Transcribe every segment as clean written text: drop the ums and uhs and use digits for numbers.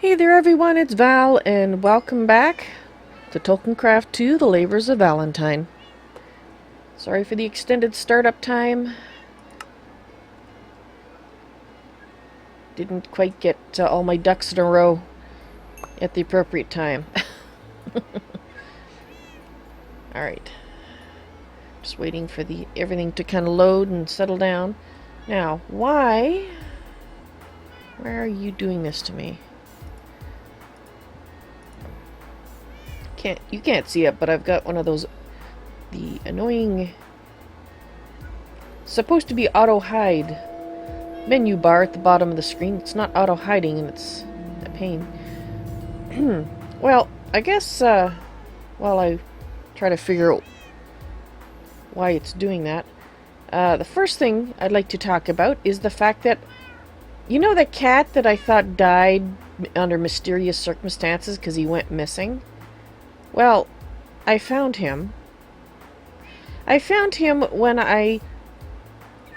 Hey there everyone, it's Val, and welcome back to Tolkiencraft II, The Labors of Valentine. Sorry for the extended startup time. Didn't quite get all my ducks in a row at the appropriate time. Alright. Just waiting for everything to kind of load and settle down. Now, why are you doing this to me? You can't see it, but I've got one of those, the annoying, supposed to be auto hide menu bar at the bottom of the screen. It's not auto hiding, and it's a pain. Well, I guess while I try to figure out why it's doing that, the first thing I'd like to talk about is the fact that, you know, the cat that I thought died under mysterious circumstances because he went missing? Well, I found him. I found him when I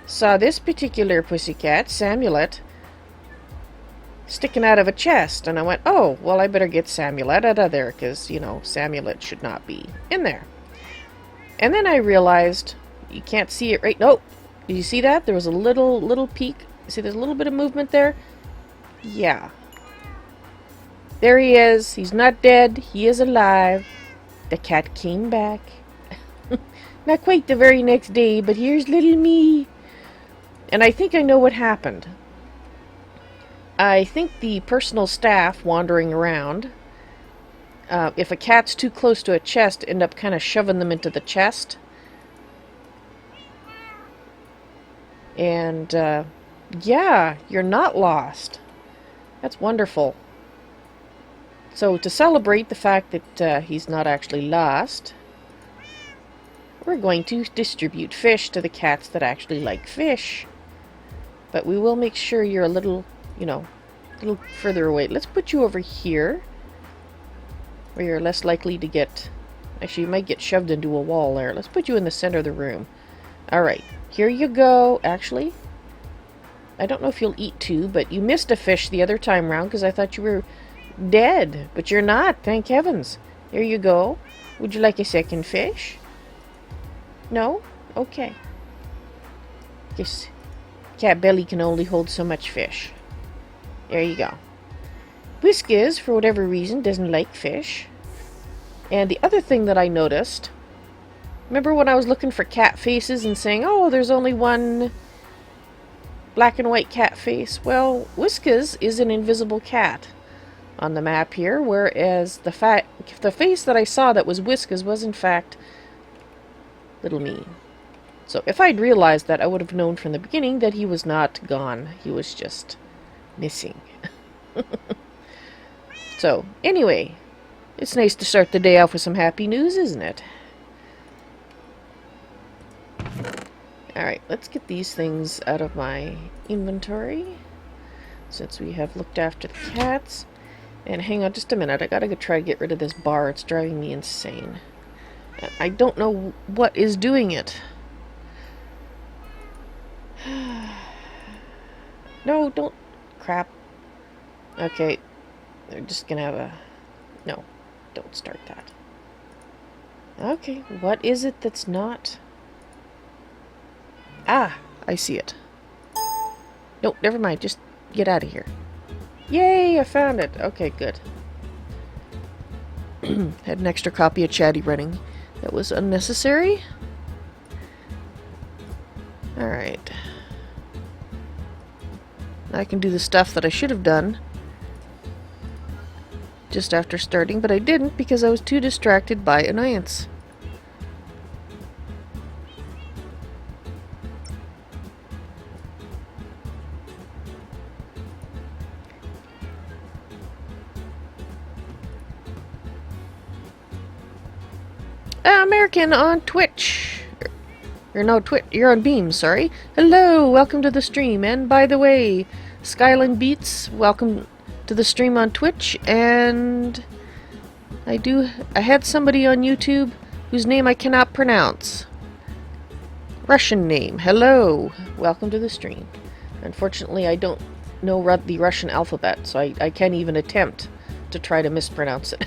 saw this particular pussycat, Samulet, sticking out of a chest. And I went, oh, well, I better get Samulet out of there because, you know, Samulet should not be in there. And then I realized, you can't see it right... Oh, did you see that? There was a little peek. See, there's a little bit of movement there? Yeah. There he is. He's not dead. He is alive. The cat came back. Not quite the very next day, but here's little me. And I think I know what happened. I think the personal staff wandering around, if a cat's too close to a chest, end up kind of shoving them into the chest. And, yeah, you're not lost. That's wonderful. So, to celebrate the fact that he's not actually lost, we're going to distribute fish to the cats that actually like fish. But we will make sure you're a little, you know, a little further away. Let's put you over here, where you're less likely to get... Actually, you might get shoved into a wall there. Let's put you in the center of the room. Alright, here you go. Actually, I don't know if you'll eat too, but you missed a fish the other time round because I thought you were dead, but you're not, thank heavens. Here you go. Would you like a second fish? No? Okay. Guess cat belly can only hold so much fish. There you go. Whiskers, for whatever reason, doesn't like fish. And the other thing that I noticed, remember when I was looking for cat faces and saying, oh, there's only one black and white cat face? Well, Whiskers is an invisible cat on the map here, whereas the face that I saw that was Whiskers was in fact little me. So if I'd realized that, I would have known from the beginning that he was not gone. He was just missing. So, anyway, it's nice to start the day off with some happy news, isn't it? Alright, let's get these things out of my inventory, since we have looked after the cats. And hang on just a minute, I gotta go try to get rid of this bar. It's driving me insane. I don't know what is doing it. No, don't... Crap. Okay, they're just gonna have a... No, don't start that. Okay, what is it that's not... Ah, I see it. No, never mind, just get out of here. Yay, I found it. Okay, good. Had an extra copy of Chatty running. That was unnecessary. Alright. Now I can do the stuff that I should have done just after starting, but I didn't because I was too distracted by annoyance. American on Twitch. Or no, you're on Beam, sorry. Hello, welcome to the stream. And by the way, Skyland Beats, welcome to the stream on Twitch. And I had somebody on YouTube whose name I cannot pronounce. Russian name. Hello, welcome to the stream. Unfortunately, I don't know the Russian alphabet, so I can't even attempt to try to mispronounce it.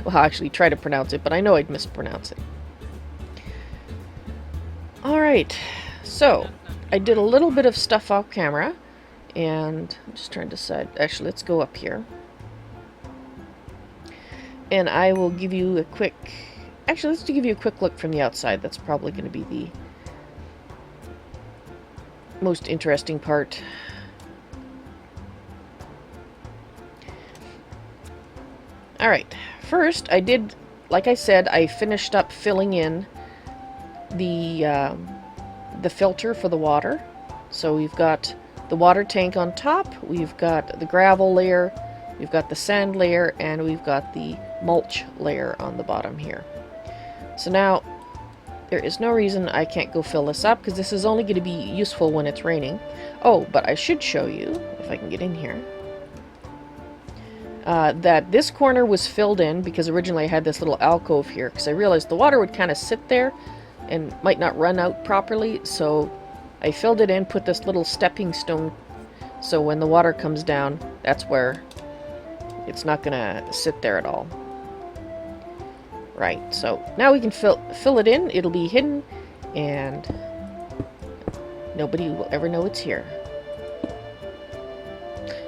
Well, actually try to pronounce it, but I know I'd mispronounce it. Alright, so I did a little bit of stuff off camera, and I'm just trying to decide. Actually, let's go up here. And I will give you a quick... Actually, let's give you a quick look from the outside. That's probably going to be the most interesting part. Alright, first I did, like I said, I finished up filling in the filter for the water. So we've got the water tank on top, we've got the gravel layer, we've got the sand layer, and we've got the mulch layer on the bottom here. So now, there is no reason I can't go fill this up, because this is only going to be useful when it's raining. Oh, but I should show you, if I can get in here, that this corner was filled in, because originally I had this little alcove here, because I realized the water would kind of sit there, and might not run out properly, so I filled it in, put this little stepping stone, so when the water comes down, that's where it's not going to sit there at all. Right, so now we can fill it in, it'll be hidden, and nobody will ever know it's here.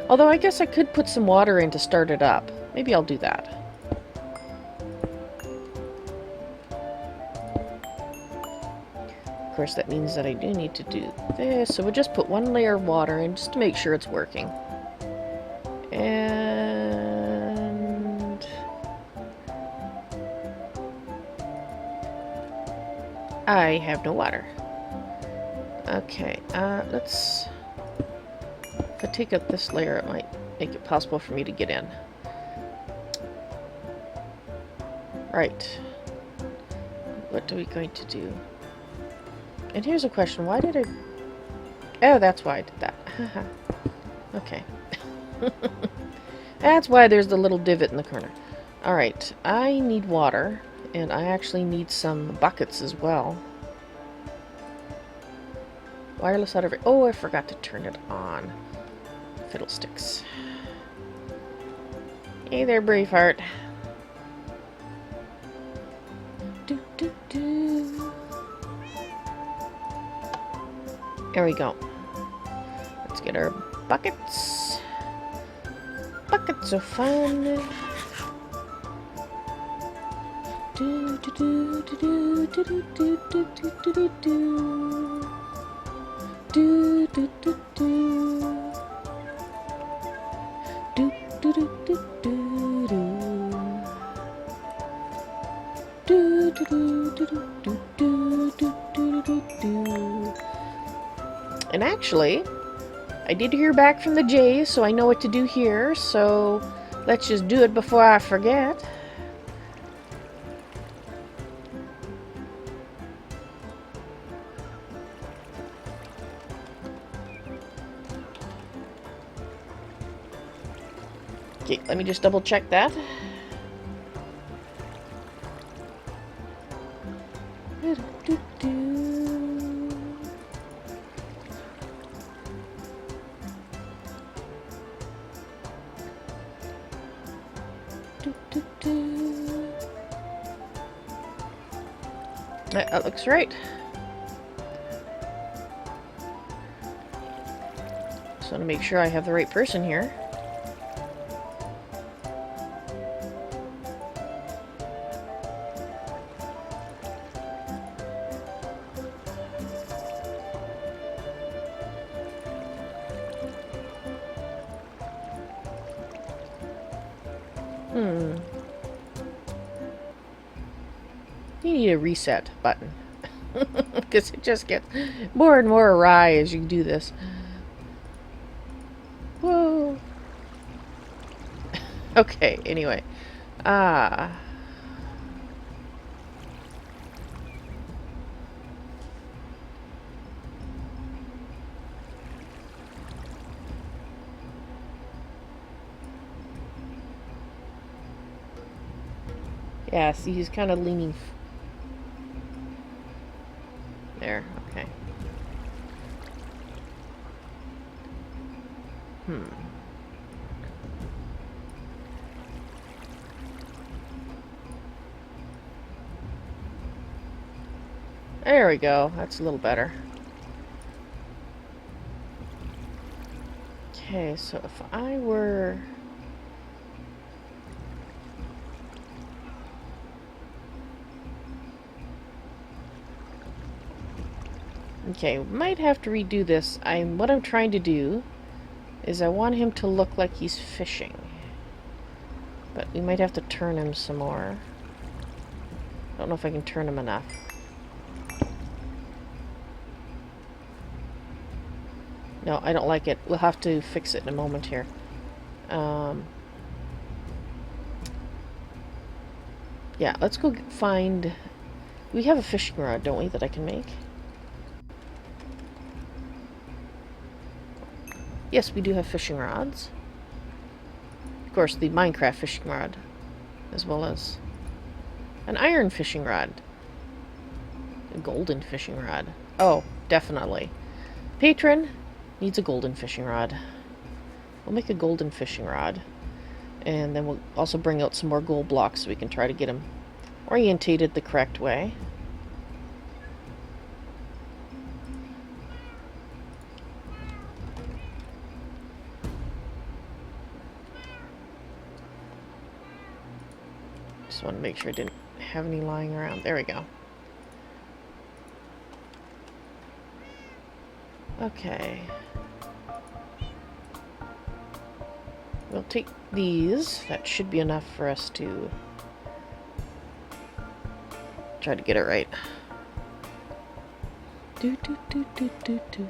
Although I guess I could put some water in to start it up. Maybe I'll do that. Of course, that means that I do need to do this, so we'll just put one layer of water in just to make sure it's working. And I have no water. Okay, let's... If I take up this layer, it might make it possible for me to get in. Right. What are we going to do? And here's a question. Why did I... Oh, that's why I did that. Okay. That's why there's the little divot in the corner. Alright, I need water, and I actually need some buckets as well. Wireless out of... Oh, I forgot to turn it on. Fiddlesticks. Hey there, Braveheart. Do, do, do. There we go. Let's get our buckets. Buckets are fun. Do, do, do, do, do, do, do, do, do, do, do. Do, do, do, do. Do, do, do, do, do, do. Do, do, do, do, do, do, do, do, do. And actually, I did hear back from the Jays, so I know what to do here, so let's just do it before I forget. Okay, let me just double check that. That looks right. Just want to make sure I have the right person here. You need a reset button. Because it just gets more and more awry as you do this. Whoa. Okay, anyway. Yeah, see, he's kind of leaning. There, okay. There we go. That's a little better. Okay, so if I were... Okay, might have to redo this. What I'm trying to do is I want him to look like he's fishing. But we might have to turn him some more. I don't know if I can turn him enough. No, I don't like it. We'll have to fix it in a moment here. Yeah, let's go find... We have a fishing rod, don't we, that I can make? Yes, we do have fishing rods. Of course, the Minecraft fishing rod, as well as an iron fishing rod. A golden fishing rod. Oh, definitely. Patron needs a golden fishing rod. We'll make a golden fishing rod. And then we'll also bring out some more gold blocks so we can try to get him orientated the correct way. Just want to make sure I didn't have any lying around. There we go. Okay. We'll take these. That should be enough for us to try to get it right. Do do do do do do.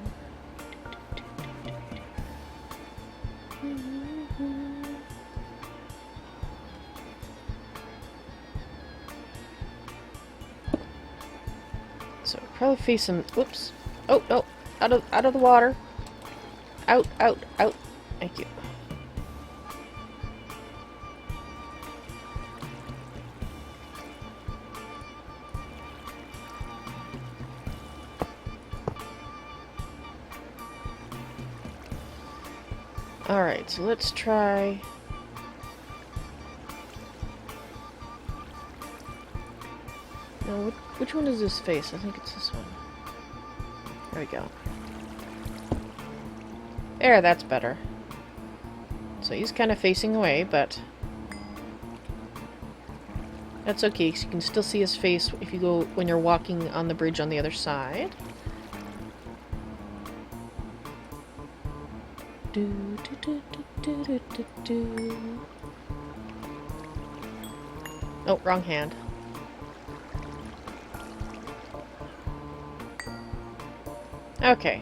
So probably face him. Whoops. Oh no! Out of the water. Out! Out! Out! Thank you. Alright, so let's try... No, which one is this face? I think it's this one. There we go. There, that's better. So he's kind of facing away, but... that's okay, because you can still see his face if you go when you're walking on the bridge on the other side. Do, do, do, do, do, do, do. Oh, wrong hand. Okay.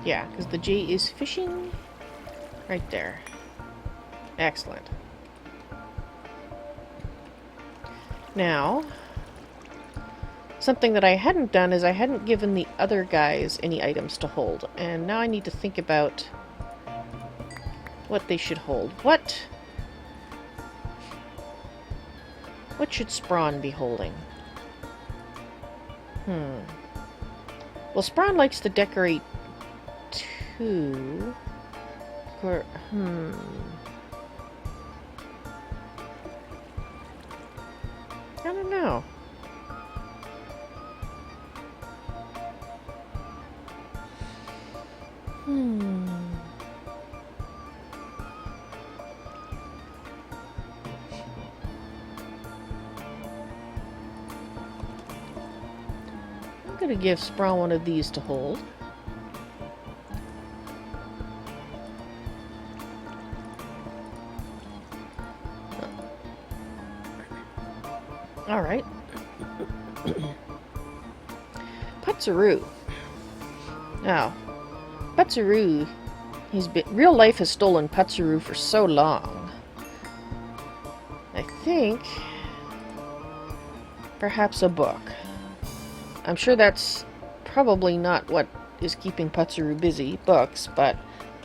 Yeah, because the J is fishing right there. Excellent. Now, something that I hadn't done is I hadn't given the other guys any items to hold. And now I need to think about what they should hold. What should Sprawn be holding? Well, Sprawn likes to decorate too. I don't know. I'm gonna give Sprawn one of these to hold. Alright. Putzaroo. Now, Putzaroo, real life has stolen Putzaroo for so long. I think perhaps a book. I'm sure that's probably not what is keeping Putzaroo busy, books, but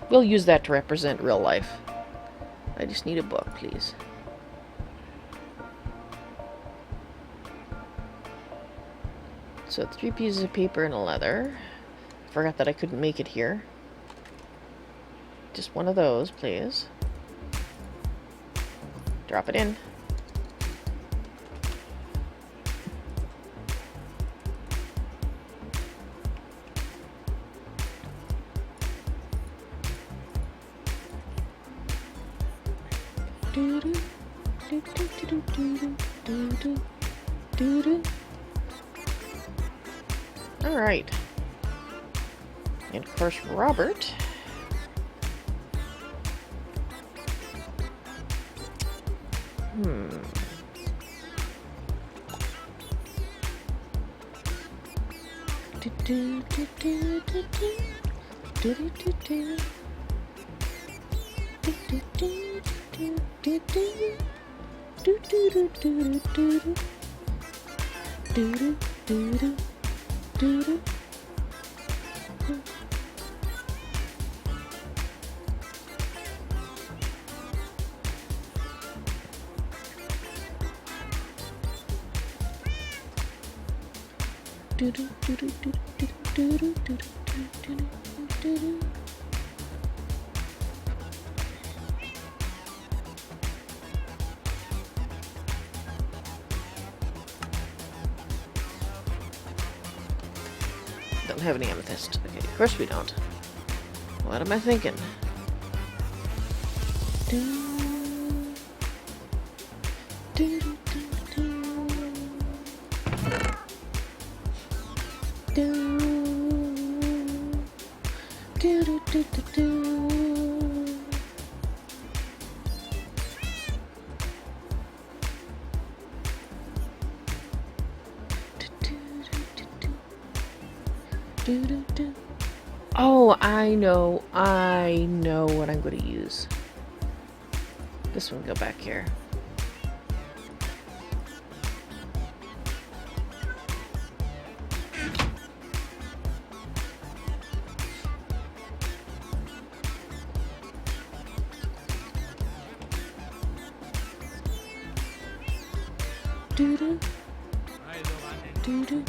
we'll use that to represent real life. I just need a book, please. So 3 pieces of paper and a leather. Forgot that I couldn't make it here. Just one of those, please. Drop it in. All right. And of course, Robert. Don't have any amethyst. Okay, of course we don't. What am I thinking? Oh, I know what I'm going to use. This one go back here. Doo-doo. Doo-doo,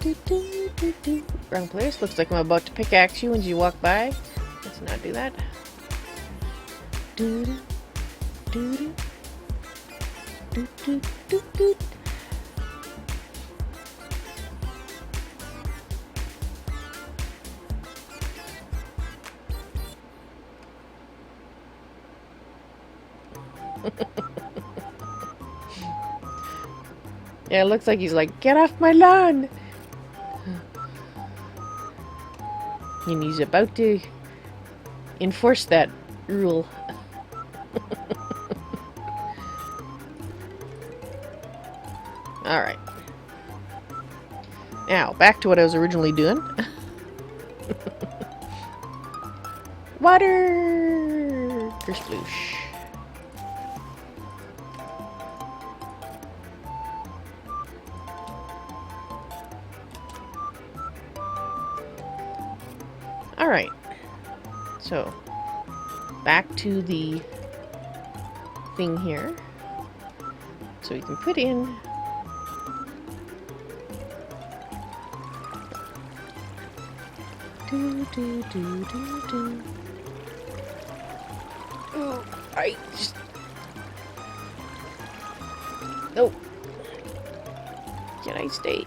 doo-doo, doo-doo. Wrong place. Looks like I'm about to pickaxe you when you walk by. Let's not do that. Yeah, it looks like he's like, get off my lawn! And he's about to enforce that rule. Alright. Now, back to what I was originally doing. Water! Kersploosh. Alright, so back to the thing here. So we can put in Oh, I just no. Can I stay?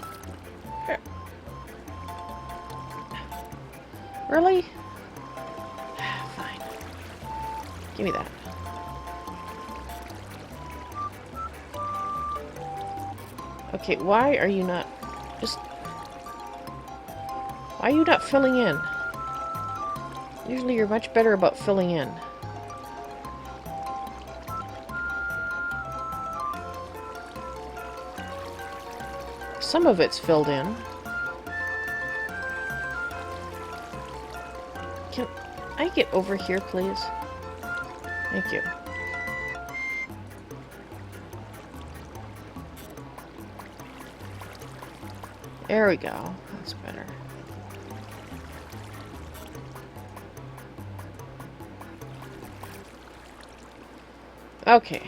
Really? Fine. Give me that. Okay, why are you not just... Why are you not filling in? Usually you're much better about filling in. Some of it's filled in. Can I get over here, please? Thank you. There we go. That's better. Okay.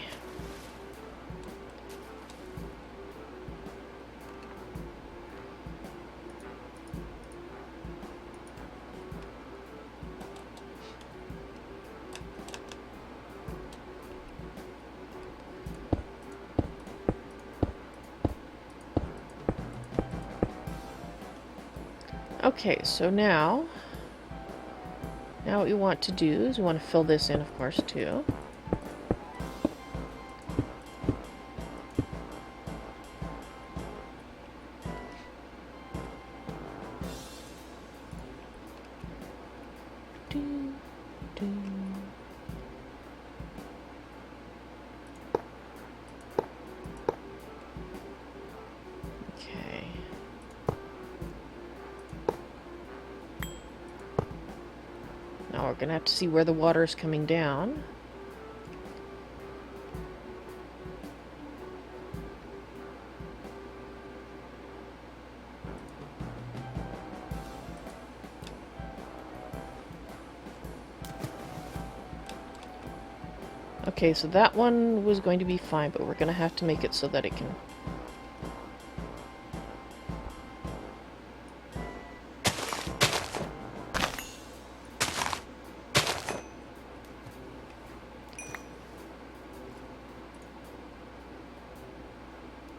Okay, so now what we want to do is we want to fill this in, of course, too. Okay. Now we're going to have to see where the water is coming down. Okay, so that one was going to be fine, but we're going to have to make it so that it can...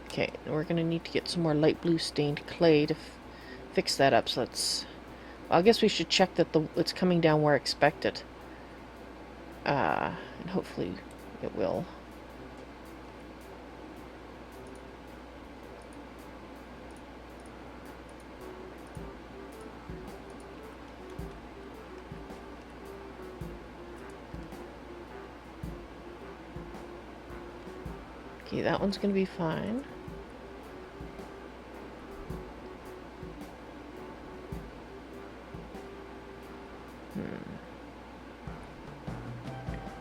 Okay, we're going to need to get some more light blue stained clay to fix that up, so let's... Well, I guess we should check that it's coming down where I expect it. And hopefully it will. Okay, that one's going to be fine.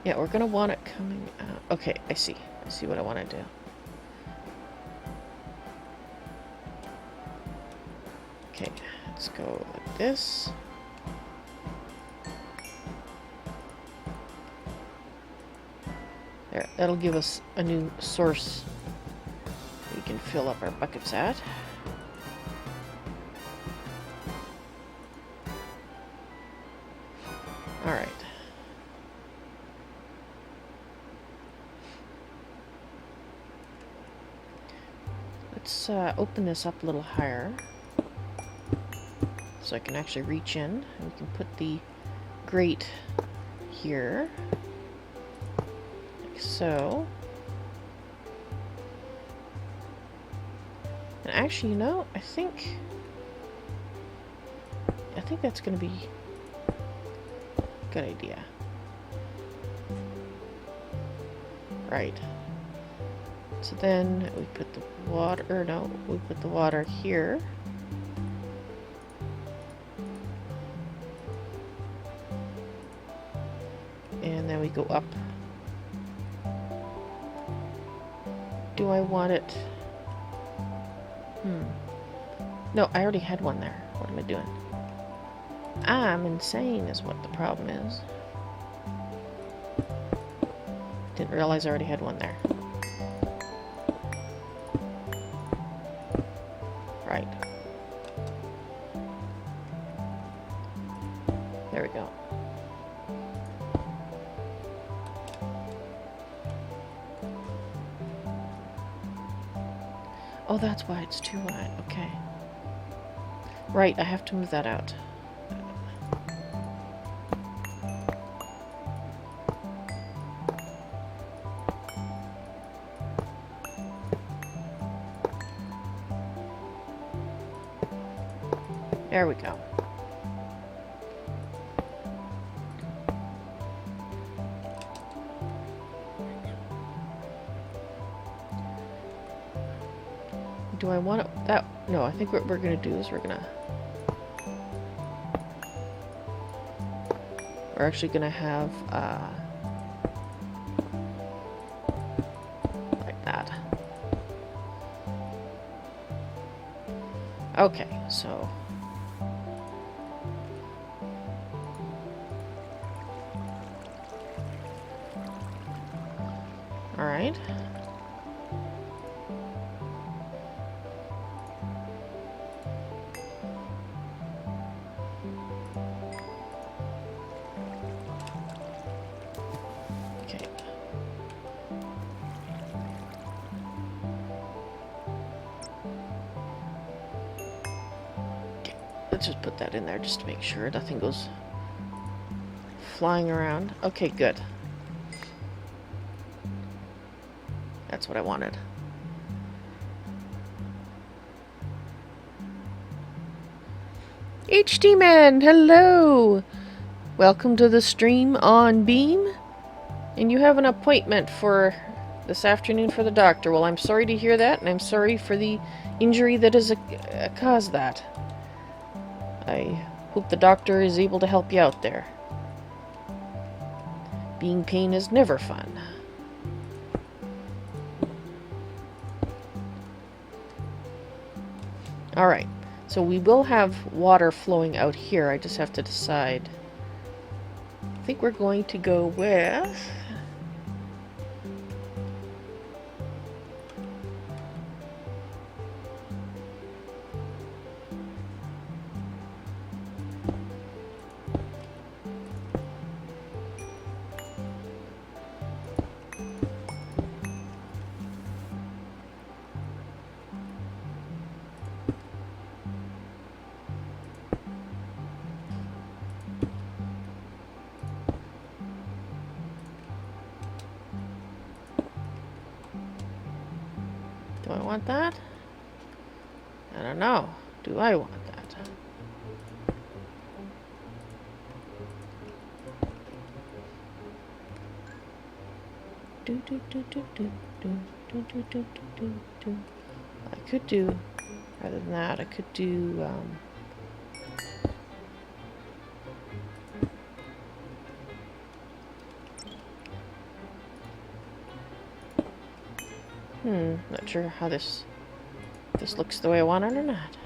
Yeah, we're gonna want it coming out. Okay, I see. I see what I want to do. Okay, let's go like this. There, that'll give us a new source we can fill up our buckets at. Alright. Let's open this up a little higher so I can actually reach in, and we can put the grate here, like so. And actually, you know, I think that's going to be a good idea. Right. So then we put the water, or no, we put the water here. And then we go up. Do I want it? No, I already had one there. What am I doing? I'm insane is what the problem is. Didn't realize I already had one there. Right. There we go. Oh, that's why it's too wide. Okay. Right, I have to move that out. There we go. Do I want it that? No, I think what we're gonna do is we're actually gonna have that. Okay, so... Alright. Okay. Okay, let's just put that in there just to make sure nothing goes flying around. Okay, good. That's what I wanted. HD Man, hello! Welcome to the stream on Beam. And you have an appointment for this afternoon for the doctor. Well, I'm sorry to hear that, and I'm sorry for the injury that has caused that. I hope the doctor is able to help you out there. Being pain is never fun. Alright, so we will have water flowing out here. I just have to decide. I think we're going to go with... Do I want that? I don't know. Do I want that? I could do, rather than that, I could do, not sure how this looks the way I want it or not.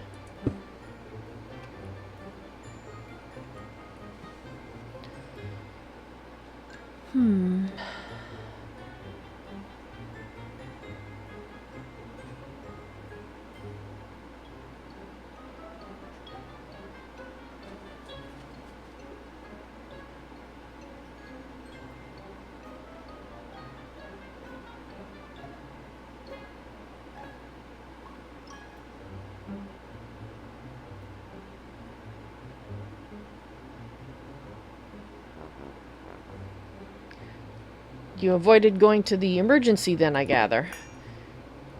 You avoided going to the emergency then, I gather.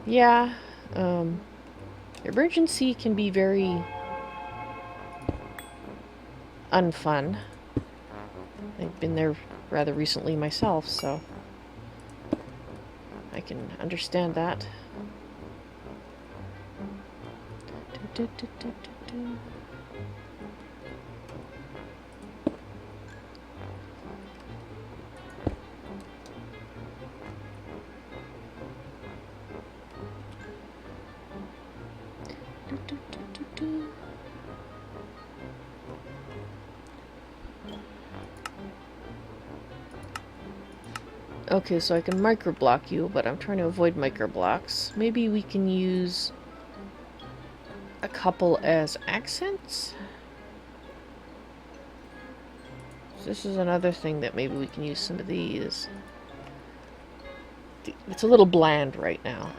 Yeah, emergency can be very unfun. I've been there rather recently myself, so I can understand that. Okay, so I can microblock you, but I'm trying to avoid microblocks. Maybe we can use a couple as accents? So this is another thing that maybe we can use some of these. It's a little bland right now.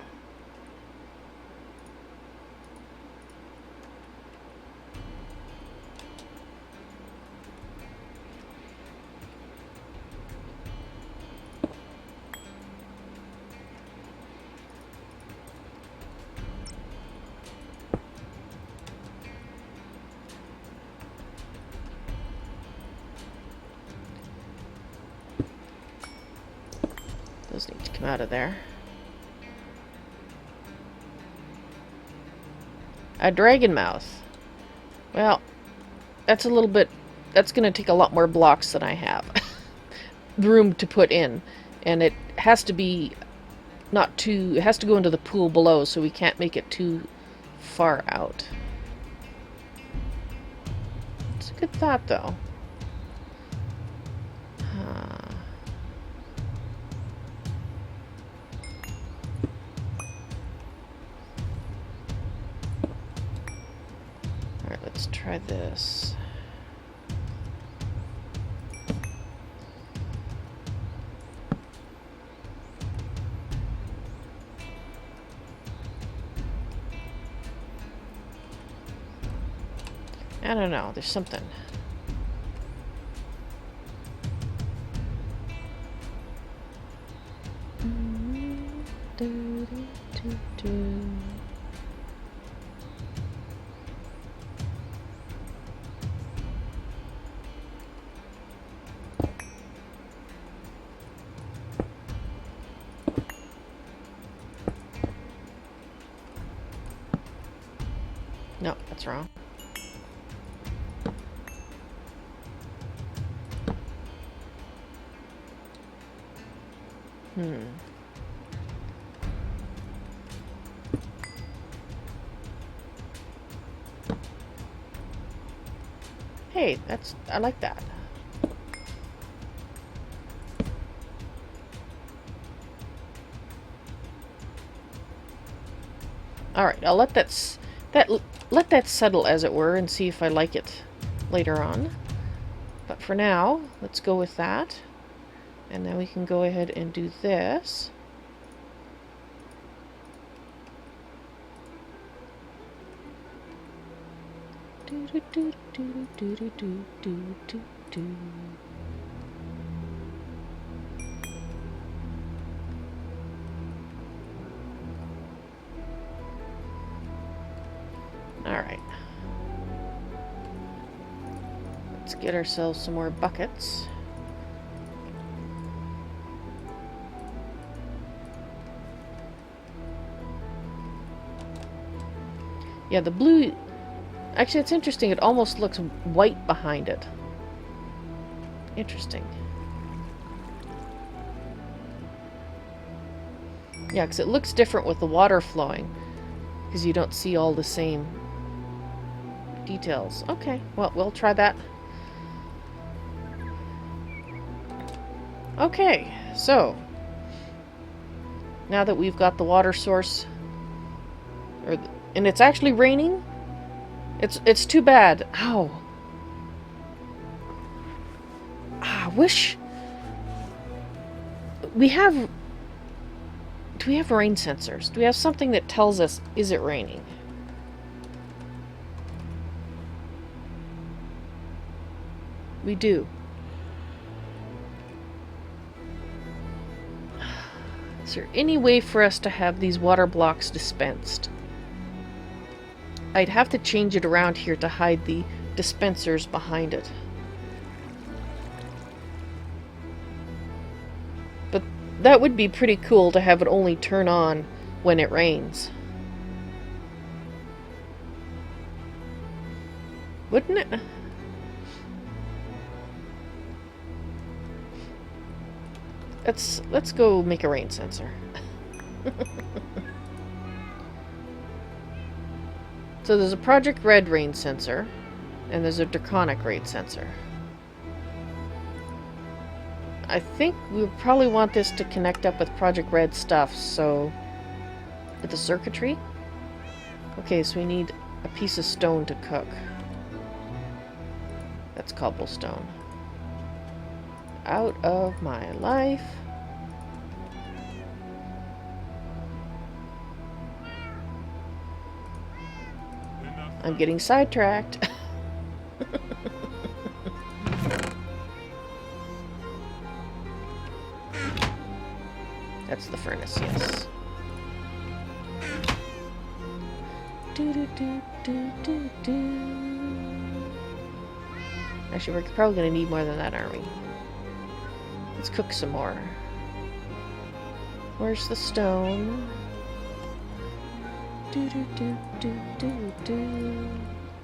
Those need to come out of there. A dragon mouth. Well, that's a little bit... That's going to take a lot more blocks than I have room to put in. And it has to be not too... It has to go into the pool below, so we can't make it too far out. It's a good thought, though. Alright, let's try this. I don't know, there's something. No, that's wrong. Hey, I like that. Alright, I'll let let that settle, as it were, and see if I like it later on. But for now, let's go with that. And then we can go ahead and do this. Alright. Let's get ourselves some more buckets. Yeah, the blue... Actually, it's interesting. It almost looks white behind it. Interesting. Yeah, because it looks different with the water flowing. Because you don't see all the same details. Okay, well, we'll try that. Okay, so... Now that we've got the water source... And it's actually raining? It's too bad. Ow. I wish... We have... Do we have rain sensors? Do we have something that tells us, is it raining? We do. Is there any way for us to have these water blocks dispensed? I'd have to change it around here to hide the dispensers behind it. But that would be pretty cool to have it only turn on when it rains. Wouldn't it? Let's go make a rain sensor. So there's a Project Red rain sensor, and there's a Draconic rain sensor. I think we probably want this to connect up with Project Red stuff, so... With the circuitry? Okay, so we need a piece of stone to cook. That's cobblestone. Out of my life. I'm getting sidetracked. That's the furnace, yes. Actually, we're probably going to need more than that, aren't we? Let's cook some more. Where's the stone?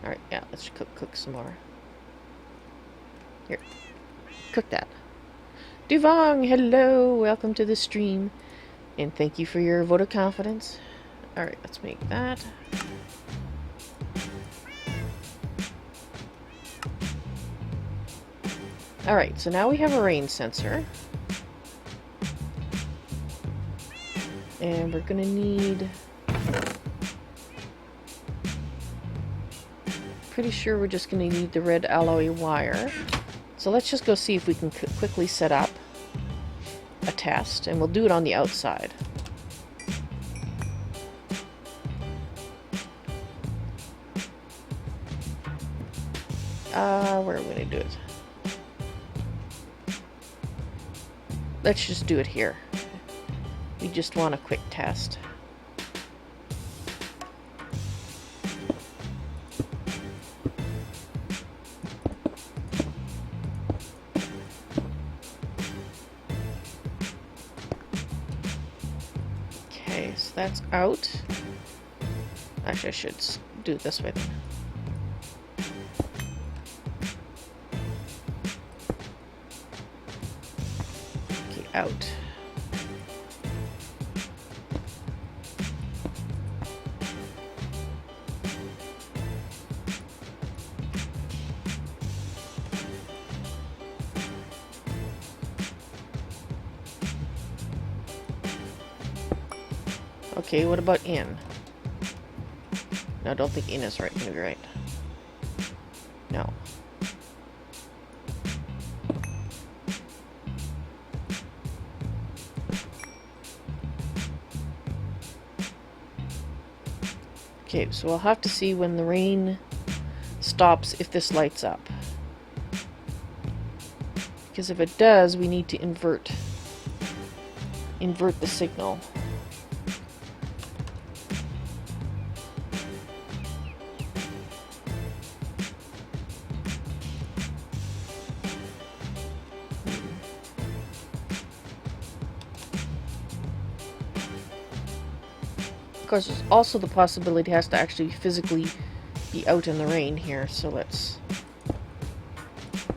Alright, yeah, let's cook some more. Here. Cook that. Duvong, hello! Welcome to the stream. And thank you for your vote of confidence. Alright, let's make that. Alright, so now we have a rain sensor. And we're gonna need... Pretty sure we're just gonna need the red alloy wire. So let's just go see if we can quickly set up a test, and we'll do it on the outside. Where are we gonna do it? Let's just do it here. We just want a quick test. Okay, so that's out. Actually, I should do it this way then. Out. Okay, what about in? No, I don't think in is right. Maybe right. No. Okay, so we'll have to see when the rain stops if this lights up. Because if it does, we need to invert the signal. Of course, there's also the possibility it has to actually physically be out in the rain here, so let's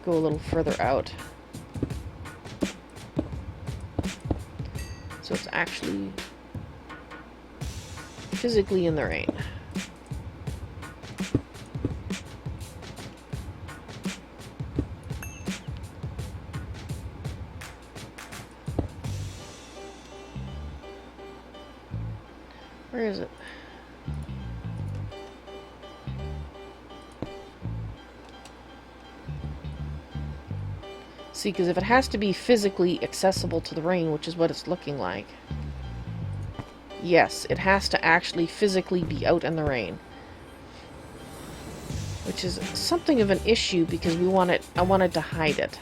go a little further out. So it's actually physically in the rain. Where is it? See, because if it has to be physically accessible to the rain, which is what it's looking like, yes, it has to actually physically be out in the rain. Which is something of an issue because I wanted to hide it.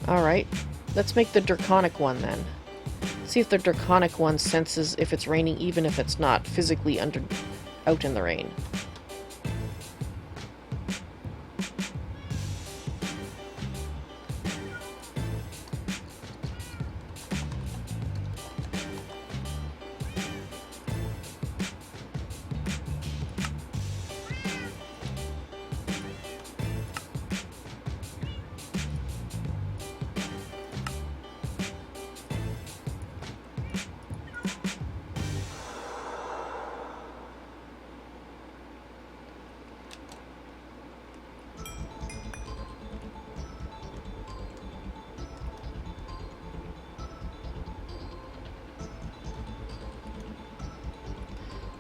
Alright, let's make the draconic one then. See if the draconic one senses if it's raining even if it's not physically out in the rain.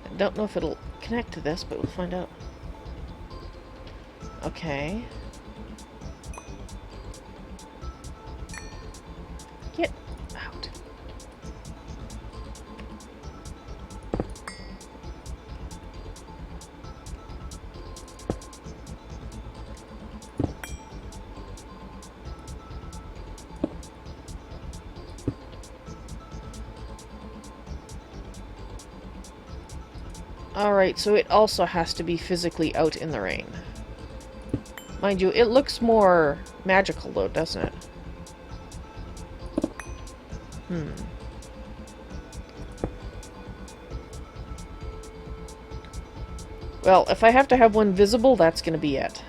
I don't know if it'll connect to this, but we'll find out. Okay. Get out. Alright, so it also has to be physically out in the rain. Mind you, it looks more magical though, doesn't it? Well, if I have to have one visible, that's going to be it.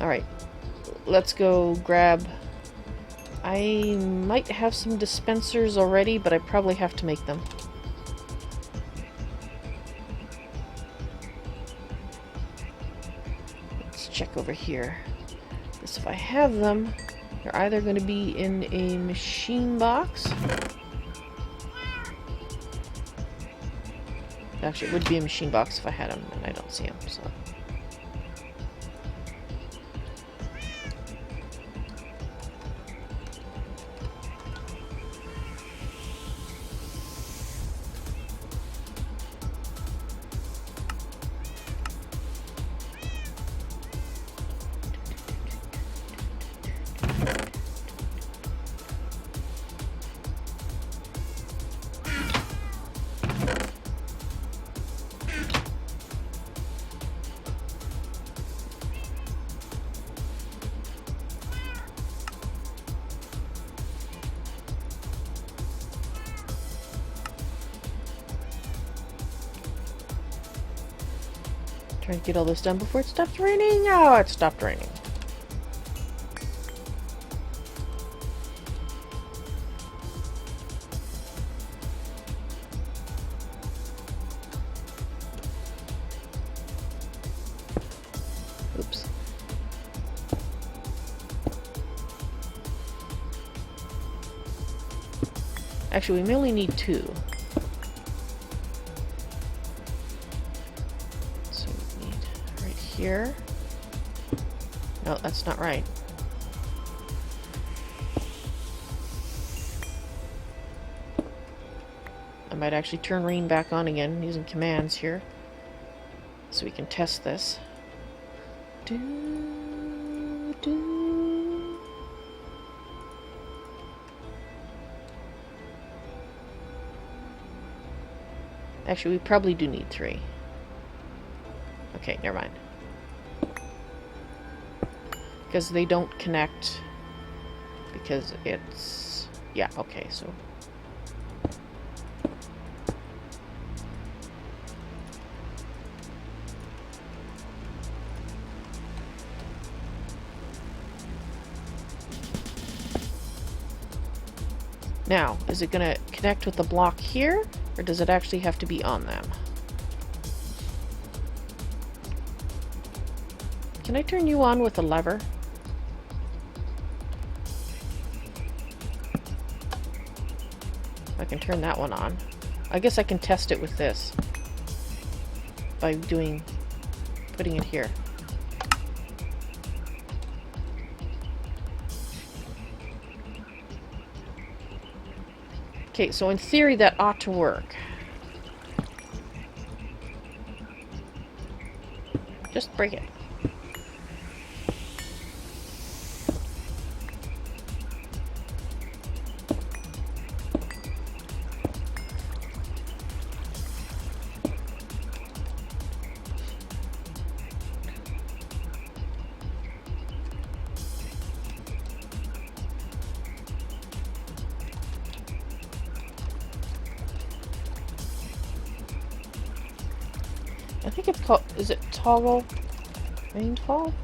Alright, let's go grab... I might have some dispensers already, but I probably have to make them. Let's check over here. Because if I have them, they're either going to be in a machine box. Actually, it would be a machine box if I had them, and I don't see them, so... Trying to get all this done before it stops raining. Oh, it stopped raining. Oops. Actually, we may only need 2. Here. No, that's not right. I might actually turn rain back on again using commands here so we can test this. Actually, we probably do need 3. Okay, never mind. Because they don't connect, because it's... yeah, okay, so... Now, is it going to connect with the block here, or does it actually have to be on them? Can I turn you on with a lever? I can turn that one on. I guess I can test it with this by putting it here. Okay, so in theory that ought to work. Just break it. I think it's called, is it toggle rainfall?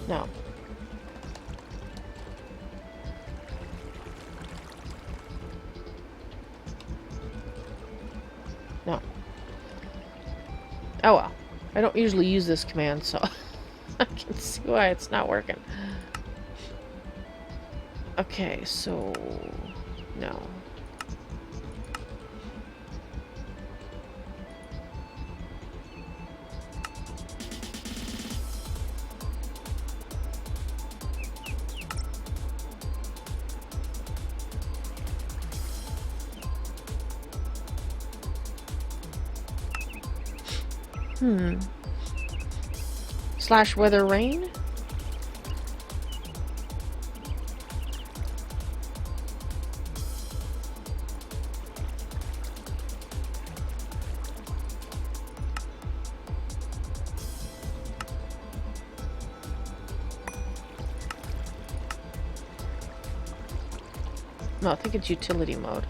No. No. Oh well. I don't usually use this command, so I can see why it's not working. Okay, so... no. Slash weather rain? No, I think it's utility mode.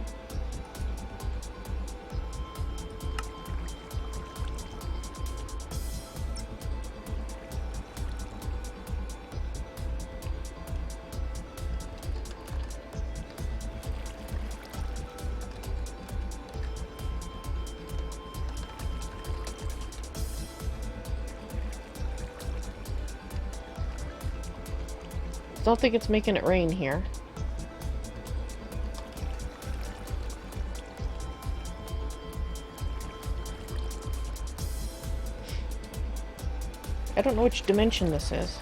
don't think it's making it rain here. I don't know which dimension this is.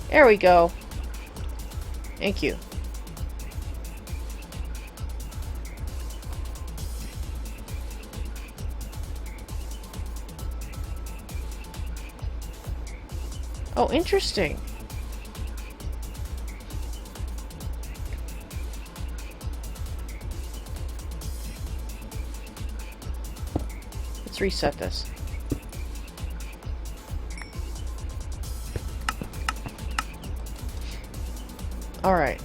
There we go. Thank you. Oh, interesting. Let's reset this. All right.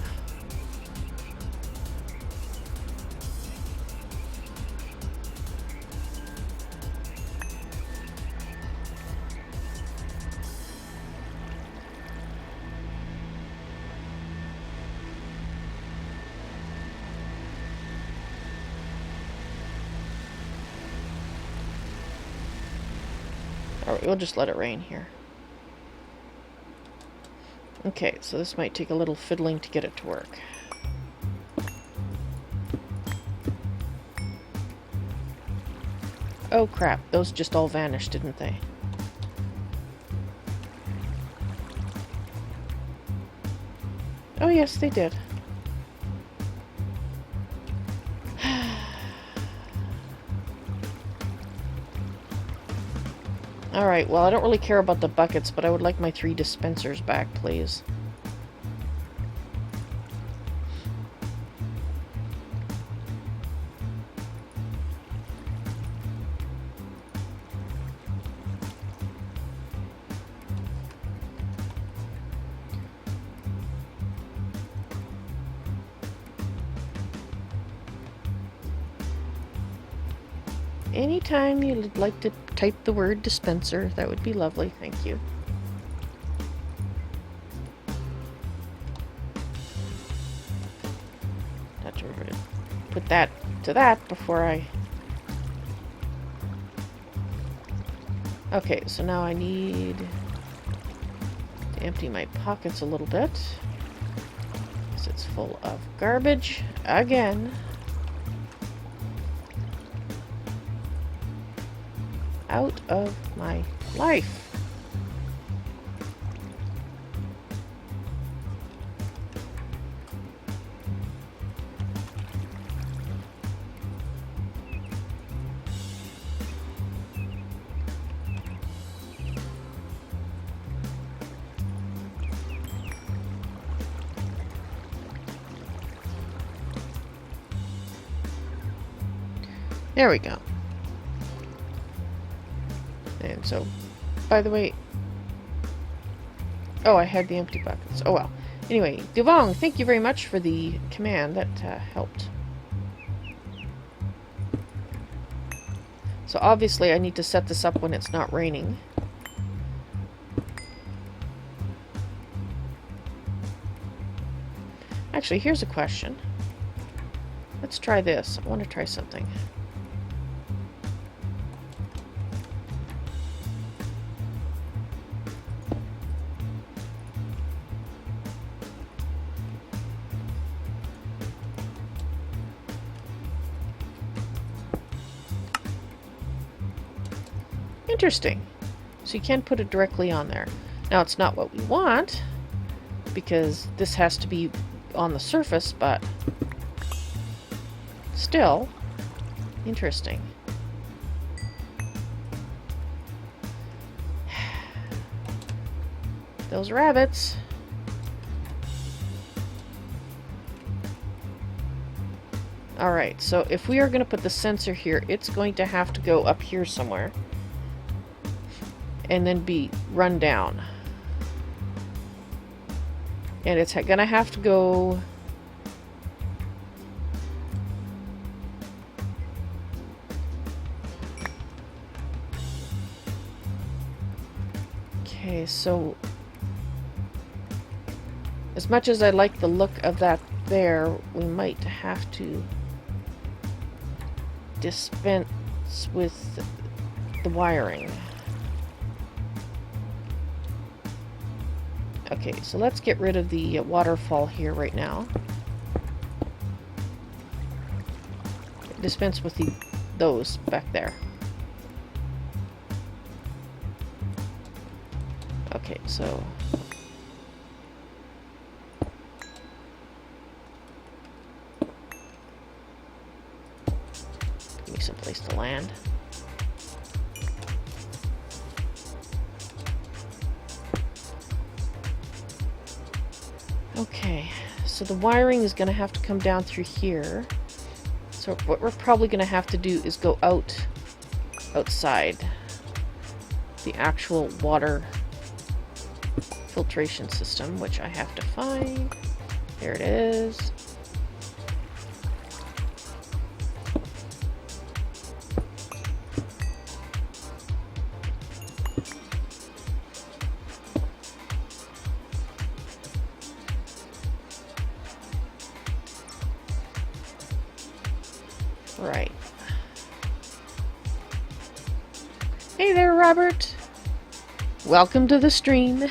All right, we'll just let it rain here. Okay, so this might take a little fiddling to get it to work. Oh crap, those just all vanished, didn't they? Oh yes, they did. Alright, well I don't really care about the buckets, but I would like my 3 dispensers back, please. Anytime you'd like to type the word dispenser, that would be lovely. Thank you. Have to put that to that before I... Okay, so now I need to empty my pockets a little bit, because it's full of garbage again. Out of my life. There we go. And so, by the way... Oh, I had the empty buckets. Oh well. Anyway, Duvong, thank you very much for the command. That helped. So obviously I need to set this up when it's not raining. Actually, here's a question. Let's try this. I want to try something. Interesting. So you can't put it directly on there. Now, it's not what we want, because this has to be on the surface, but still interesting. Those rabbits. Alright, so if we are going to put the sensor here, it's going to have to go up here somewhere. And then be run down. And it's gonna have to go... Okay, so... As much as I like the look of that there, we might have to dispense with the wiring. Okay, so let's get rid of the waterfall here right now. Dispense with those back there. Okay, so give me some place to land. Okay, so the wiring is going to have to come down through here. So what we're probably going to have to do is go outside the actual water filtration system, which I have to find. There it is. Right. Hey there, Robert. Welcome to the stream.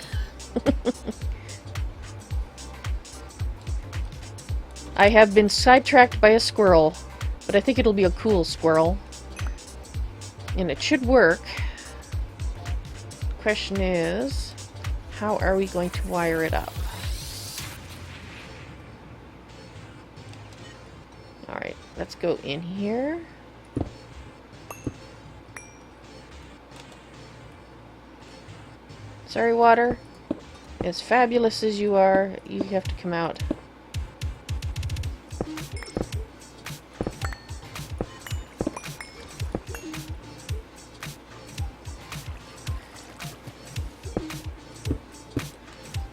I have been sidetracked by a squirrel, but I think it'll be a cool squirrel. And it should work. The question is, how are we going to wire it up? Alright, let's go in here. Sorry, water. As fabulous as you are, you have to come out.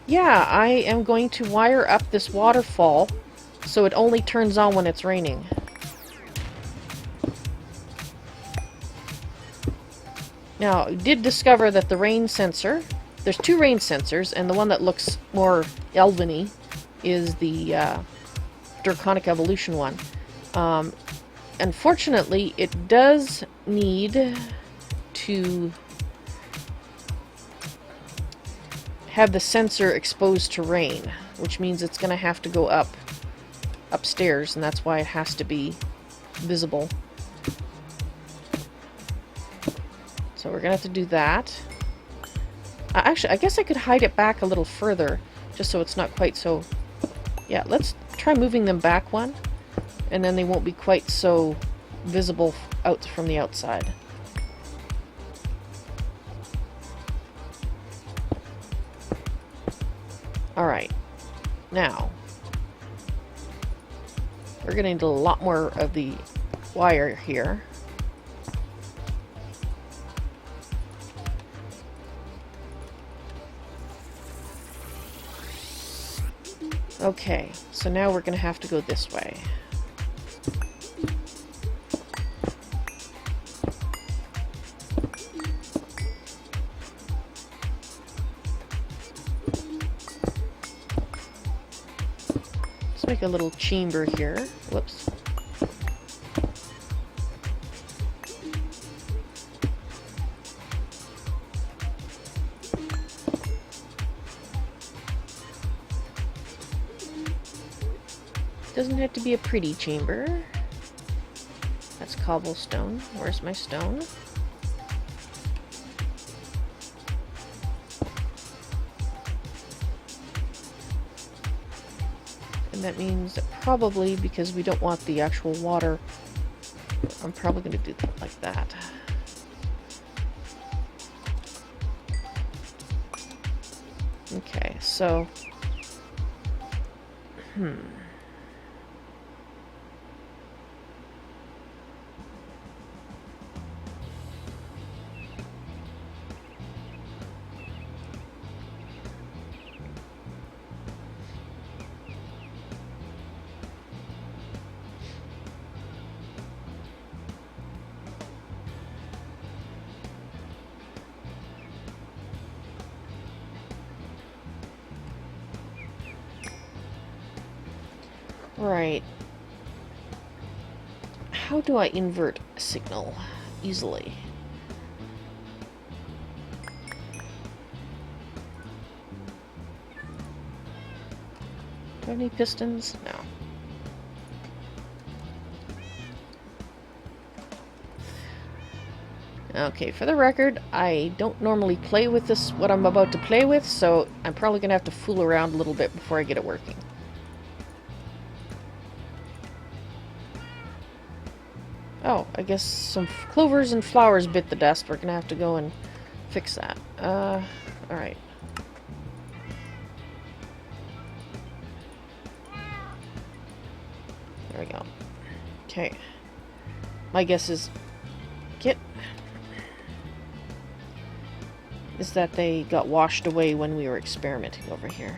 Yeah, I am going to wire up this waterfall so it only turns on when it's raining. Now, I did discover that the rain sensor, there's two rain sensors, and the one that looks more elven-y is the Draconic Evolution one. Unfortunately, it does need to have the sensor exposed to rain, which means it's going to have to go upstairs, and that's why it has to be visible. So we're going to have to do that. Actually, I guess I could hide it back a little further, just so it's not quite so... Yeah, let's try moving them back one, and then they won't be quite so visible out from the outside. Alright, now, we're going to need a lot more of the wire here. Okay, so now we're going to have to go this way. Let's make a little chamber here. Whoops. Doesn't have to be a pretty chamber. That's cobblestone. Where's my stone? And that means that probably, because we don't want the actual water, I'm probably going to do that like that. Okay, so... Right. how do I invert a signal easily? Do I have any pistons? No. Okay, for the record, I don't normally play with this, what I'm about to play with, so I'm probably going to have to fool around a little bit before I get it working. Oh, I guess some clovers and flowers bit the desk. We're going to have to go and fix that. Alright. There we go. Okay. My guess is... is that they got washed away when we were experimenting over here.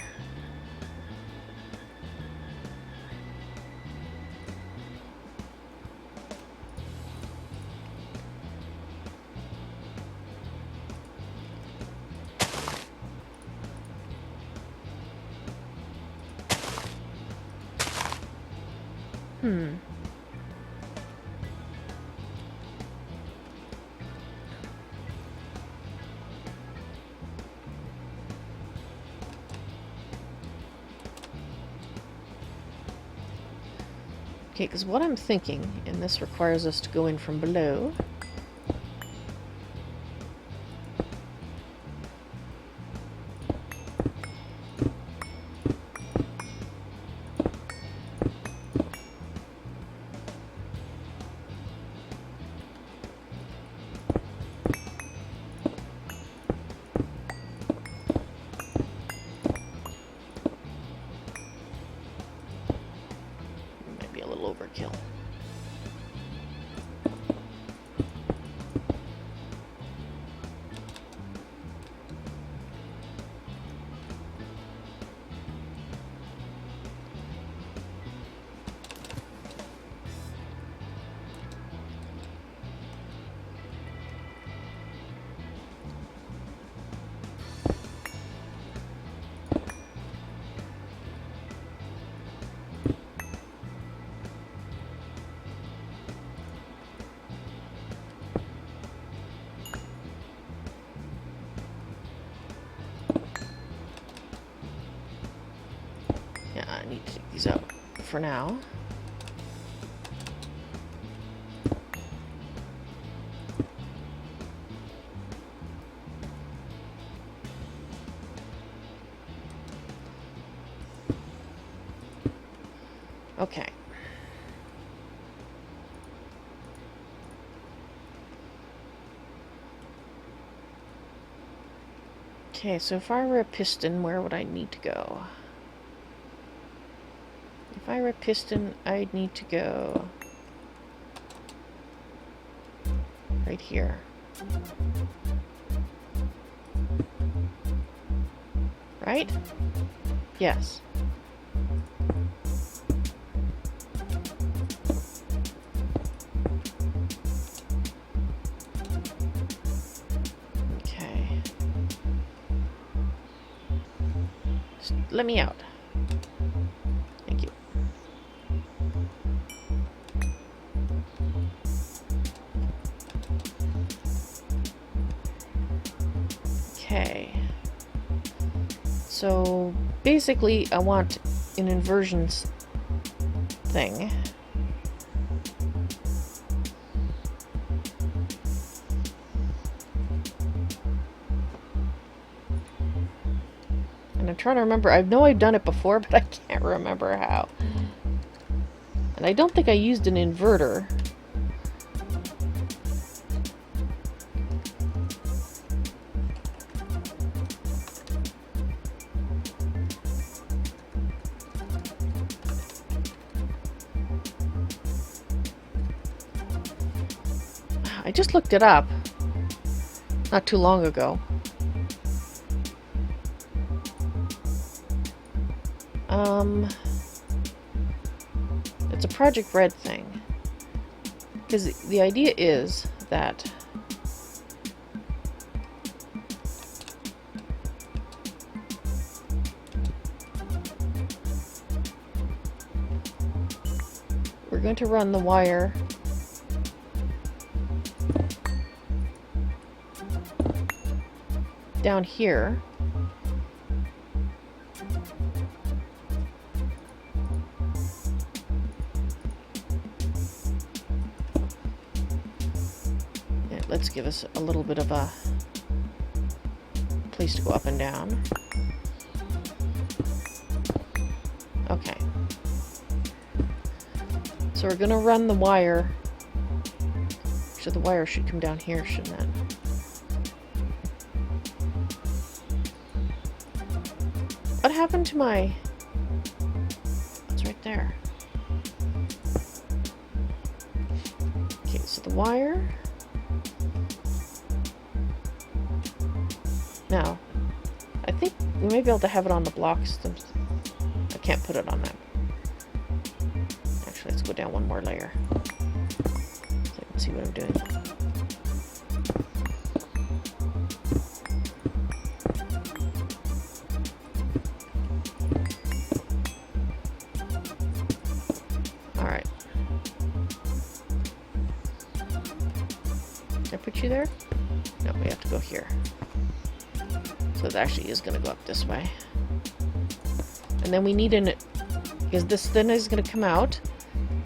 Okay, because what I'm thinking, and this requires us to go in from below. Overkill. I need to take these out for now. Okay. Okay, so if I were a piston, where would I need to go? If I were a piston, I'd need to go right here. Right? Yes. Okay. Just let me out. Thank you. Okay. So basically I want an inversions thing. And I'm trying to remember, I know I've done it before, but I can't remember how. And I don't think I used an inverter. I just looked it up not too long ago. It's a Project Red thing. Because the idea is that we're going to run the wire down here. Yeah, let's give us a little bit of a place to go up and down. Okay. So we're gonna run the wire. So the wire should come down here, shouldn't it? What happened to my... It's right there. Okay, so the wire... Now, I think we may be able to have it on the blocks. I can't put it on that. Actually, let's go down one more layer. So I can see what I'm doing. Alright. Did I put you there? No, we have to go here. So it actually is going to go up this way. And then we need an... Because this then is going to come out.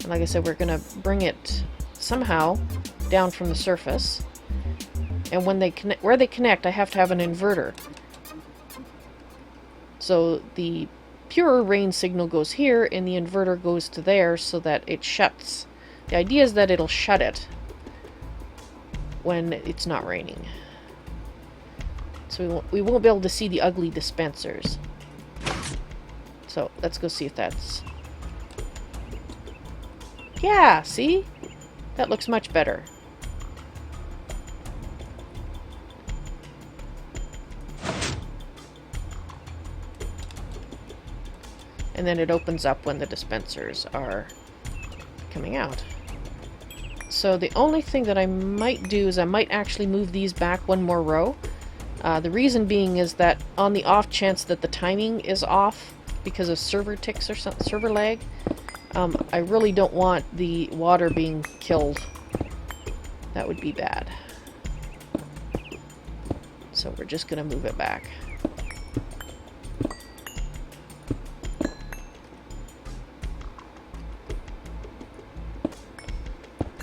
And like I said, we're going to bring it somehow down from the surface. And when they connect, where they connect, I have to have an inverter. So the pure rain signal goes here, and the inverter goes to there so that it shuts. The idea is that it'll shut it when it's not raining. So we won't be able to see the ugly dispensers. So let's go see if that's... Yeah, see? That looks much better. And then it opens up when the dispensers are coming out. So the only thing that I might do is I might actually move these back one more row. The reason being is that on the off chance that the timing is off because of server ticks or server lag, I really don't want the water being killed. That would be bad. So we're just going to move it back.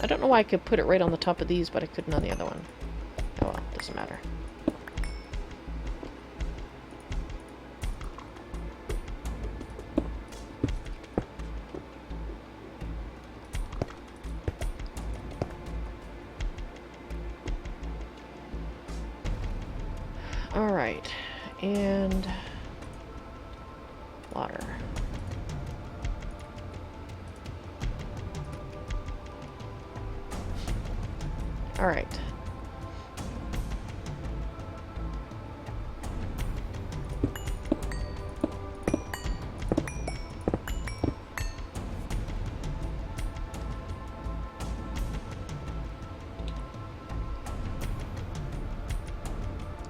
I don't know why I could put it right on the top of these, but I couldn't on the other one. Oh well, doesn't matter. Alright, and water. Alright.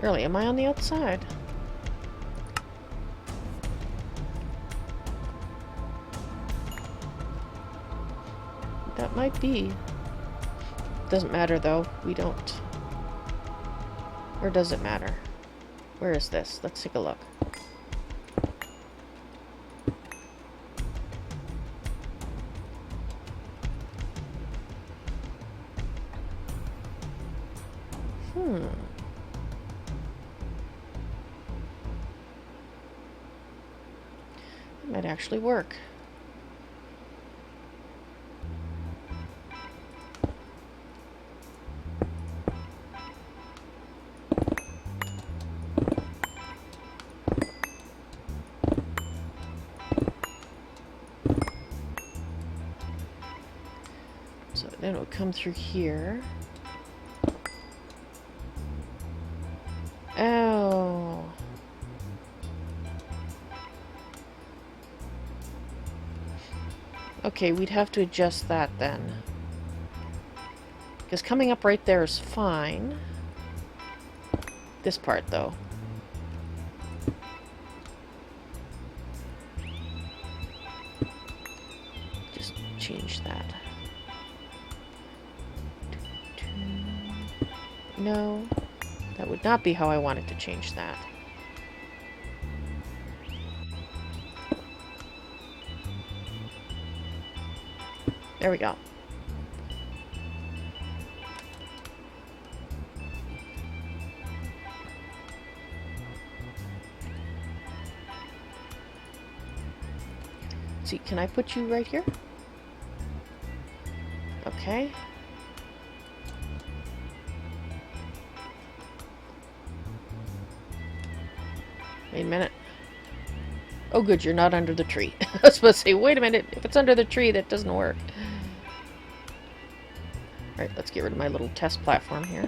Really, am I on the outside? That might be. Doesn't matter though. We don't. Or does it matter? Where is this? Let's take a look. It might actually work. So then it would come through here. Oh. Okay, we'd have to adjust that then. Because coming up right there is fine. This part, though. Just change that. No. That would not be how I wanted to change that. There we go. See, can I put you right here? Okay. Wait a minute. Oh good, you're not under the tree. I was supposed to say, wait a minute, if it's under the tree, that doesn't work. Alright, let's get rid of my little test platform here.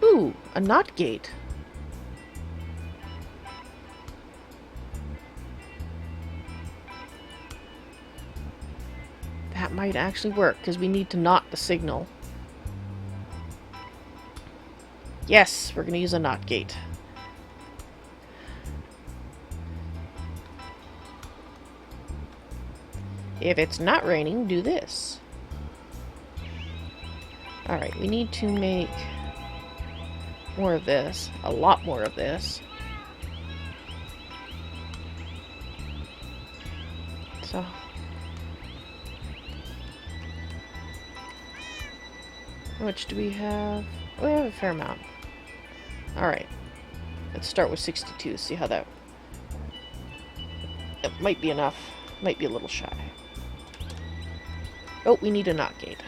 Ooh, a knot gate. That might actually work, because we need to knot the signal. Yes, we're going to use a knot gate. If it's not raining, do this. Alright, we need to make more of this. A lot more of this. So... how much do we have? We have a fair amount. Alright. Let's start with 62. See how that... it might be enough. Might be a little shy. Oh, we need a knot gate.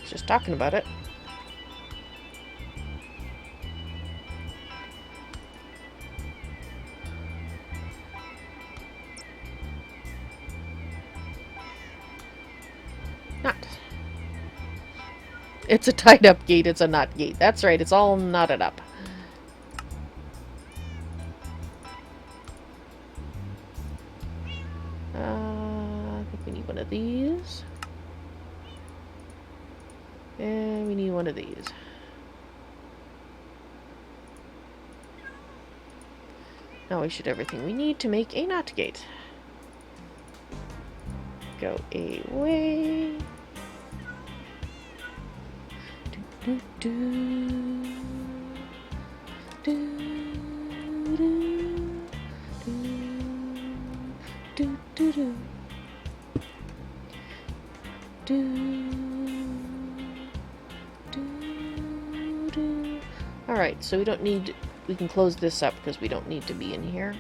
Just talking about it. Knot. It's a tied up gate, it's a knot gate. That's right, it's all knotted up. I think we need one of these. And we need one of these. Now we should have everything we need to make a knot gate. Go away. Do, do, do, do, do, do, do, do. Alright, so we don't need... we can close this up because we don't need to be in here.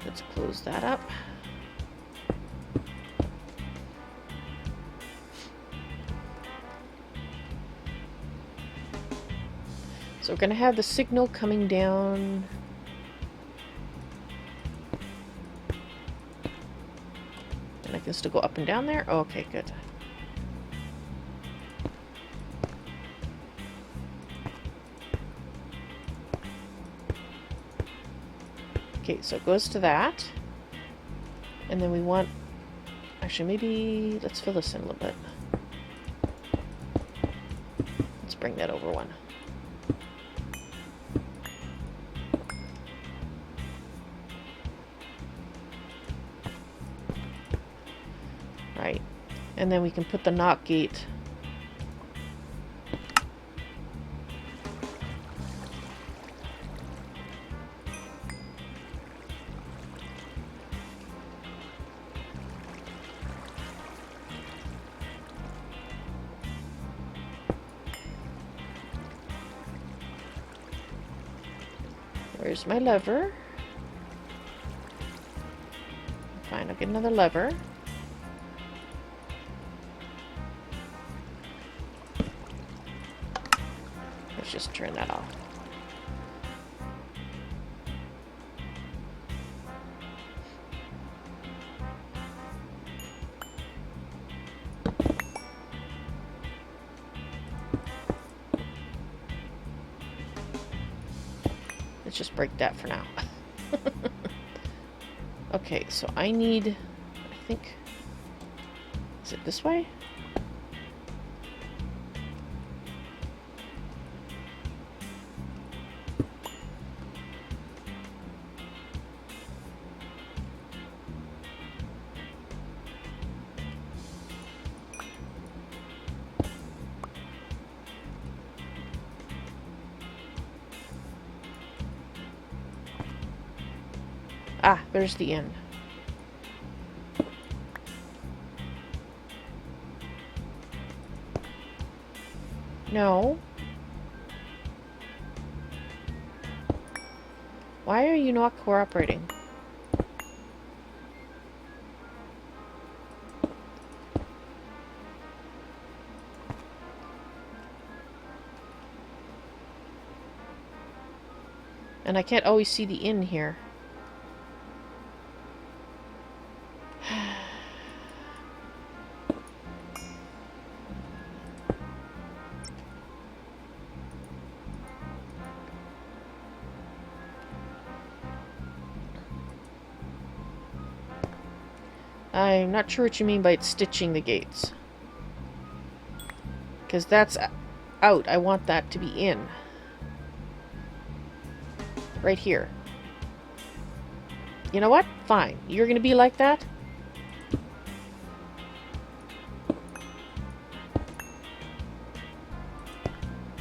Let's close that up. So we're going to have the signal coming down. And I can still go up and down there? Oh, okay, good. Okay, so it goes to that. And then we want... actually, maybe... let's fill this in a little bit. Let's bring that over one. Right. And then we can put the knot gate... Where's my lever? Fine, I'll get another lever. just turn that off. Let's just break that for now. Okay, so I need, I think, is it this way? Ah, there's the inn. No. Why are you not cooperating? And I can't always see the inn here. I'm not sure what you mean by stitching the gates. Because that's out. I want that to be in. Right here. You know what? Fine. You're going to be like that?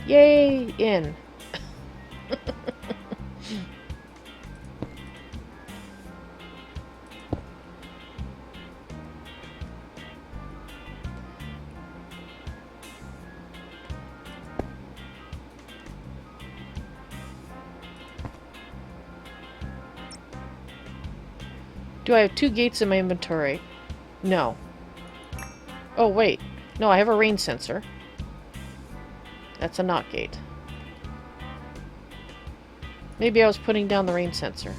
Yay! In. Do I have 2 gates in my inventory? No. Oh, wait. No, I have a rain sensor. That's a not gate. Maybe I was putting down the rain sensor.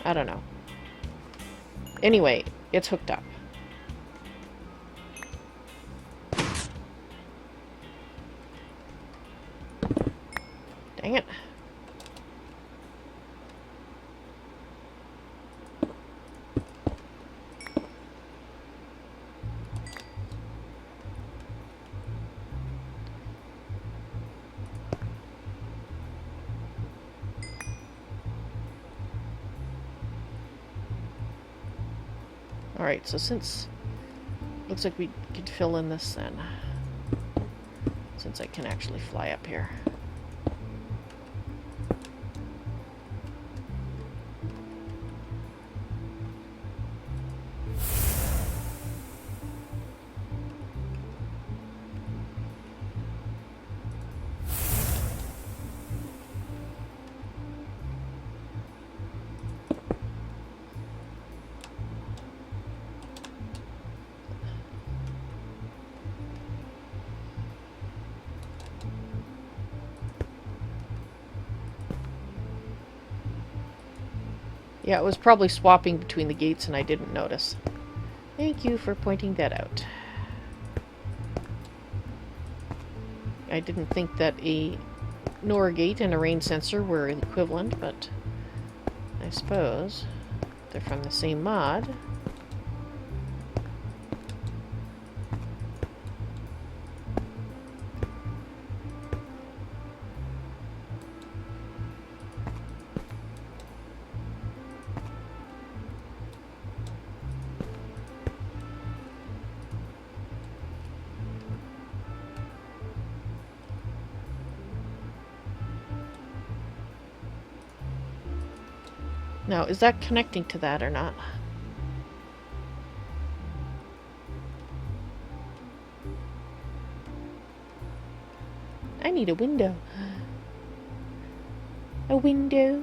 I don't know. Anyway, it's hooked up. Dang it. Alright, so since looks like we could fill in this then. Since I can actually fly up here. Yeah, it was probably swapping between the gates and I didn't notice. Thank you for pointing that out. I didn't think that a NOR gate and a rain sensor were equivalent, but I suppose they're from the same mod. Now, is that connecting to that or not? I need a window. A window?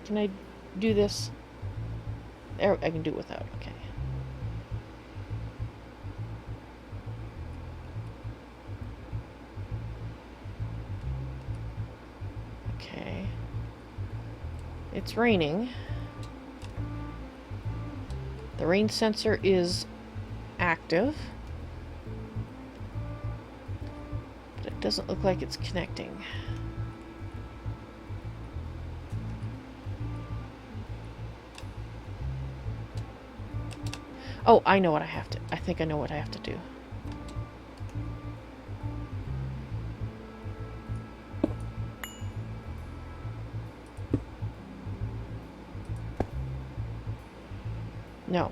Can I do this? There, I can do it without. Okay. Okay. It's raining. The rain sensor is active. But it doesn't look like it's connecting. Oh, I know what I have to... I think I know what I have to do. No.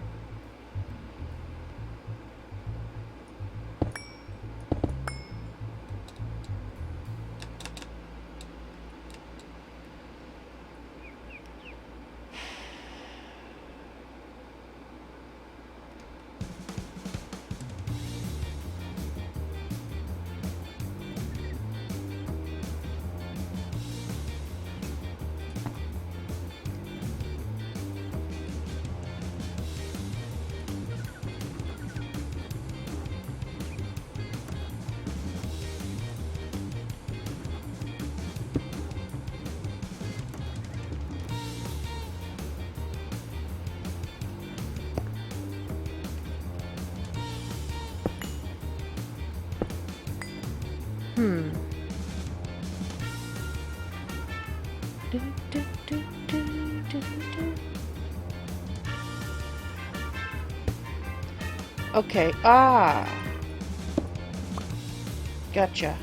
Okay, gotcha.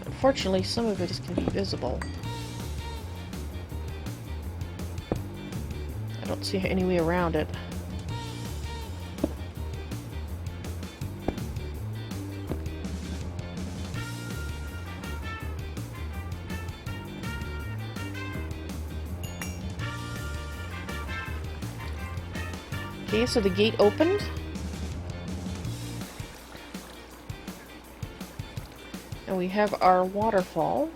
Unfortunately, some of it is going to be visible. I don't see any way around it. Okay, so the gate opened. And we have our waterfall.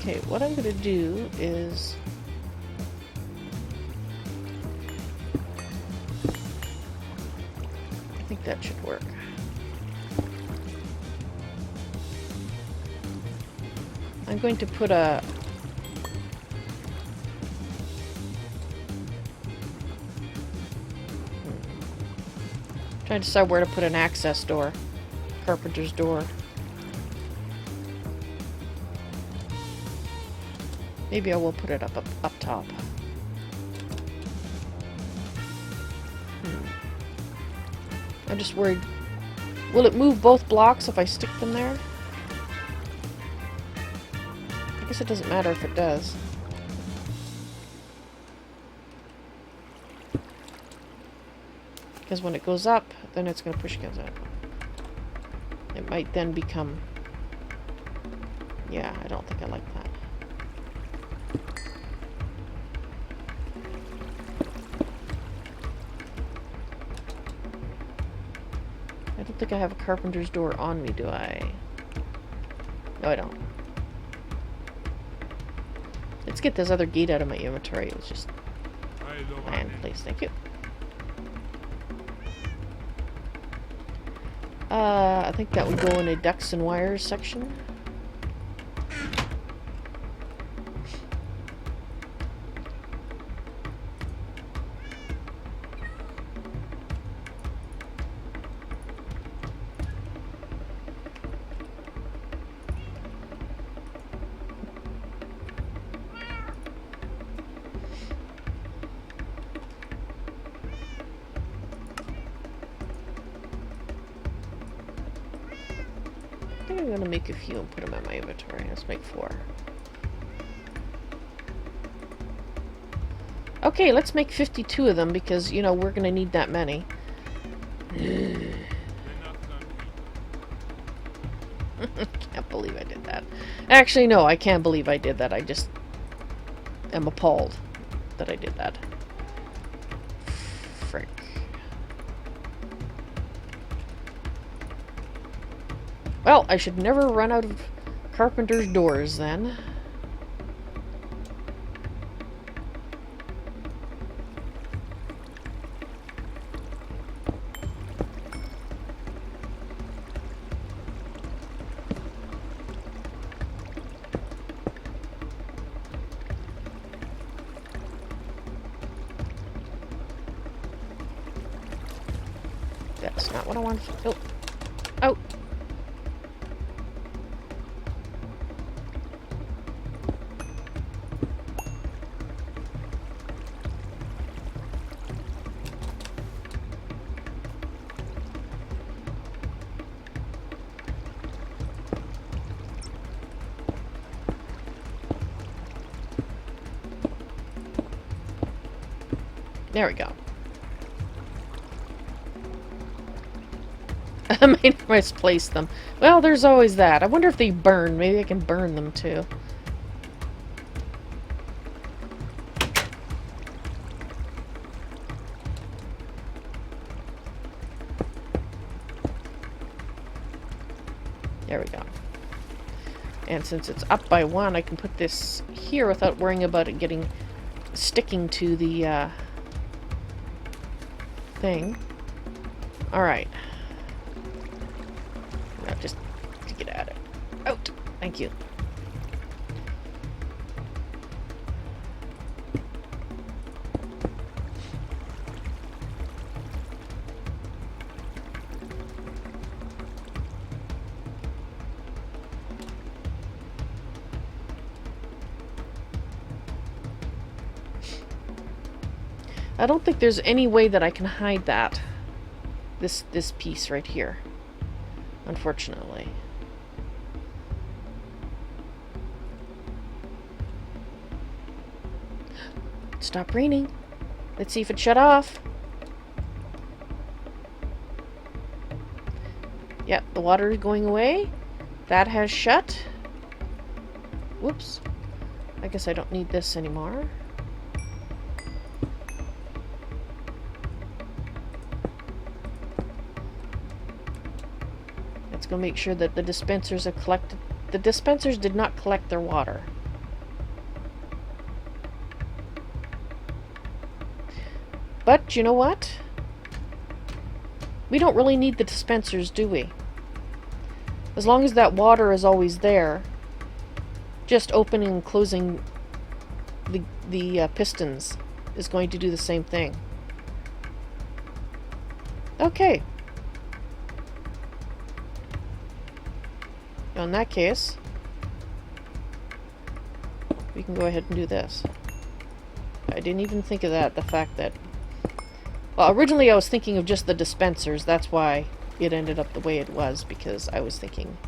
Okay, what I'm going to do is I think that should work. I'm going to put a trying to decide where to put an access door, carpenter's door. Maybe I will put it up top. I'm just worried. Will it move both blocks if I stick them there? I guess it doesn't matter if it does. Because when it goes up, then it's going to push against it. It might then become... Yeah, I don't think I like that. I don't think I have a carpenter's door on me, do I? No, I don't. Let's get this other gate out of my inventory. Let's just land, please. Thank you. I think that would go in a ducts and wires section. I'm going to make a few and put them in my inventory. Let's make 4. Okay, let's make 52 of them because, you know, we're going to need that many. Can't believe I did that. Actually, no, I can't believe I did that. I just am appalled that I did that. Frick. Well, I should never run out of carpenter's doors then. That's not what I want. Oh. Oh. There we go. I might misplace them. Well, there's always that. I wonder if they burn. Maybe I can burn them too. There we go. And since it's up by 1, I can put this here without worrying about it sticking to the thing. Alright. Now just to get at it. Out! Thank you. I don't think there's any way that I can hide that. This piece right here. Unfortunately. Stop raining. Let's see if it shut off. Yep, the water is going away. That has shut. Whoops. I guess I don't need this anymore. Let's go make sure that the dispensers are collected. The dispensers did not collect their water. But, you know what? We don't really need the dispensers, do we? As long as that water is always there, just opening and closing the pistons is going to do the same thing. Okay. In that case, we can go ahead and do this. I didn't even think of that, the fact that... Well, originally I was thinking of just the dispensers. That's why it ended up the way it was, because I was thinking...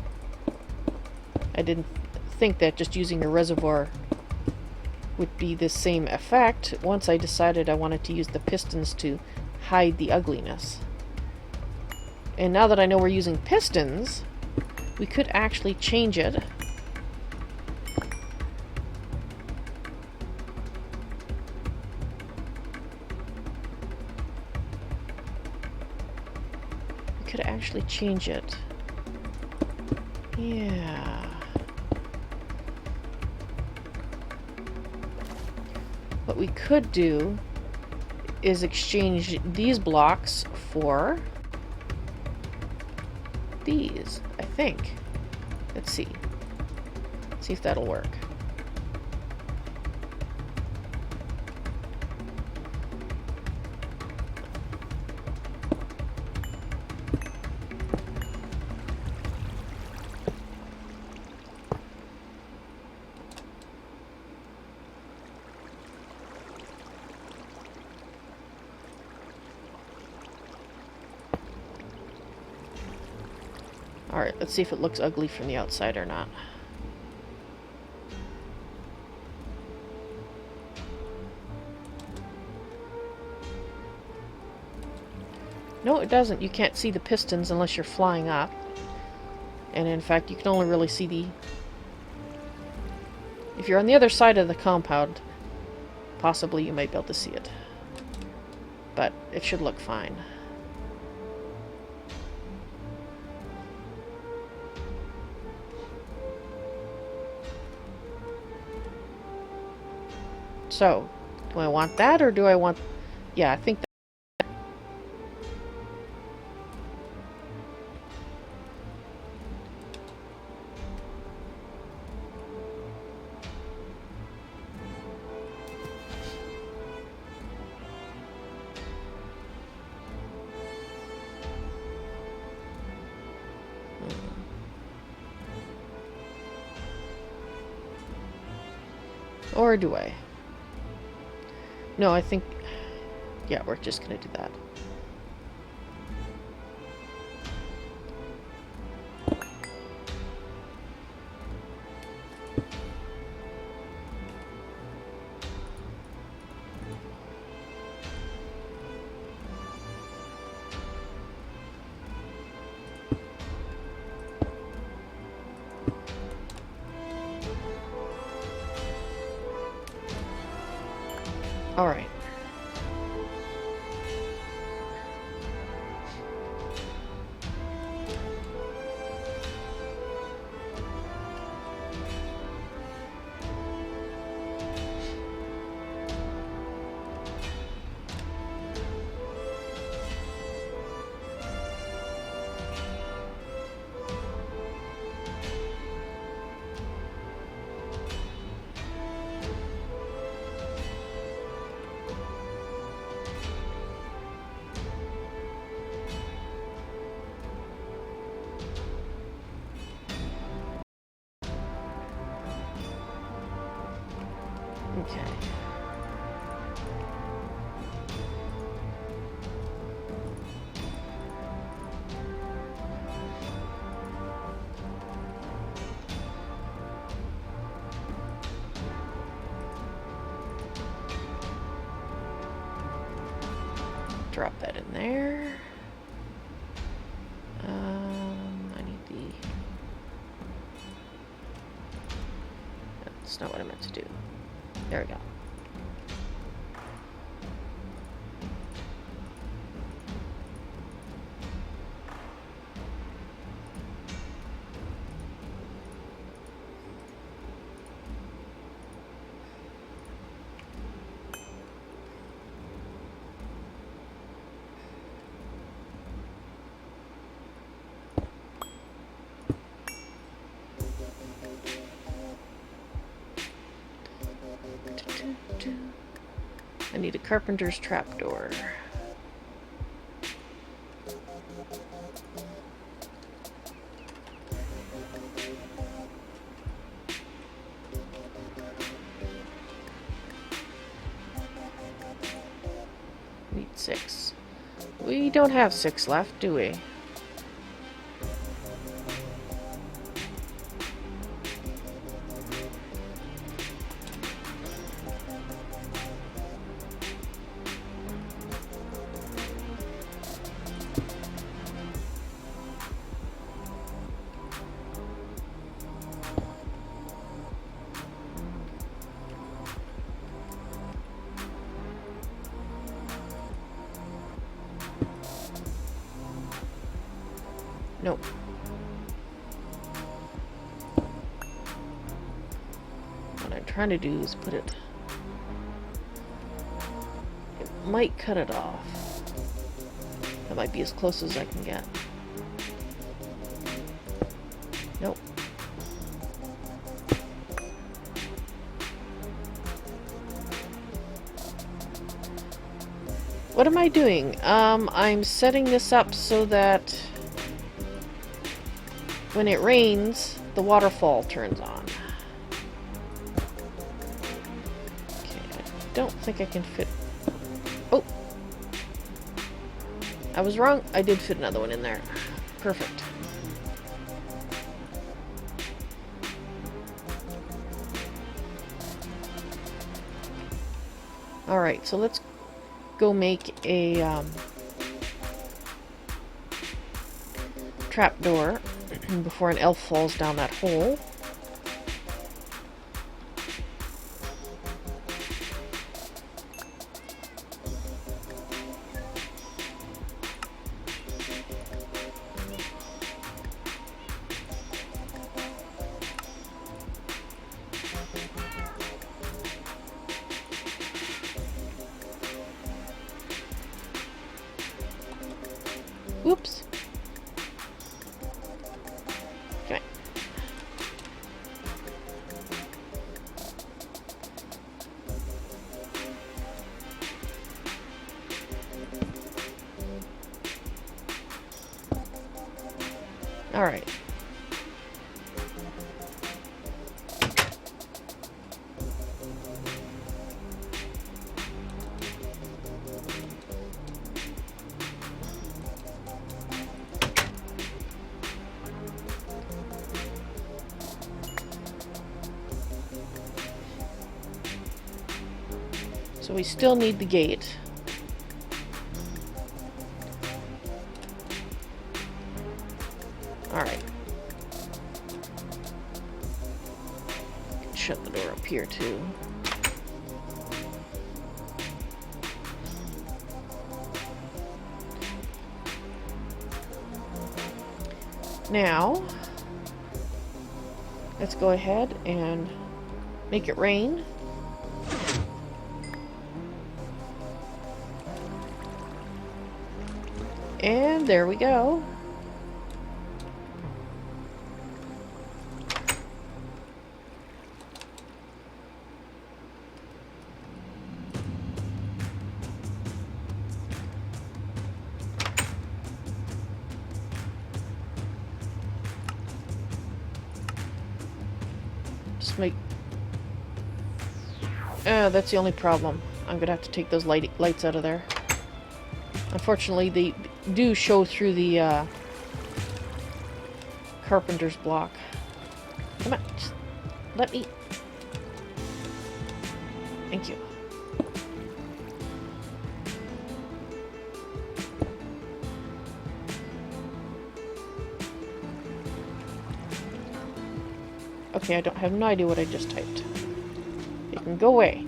I didn't think that just using a reservoir would be the same effect. Once I decided I wanted to use the pistons to hide the ugliness. And now that I know we're using pistons, we could actually change it. We could actually change it. Yeah. What we could do is exchange these blocks for these, I think. Let's see. See if that'll work. Alright, let's see if it looks ugly from the outside or not. No, it doesn't. You can't see the pistons unless you're flying up. And in fact, you can only really see the... If you're on the other side of the compound, possibly you might be able to see it. But it should look fine. So, do I want that or do I want... Yeah, I think that... Or do I? No, I think... Yeah, we're just gonna do that. Alright. Okay. Drop that in there. I need the... That's not what I meant to do. There we go. I need a carpenter's trapdoor. Need 6. We don't have 6 left, do we? Nope. What I'm trying to do is put it... It might cut it off. That might be as close as I can get. Nope. What am I doing? I'm setting this up so that when it rains, the waterfall turns on. Okay, I don't think I can fit... Oh! I was wrong. I did fit another one in there. Perfect. Alright, so let's go make a trapdoor before an elf falls down that hole. Whoops. Okay. All right. So we still need the gate. Alright. Shut the door up here too. Now, let's go ahead and make it rain. And there we go. Just make... that's the only problem. I'm gonna have to take those lights out of there. Unfortunately, they do show through the carpenter's block. Come on, just let me. Thank you. Okay, I have no idea what I just typed. It can go away.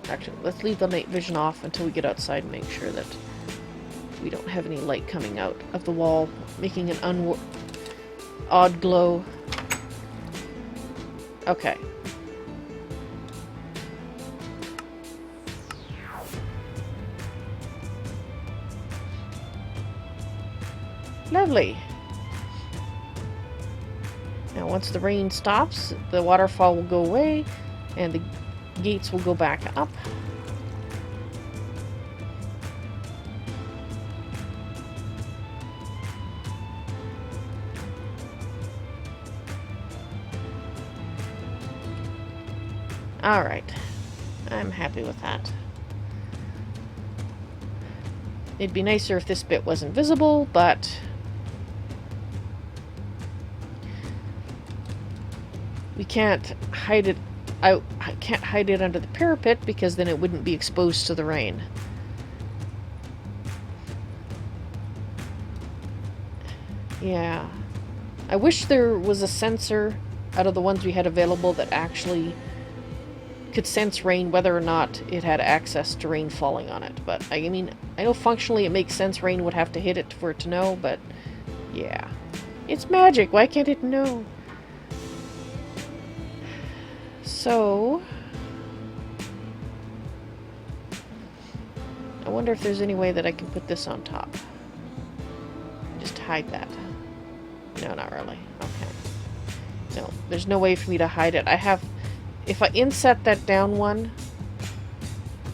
Actually, let's leave the night vision off until we get outside and make sure that we don't have any light coming out of the wall, making an odd glow. Okay. Lovely. Now once the rain stops, the waterfall will go away and the gates will go back up. Alright. I'm happy with that. It'd be nicer if this bit wasn't visible, but we can't hide it out. I can't hide it under the parapet because then it wouldn't be exposed to the rain. Yeah. I wish there was a sensor out of the ones we had available that actually could sense rain whether or not it had access to rain falling on it. But I mean, I know functionally it makes sense rain would have to hit it for it to know, but yeah. It's magic, why can't it know? So I wonder if there's any way that I can put this on top. Just hide that. No, not really. Okay. No, there's no way for me to hide it. I have... If I inset that down one,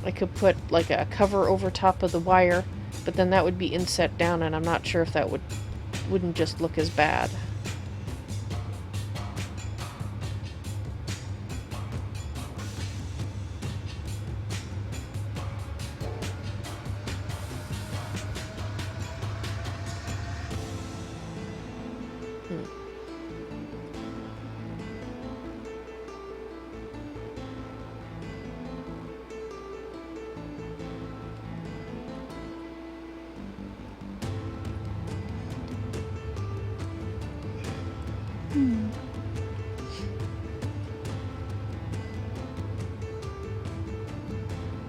I could put like a cover over top of the wire, but then that would be inset down, and I'm not sure if that wouldn't just look as bad. Hmm.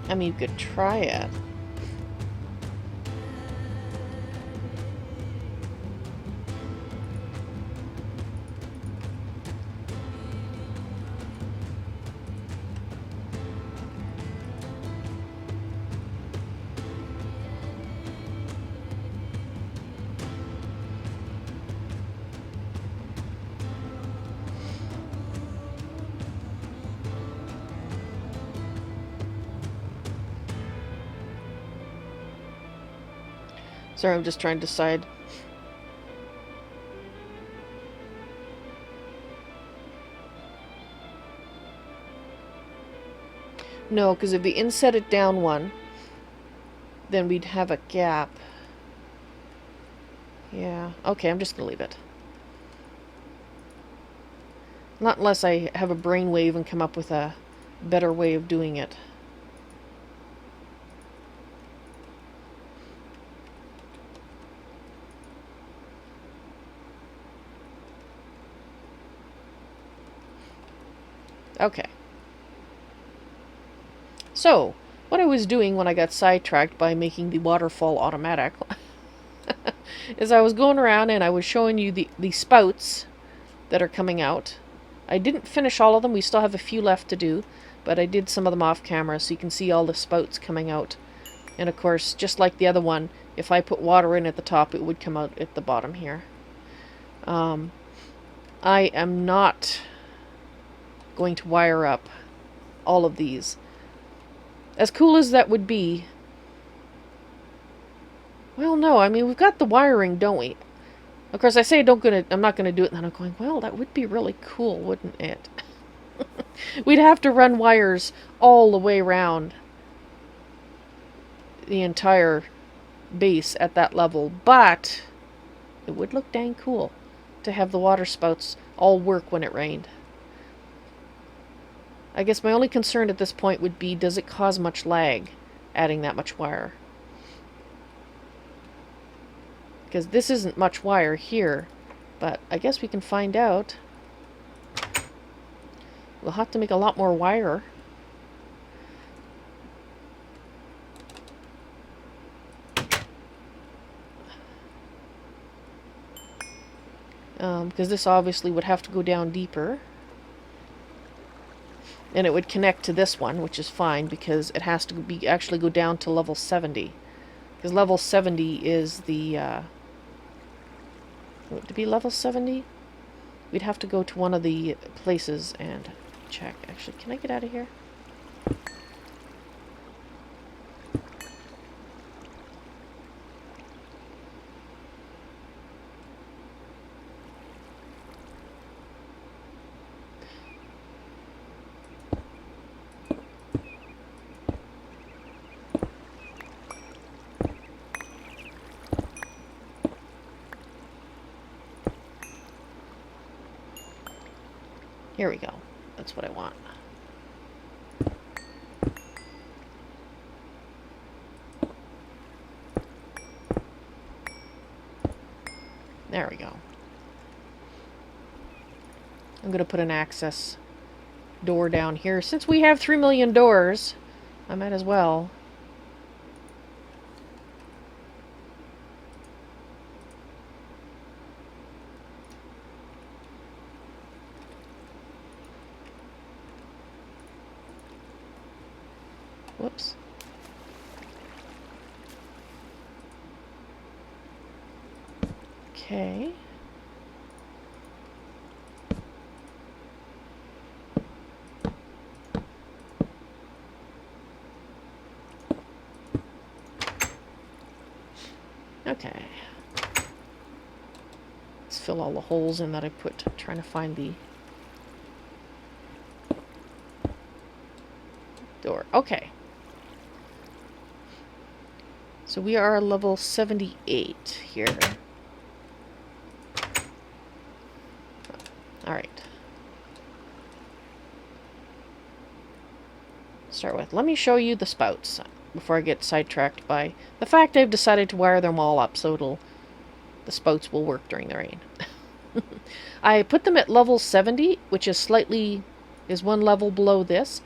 I mean, you could try it. Sorry, I'm just trying to decide. No, because if we inset it down one, then we'd have a gap. Yeah, okay, I'm just gonna leave it. Not unless I have a brainwave and come up with a better way of doing it. Okay. So, what I was doing when I got sidetracked by making the waterfall automatic is I was going around and I was showing you the spouts that are coming out. I didn't finish all of them. We still have a few left to do, but I did some of them off camera so you can see all the spouts coming out. And of course, just like the other one, if I put water in at the top, it would come out at the bottom here. I am not going to wire up all of these. As cool as that would be, well, no, I mean, we've got the wiring, don't we? Of course, I say I'm not gonna do it, and then I'm going, well, that would be really cool, wouldn't it? We'd have to run wires all the way around the entire base at that level, but it would look dang cool to have the water spouts all work when it rained. I guess my only concern at this point would be, does it cause much lag adding that much wire? Because this isn't much wire here, but I guess we can find out. We'll have to make a lot more wire. Because this obviously would have to go down deeper. And it would connect to this one, which is fine, because it has to actually go down to level 70. Because level 70 is the... to be level 70? We'd have to go to one of the places and check. Actually, can I get out of here? Here we go. That's what I want. There we go. I'm going to put an access door down here. Since we have 3 million doors, I might as well. Whoops. Okay. Okay. Let's fill all the holes in that I put, trying to find the door. Okay. So we are level 78 here. Alright. Start with, let me show you the spouts before I get sidetracked by the fact I've decided to wire them all up so the spouts will work during the rain. I put them at level 70, which is one level below this,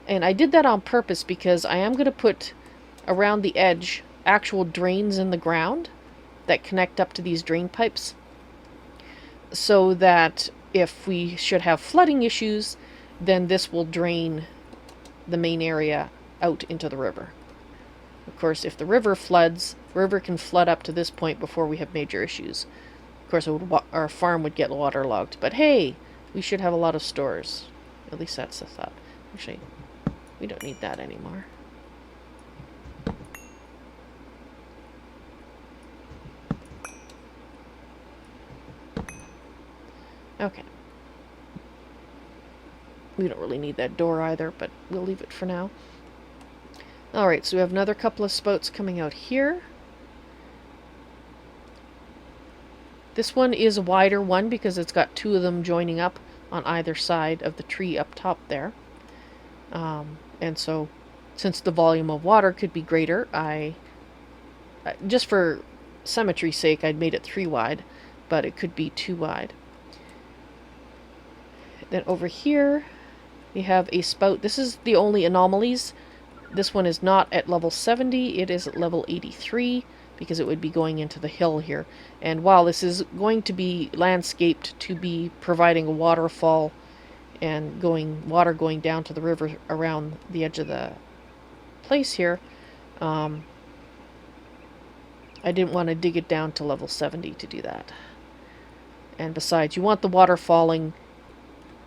and I did that on purpose because I am going to put around the edge actual drains in the ground that connect up to these drain pipes, so that if we should have flooding issues, then this will drain the main area out into the river. Of course, if the river floods, river can flood up to this point before we have major issues. Of course, our farm would get waterlogged, but hey, we should have a lot of stores. At least that's the thought. Actually, we don't need that anymore. Okay. We don't really need that door either, but we'll leave it for now. Alright, so we have another couple of spouts coming out here. This one is a wider one because it's got two of them joining up on either side of the tree up top there. And so, since the volume of water could be greater, just for symmetry's sake, I'd made it 3 wide, but it could be 2 wide. Then over here, we have a spout. This is the only anomalies. This one is not at level 70, it is at level 83, because it would be going into the hill here. And while this is going to be landscaped to be providing a waterfall and water going down to the river around the edge of the place here, I didn't want to dig it down to level 70 to do that. And besides, you want the water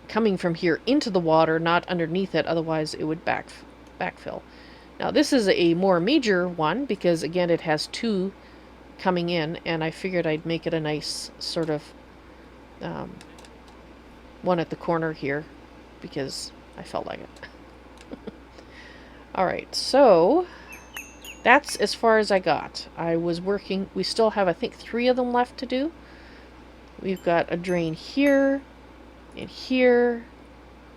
coming from here into the water, not underneath it, otherwise it would backfill. Now this is a more major one because again it has 2 coming in, and I figured I'd make it a nice sort of one at the corner here because I felt like it. Alright, so that's as far as I got. I was working, we still have I think 3 of them left to do. We've got a drain here and here,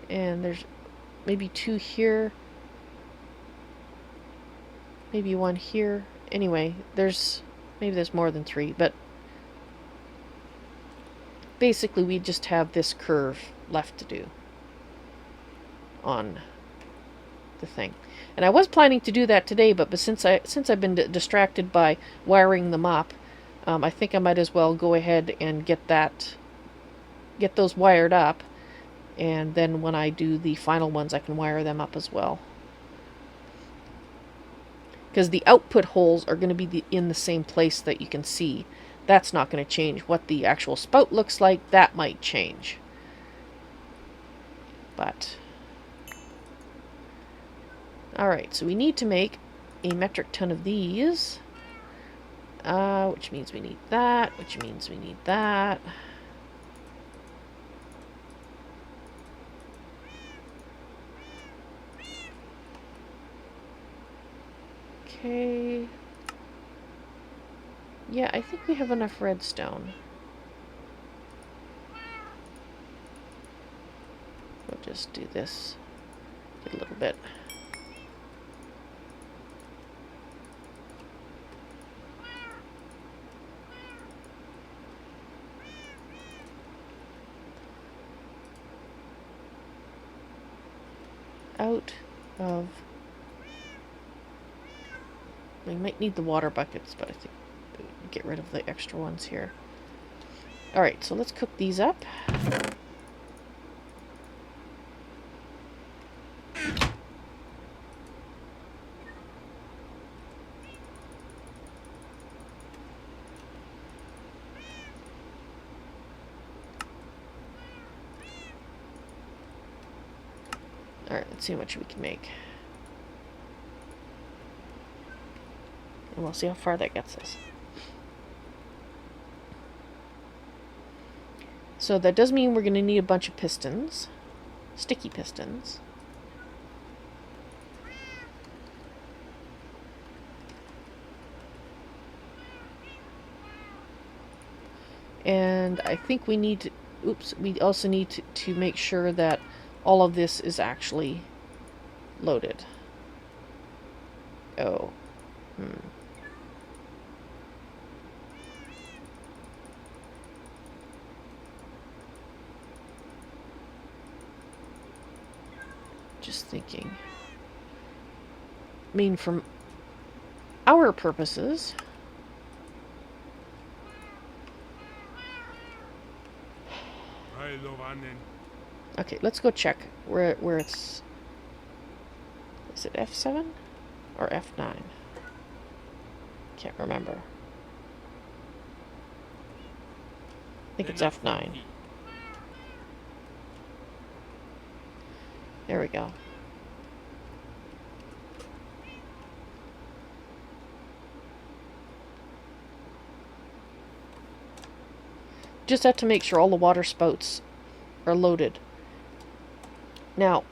and there's maybe 2 here. Maybe 1 here. Anyway, maybe there's more than 3, but basically we just have this curve left to do on the thing. And I was planning to do that today, but since I've been distracted by wiring them up, I think I might as well go ahead and get those wired up, and then when I do the final ones I can wire them up as well. Because the output holes are going to be in the same place that you can see. That's not going to change. What the actual spout looks like, that might change. But, alright, so we need to make a metric ton of these. Which means we need that, which means we need that. Okay. Yeah, I think we have enough redstone. We'll just do this. Get a little bit. Out of... We might need the water buckets, but I think we'll get rid of the extra ones here. Alright, so let's cook these up. Alright, let's see how much we can make. And we'll see how far that gets us. So that does mean we're going to need a bunch of pistons. Sticky pistons. And I think we need oops, we also need to make sure that all of this is actually loaded. Oh. Just thinking. I mean, from our purposes... Okay, let's go check where it's... Is it F7 or F9? Can't remember. I think it's F9. There we go. Just have to make sure all the water spouts are loaded. Now,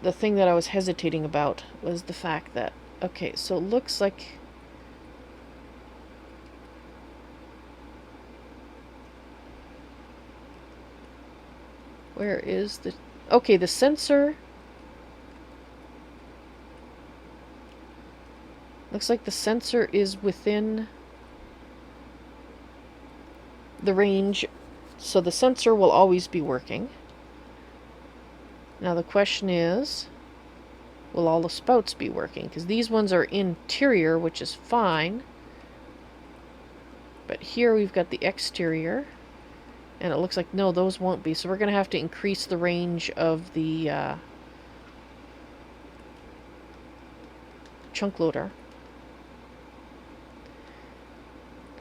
the thing that I was hesitating about was the fact that, okay, so it looks like... Where is the... Okay, the sensor... Looks like the sensor is within the range, so the sensor will always be working. Now the question is, will all the spouts be working? Because these ones are interior, which is fine. But here we've got the exterior, and it looks like, no, those won't be. So we're going to have to increase the range of the chunk loader.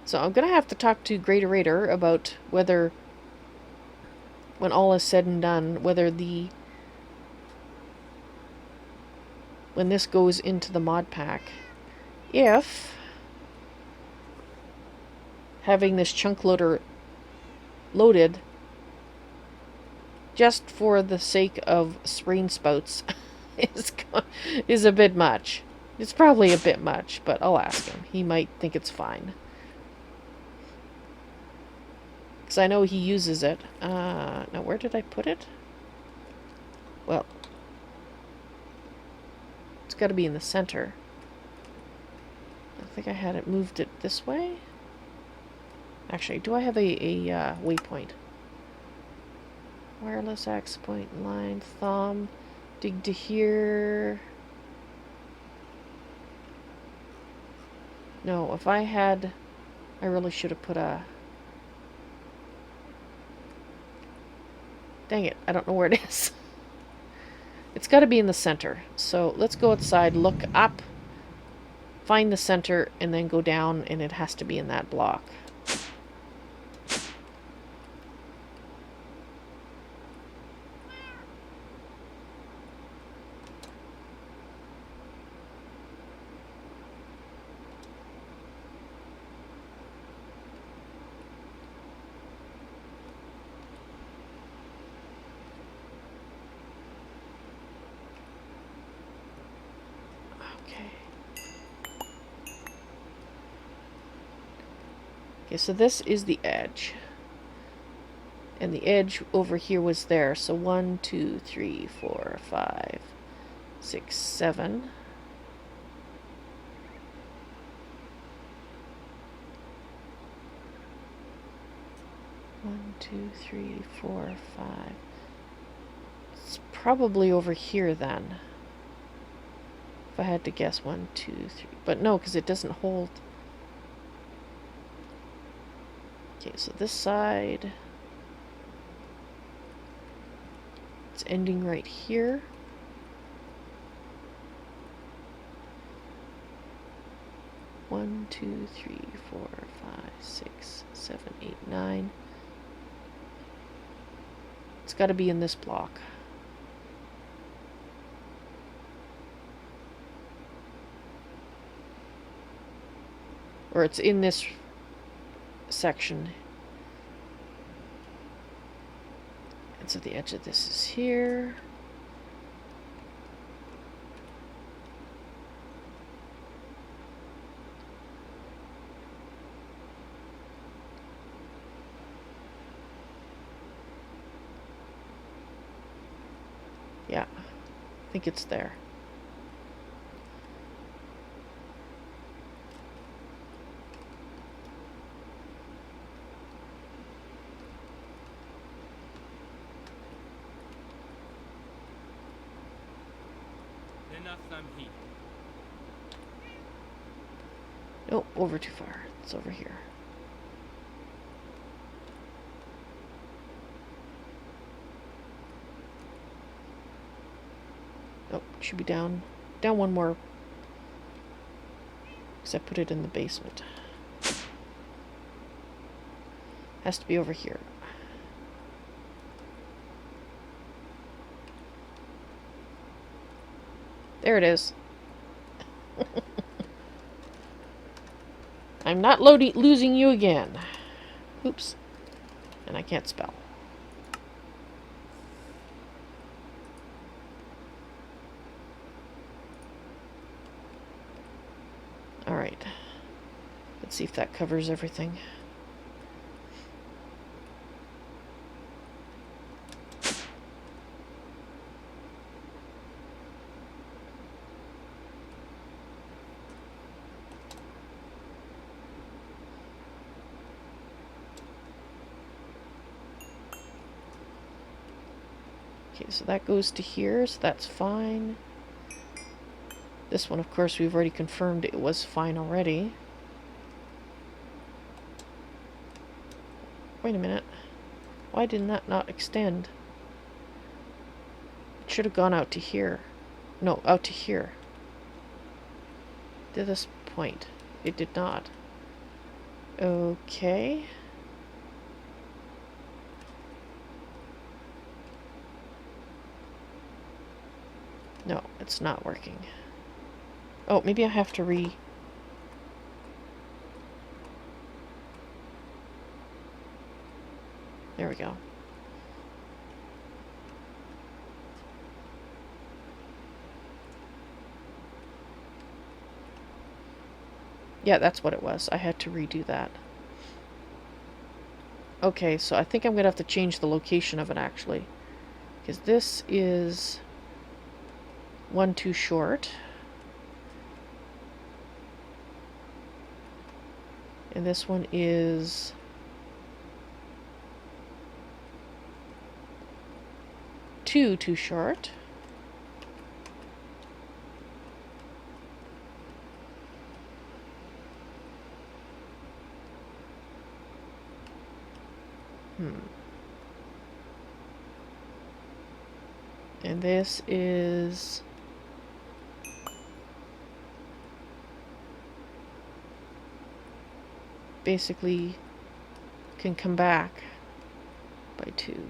So I'm going to have to talk to GreatOrator about whether, when all is said and done, whether when this goes into the mod pack, if having this chunk loader loaded just for the sake of rain spouts is a bit much. It's probably a bit much, but I'll ask him. He might think it's fine. Because I know he uses it. Now, where did I put it? Well, it's got to be in the center. I think I had it moved it this way. Actually, do I have a waypoint? Wireless axe point line thumb. Dig to here. No, if I had... I really should have put a... Dang it, I don't know where it is. It's got to be in the center. So let's go outside, look up, find the center, and then go down, and it has to be in that block. Okay, so this is the edge. And the edge over here was there. So 1, 2, 3, 4, 5, 6, 7. One, 2, 3, 4, 5. It's probably over here then. If I had to guess, 1, 2, 3. But no, because it doesn't hold. Okay, so this side, it's ending right here. One, 2, 3, 4, 5, 6, 7, 8, 9. It's got to be in this block. Or it's in this section. And so the edge of this is here. Yeah, I think it's there. Nope, over too far. It's over here. Nope, should be down. Down one more. Because I put it in the basement. Has to be over here. There it is. I'm not losing you again. Oops. And I can't spell. Alright. Let's see if that covers everything. Okay, so that goes to here, so that's fine. This one, of course, we've already confirmed it was fine already. Wait a minute. Why did that not extend? It should have gone out to here. No, out to here. To this point. It did not. Okay. No, it's not working. Oh, maybe I have to There we go. Yeah, that's what it was. I had to redo that. Okay, so I think I'm going to have to change the location of it, actually. Because this is one too short. And this one is two too short. And this is basically can come back by 2.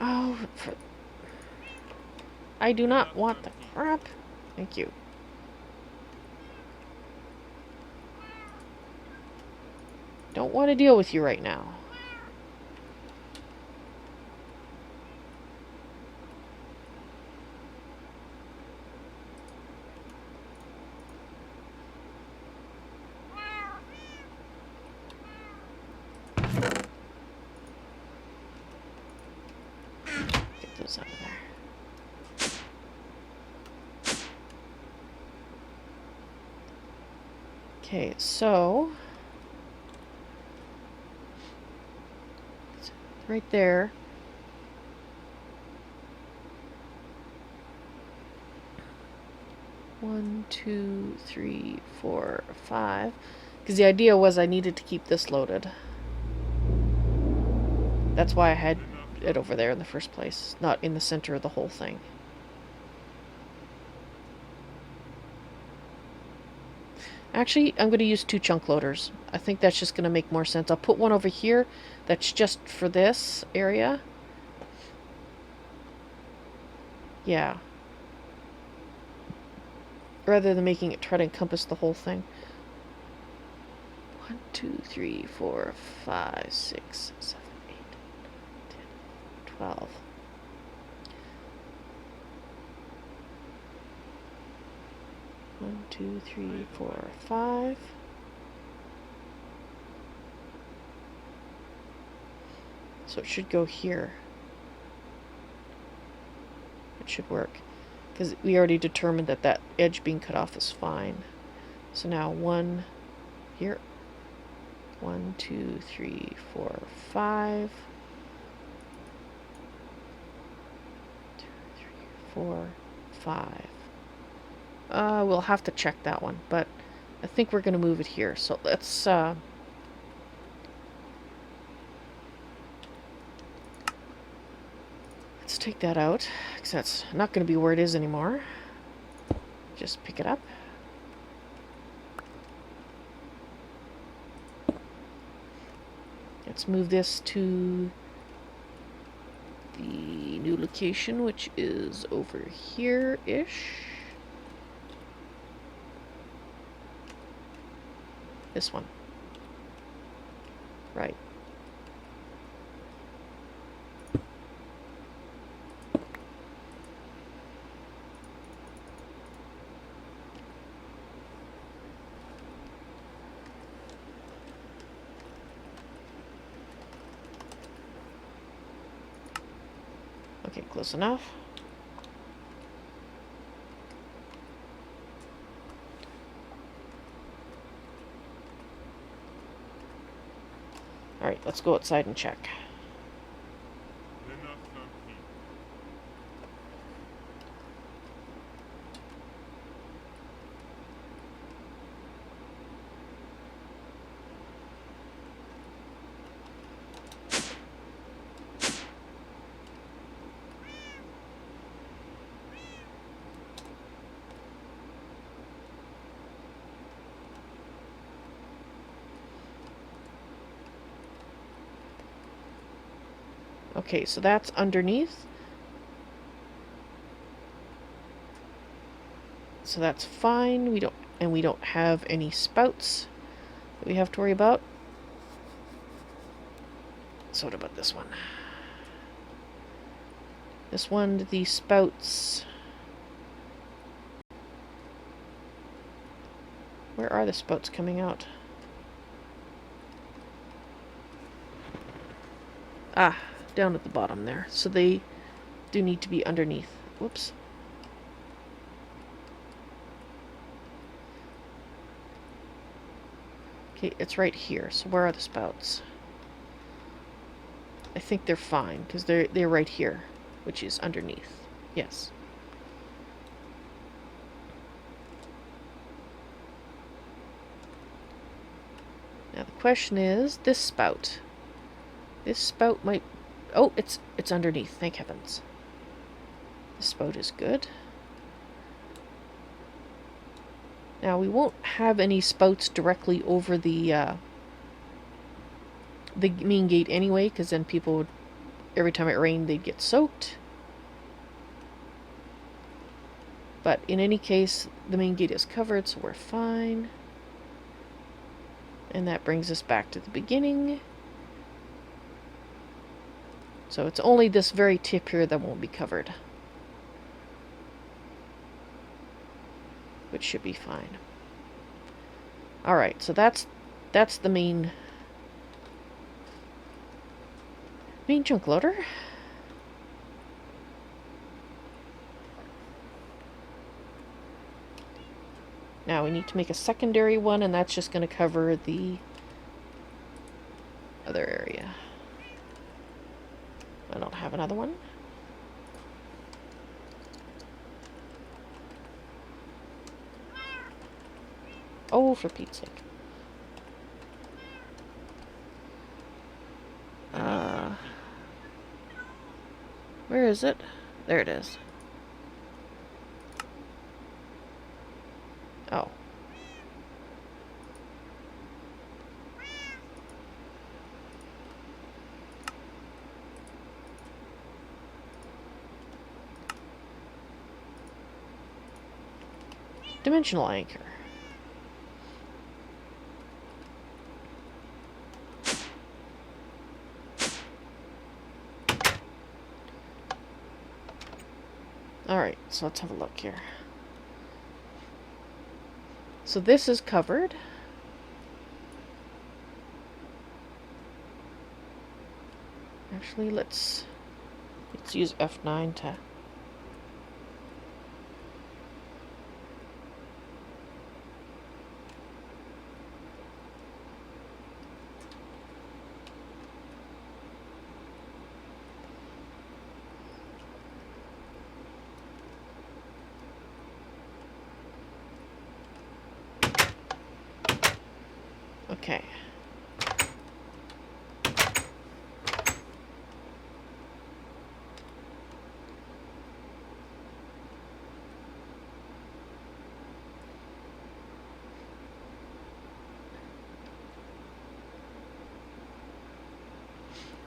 Oh, I do not want the crap. Thank you. Don't want to deal with you right now. Get those out of there. Okay, so right there. One, 2, 3, 4, 5. Because the idea was I needed to keep this loaded. That's why I had it over there in the first place, not in the center of the whole thing. Actually, I'm going to use 2 chunk loaders. I think that's just going to make more sense. I'll put one over here that's just for this area. Yeah. Rather than making it try to encompass the whole thing. 1, 2, 3, 4, 5, 6, 7, 8, 10, 12. 2, 3, 4, 5. So it should go here. It should work. Because we already determined that that edge being cut off is fine. So now 1 here. 1, 2, 3, 4, 5. 2, 3, 4, 5. We'll have to check that one, but I think we're going to move it here. So let's take that out, because that's not going to be where it is anymore. Just pick it up. Let's move this to the new location, which is over here-ish. This one. Right. Okay, close enough. Alright, let's go outside and check. Okay, so that's underneath. So that's fine. We don't have any spouts that we have to worry about. So what about this one? This one, the spouts. Where are the spouts coming out? Ah, down at the bottom there. So they do need to be underneath. Whoops. Okay, it's right here. So where are the spouts? I think they're fine because they're right here, which is underneath. Yes. Now the question is this spout. This spout might... Oh, it's underneath. Thank heavens. This spout is good. Now we won't have any spouts directly over the main gate anyway, because then people would, every time it rained, they'd get soaked. But in any case, the main gate is covered, so we're fine. And that brings us back to the beginning. So it's only this very tip here that won't be covered, which should be fine. Alright, so that's the main chunk loader. Now we need to make a secondary one, and that's just going to cover the other area. I don't have another one. Oh, for Pete's sake. Where is it? There it is. Oh. Dimensional anchor. Alright, so let's have a look here. So this is covered. Actually, let's use F9 to... Okay.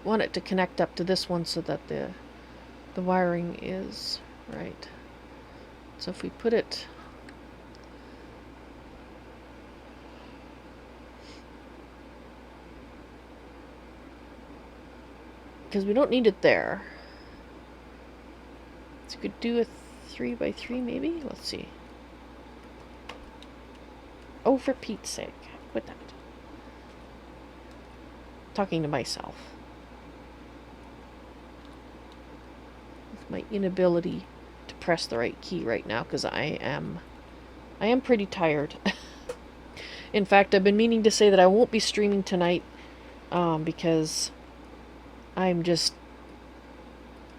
Want it to connect up to this one so that the wiring is right. So if we put it because we don't need it there. So we could do a 3x3 maybe? Let's see. Oh, for Pete's sake. Quit that. Talking to myself. With my inability to press the right key right now, because I am pretty tired. In fact, I've been meaning to say that I won't be streaming tonight, because I'm just,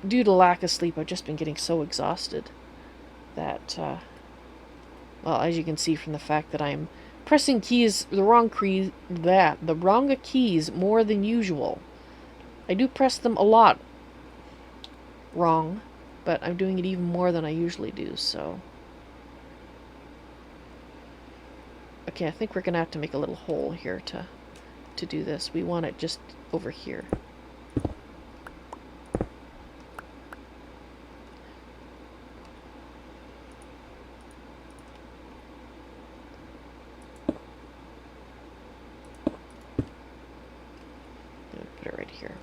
due to lack of sleep, I've just been getting so exhausted that, well, as you can see from the fact that I'm pressing keys, the wrong keys more than usual. I do press them a lot wrong, but I'm doing it even more than I usually do, so. Okay, I think we're gonna have to make a little hole here to do this. We want it just over here. Put it right here.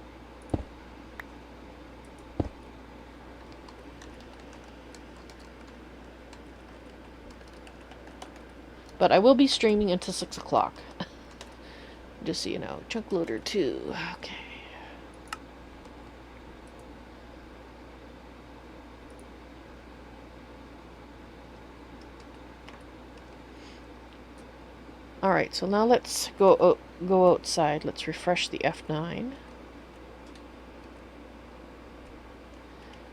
But I will be streaming until 6 o'clock. Just so you know. Chunk loader 2. Okay. Alright, so now let's go outside. Let's refresh the F9.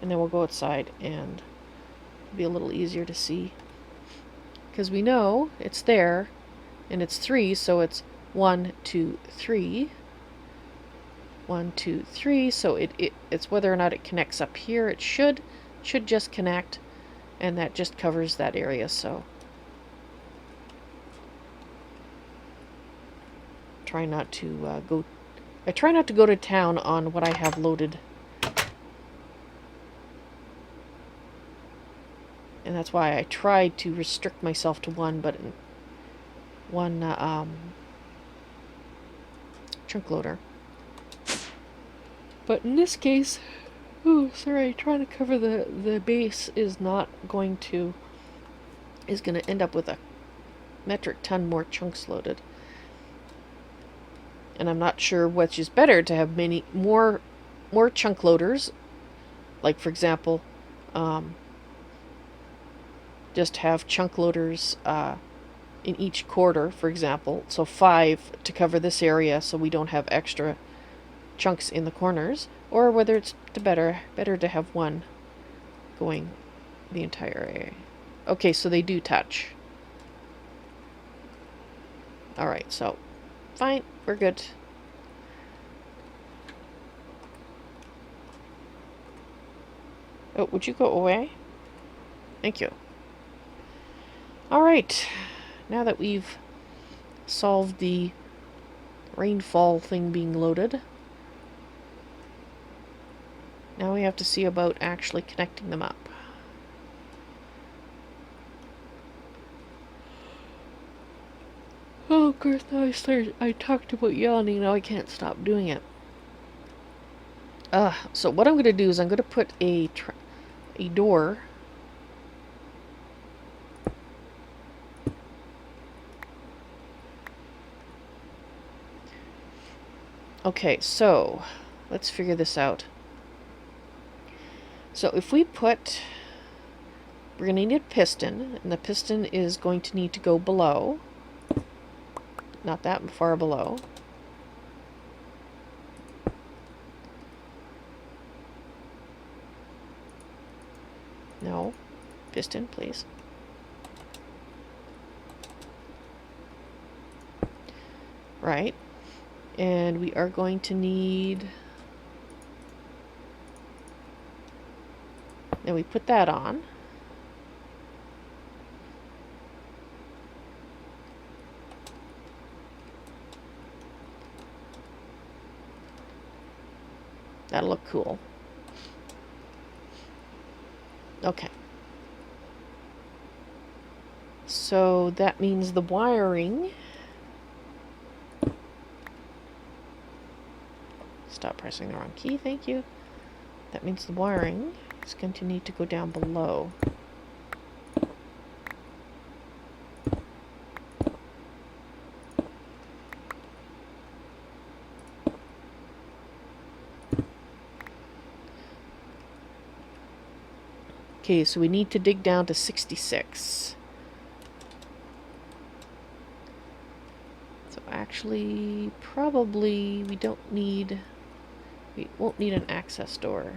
And then we'll go outside and it'll be a little easier to see. Because we know it's there, and it's 3, so it's 1, 2, 3. 1, 2, 3, so it's whether or not it connects up here. It should just connect, and that just covers that area, so. I try not to go to town on what I have loaded. And that's why I tried to restrict myself to one chunk loader. But in this case, oh, sorry, trying to cover the base is going to end up with a metric ton more chunks loaded. And I'm not sure which is better, to have more chunk loaders, like for example, just have chunk loaders in each quarter, for example, so 5 to cover this area so we don't have extra chunks in the corners, or whether it's better to have one going the entire area. Okay, so they do touch. Alright, so fine, we're good. Oh, would you go away? Thank you. Alright, now that we've solved the rainfall thing being loaded, now we have to see about actually connecting them up. Oh, of course, now I talked about yawning, now I can't stop doing it. So what I'm going to do is I'm going to put a door Okay, so let's figure this out. So if we put, we're going to need a piston, and the piston is going to need to go below. Not that far below. No. Piston, please. Right. And we are going to need... Then we put that on. That'll look cool. Okay. So that means the wiring... Stop pressing the wrong key, thank you. That means the wiring is going to need to go down below. Okay, so we need to dig down to 66. So actually, probably we won't need an access door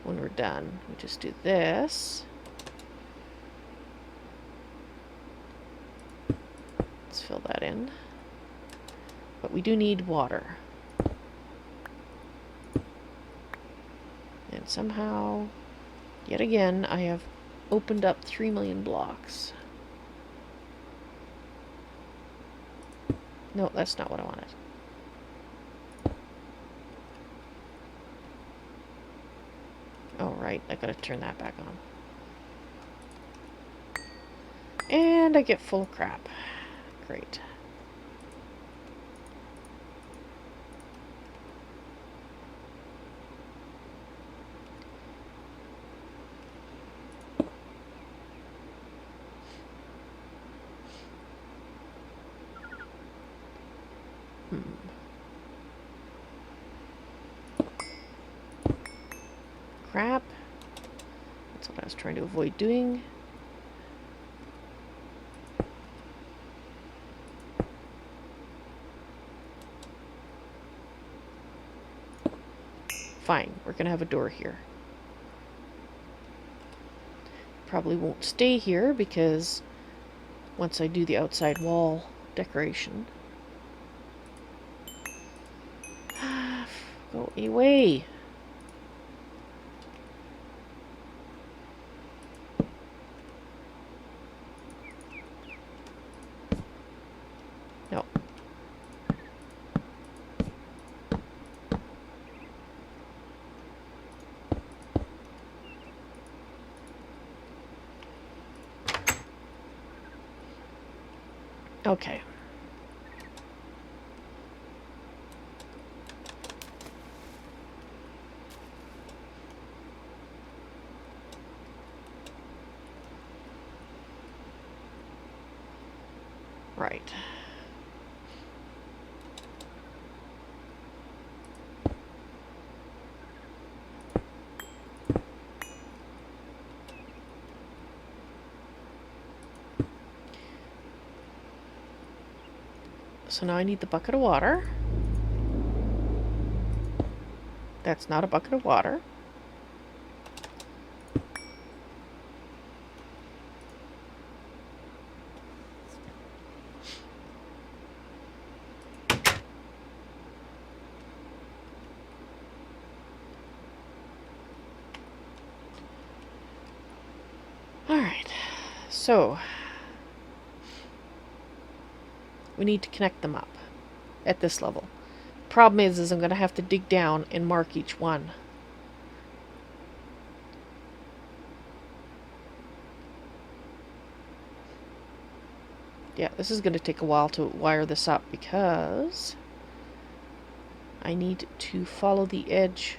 when we're done. We just do this. Let's fill that in. But we do need water. And somehow, yet again, I have opened up 3 million blocks. No, that's not what I wanted. Oh, right, I gotta turn that back on. And I get full of crap. Great. Crap. That's what I was trying to avoid doing. Fine, we're gonna have a door here. Probably won't stay here because once I do the outside wall decoration. Go away. No. Okay. Right. So now I need the bucket of water. That's not a bucket of water. Alright, so we need to connect them up at this level. Problem is I'm going to have to dig down and mark each one. Yeah, this is going to take a while to wire this up because I need to follow the edge.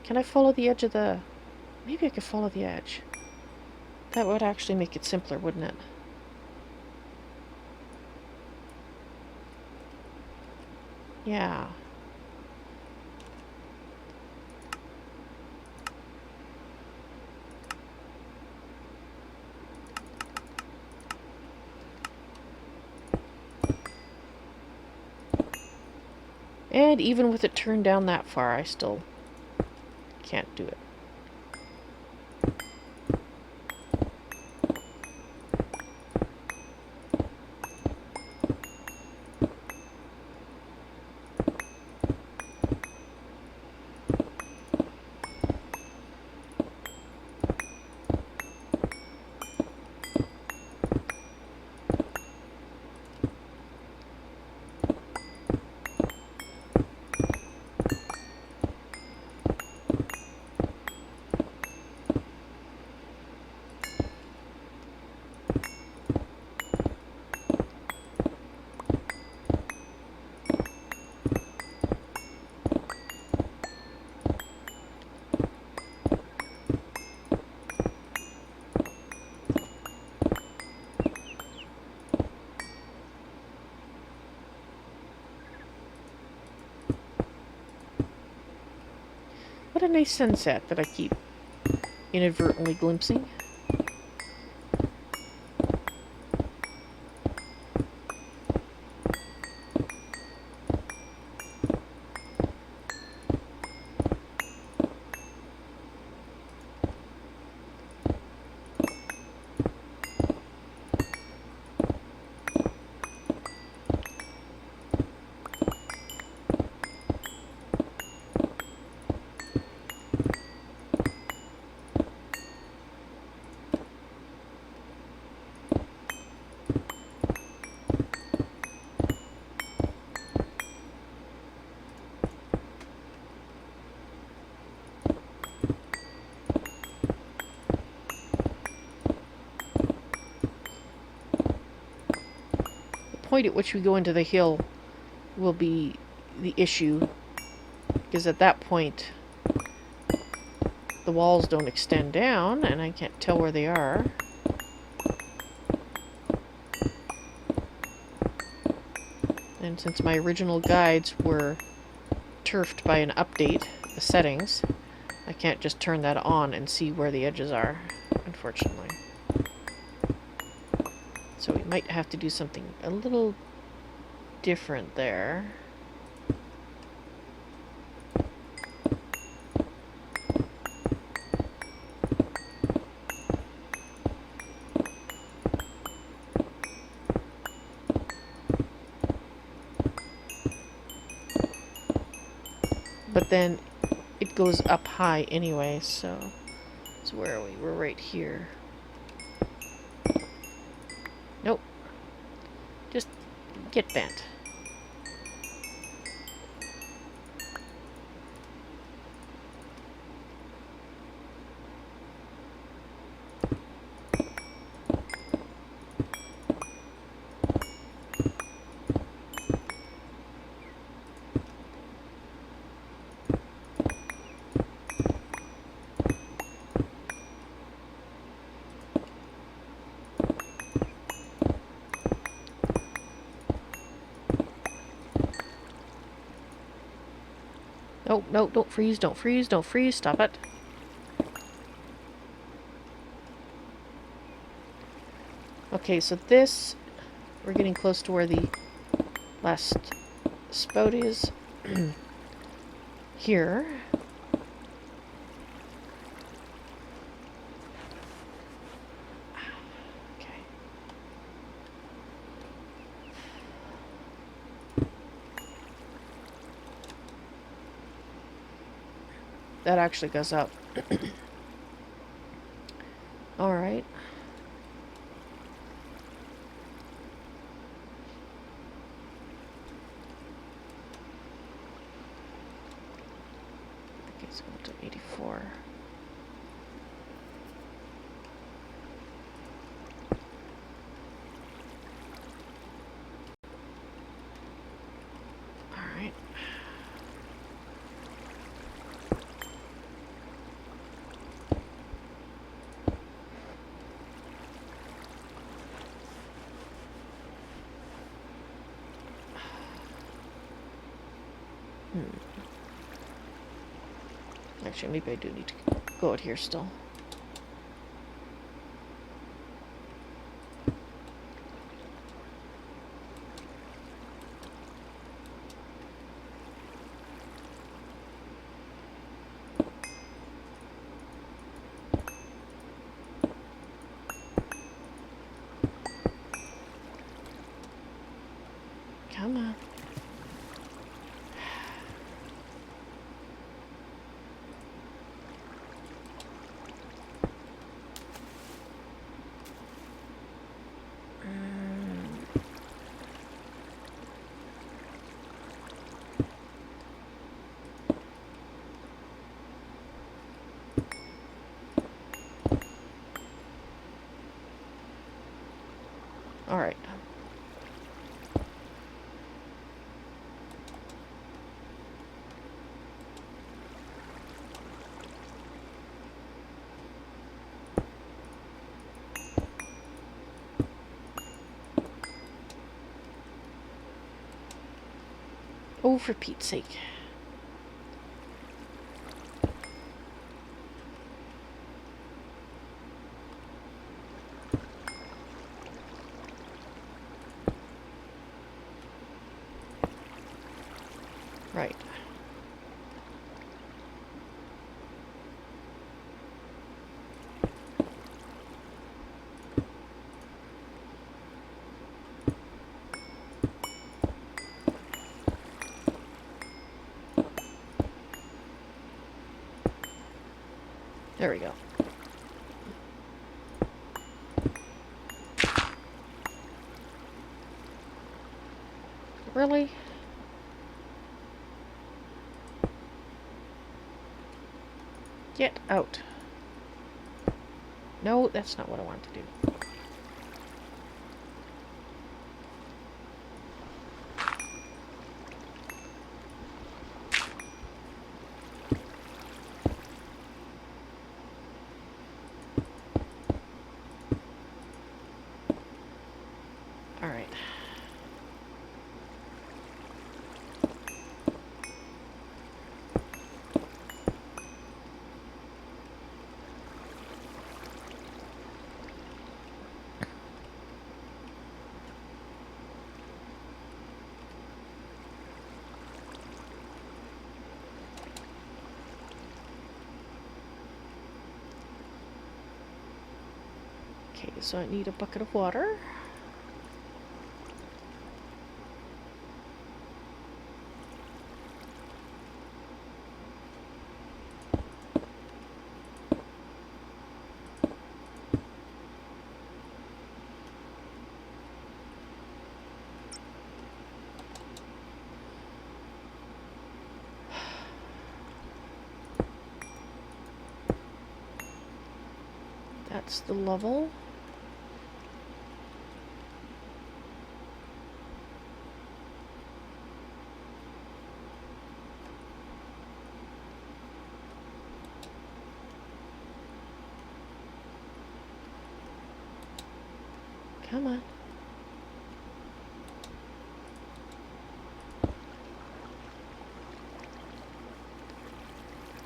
Can I follow the edge of the... Maybe I could follow the edge. That would actually make it simpler, wouldn't it? Yeah. And even with it turned down that far, I still can't do it. What a nice sunset that I keep inadvertently glimpsing. Point at which we go into the hill will be the issue, because at that point the walls don't extend down and I can't tell where they are. And since my original guides were turfed by an update, the settings, I can't just turn that on and see where the edges are, unfortunately. So we might have to do something a little different there. But then it goes up high anyway, so where are we? We're right here. Nope. Just get bent. No, no, don't freeze, don't freeze, don't freeze, stop it. Okay, so this, we're getting close to where the last spout is. Here. Okay. That actually goes up. All right. Okay, let's go to 84. All right. Actually, maybe I do need to go out here still. Alright. Oh, for Pete's sake. Right. There we go. Really? Get out. No, that's not what I want to do. Alright. Okay, so I need a bucket of water. That's the level. Come on.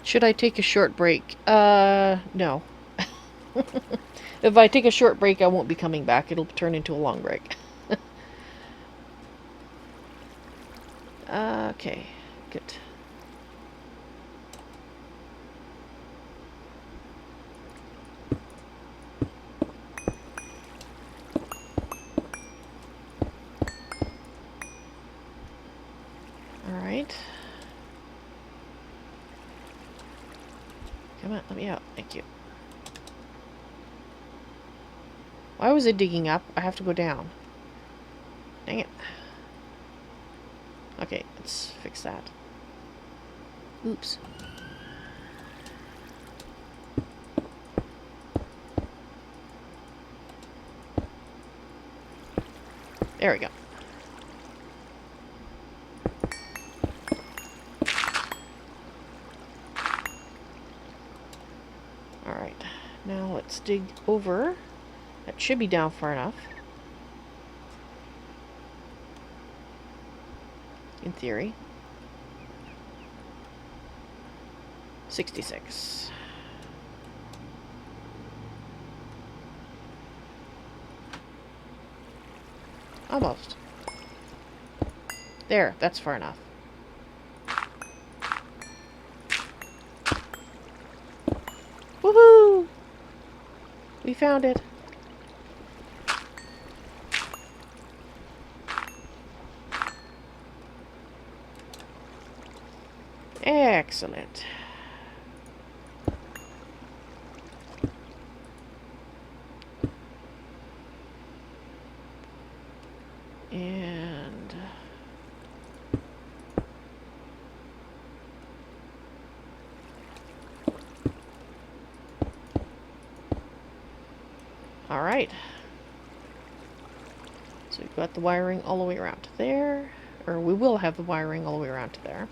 Should I take a short break? No. If I take a short break, I won't be coming back. It'll turn into a long break. Okay, good. Alright. Come on, let me out. Thank you. Why was it digging up? I have to go down. Dang it. Okay, let's fix that. Oops. There we go. Alright, now let's dig over. That should be down far enough. In theory. 66. Almost. There, that's far enough. Woohoo! We found it. Excellent. And all right. So we've got the wiring all the way around to there, or we will have the wiring all the way around to there.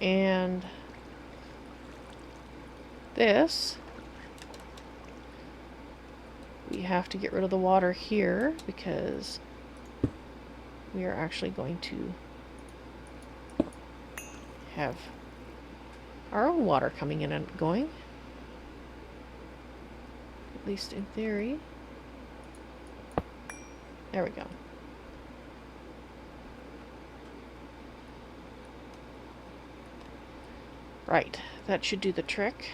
And this, we have to get rid of the water here because we are actually going to have our own water coming in and going. At least in theory. There we go. Right, that should do the trick.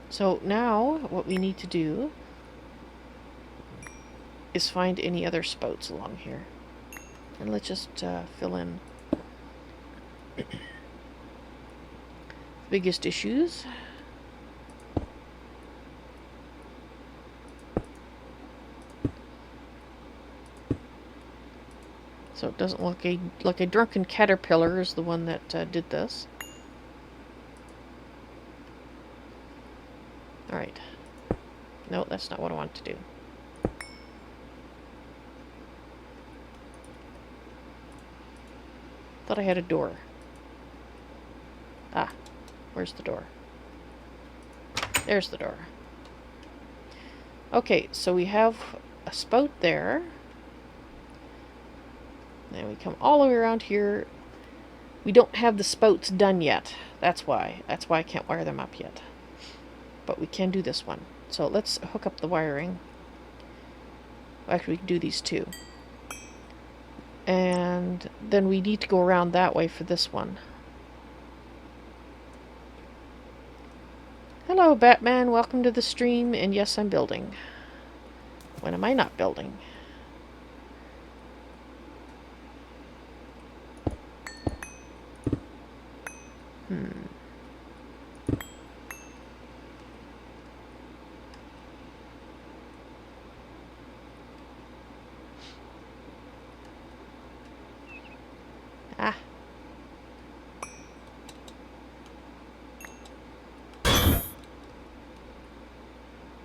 So now what we need to do is find any other spouts along here. And let's just fill in the biggest issues. So it doesn't look like a drunken caterpillar is the one that did this. Alright. No, that's not what I want to do. Thought I had a door. Ah, where's the door? There's the door. Okay, so we have a spout there. And we come all the way around here. We don't have the spouts done yet. That's why. That's why I can't wire them up yet. But we can do this one. So let's hook up the wiring. Actually, we can do these two. And then we need to go around that way for this one. Hello, Batman. Welcome to the stream. And yes, I'm building. When am I not building? Ah.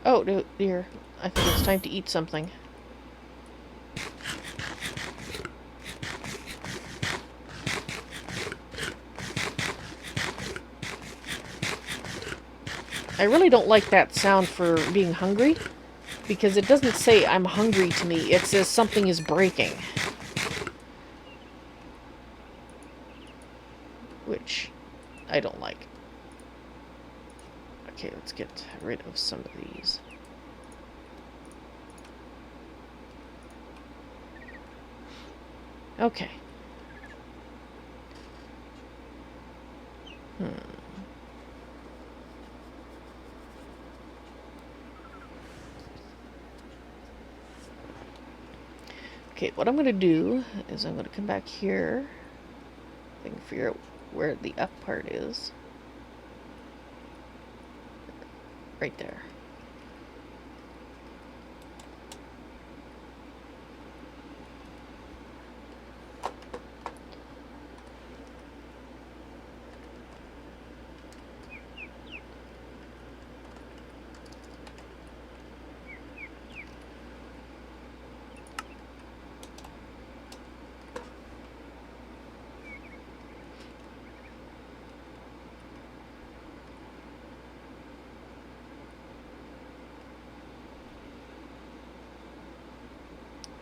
Oh, dear. I think it's time to eat something. I really don't like that sound for being hungry, because it doesn't say I'm hungry to me, it says something is breaking. Which I don't like. Okay, let's get rid of some of these. Okay. Okay, what I'm going to do is I'm going to come back here. I can figure out where the up part is. Right there.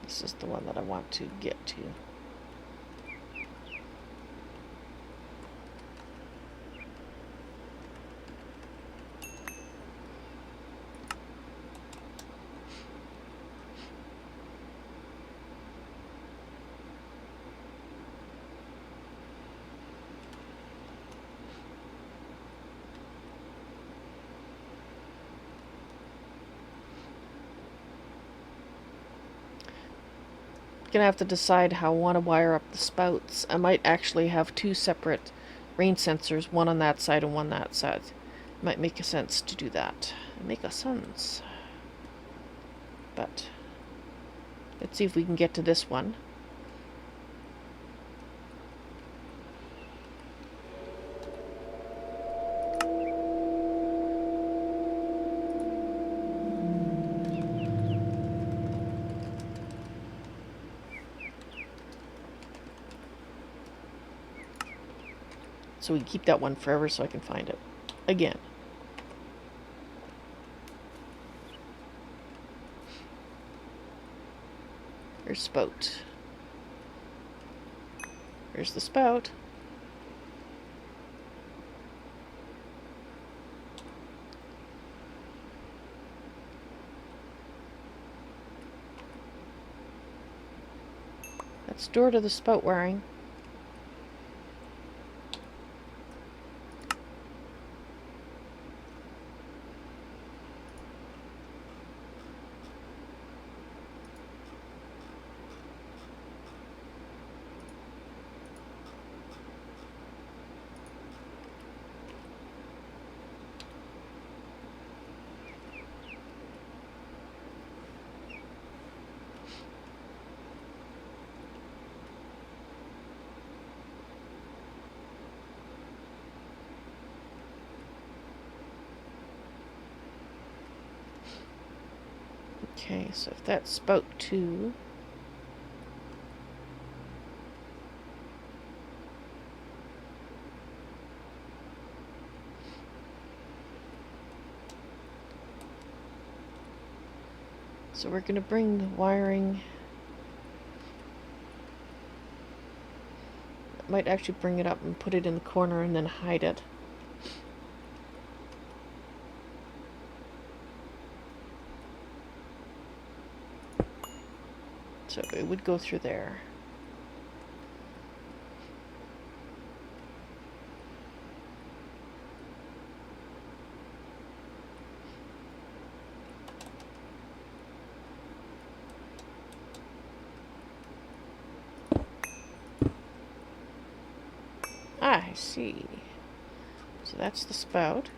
This is the one that I want to get to. Gonna have to decide how I want to wire up the spouts. I might actually have two separate rain sensors, one on that side and one that side. Might make a sense to do that. Make a sense. But let's see if we can get to this one. So we keep that one forever so I can find it again. There's spout. There's the spout. That's door to the spout wiring. Okay, so if that's spout 2, so we're going to bring the wiring, might actually bring it up and put it in the corner and then hide it. So it would go through there. Ah, I see. So that's the spout.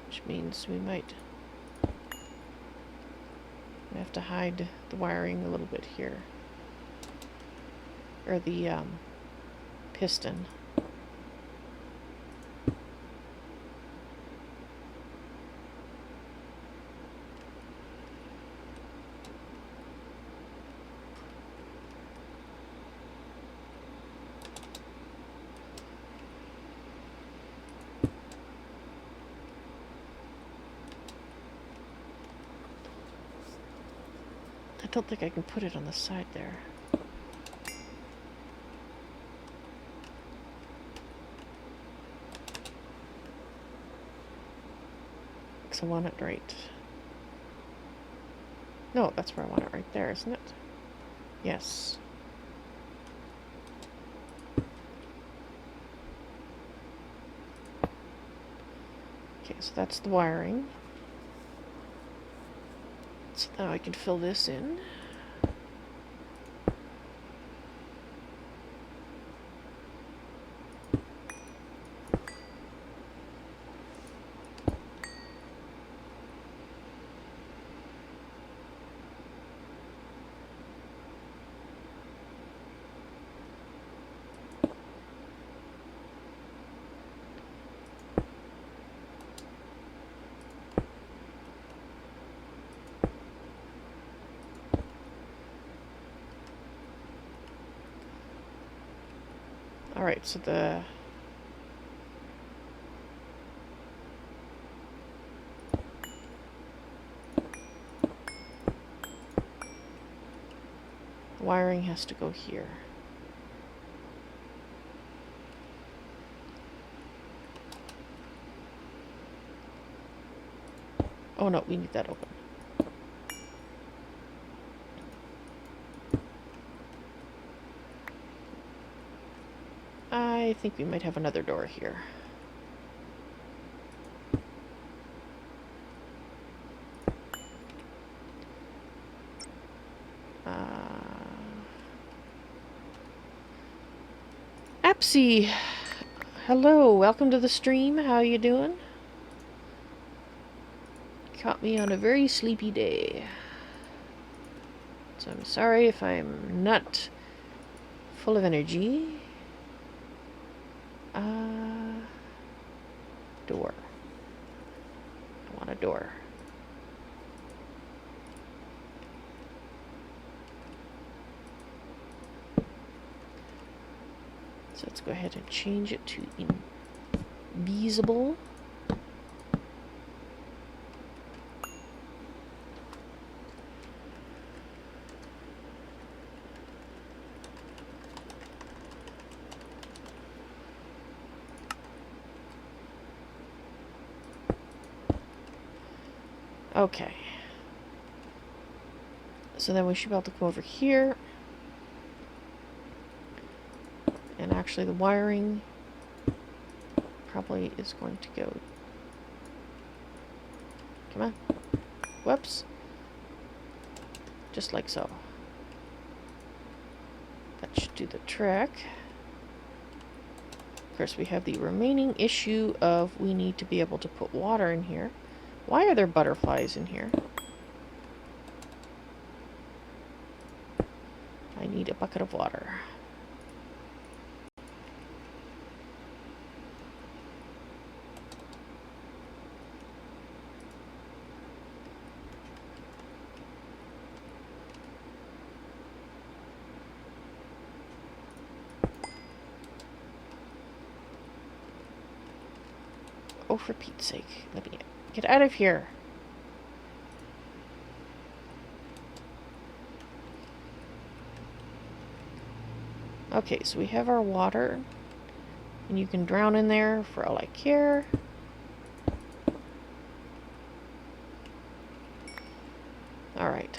Which means we might have to hide the wiring a little bit here. Or the piston. I don't think I can put it on the side there. Because I want it right. No, that's where I want it, right there, isn't it? Yes. Okay, so that's the wiring. So now I can fill this in. Alright, so the wiring has to go here. Oh no, we need that open. I think we might have another door here. Apsy, hello, welcome to the stream. How you doing? Caught me on a very sleepy day, so I'm sorry if I'm not full of energy. Door. I want a door. So let's go ahead and change it to invisible. Okay. So then we should be able to come over here. And actually the wiring probably is going to go... Come on. Whoops. Just like so. That should do the trick. Of course, we have the remaining issue of we need to be able to put water in here. Why are there butterflies in here? I need a bucket of water. Oh, for Pete's sake. Let me get out of here. Okay, so we have our water. And you can drown in there for all I care. Alright.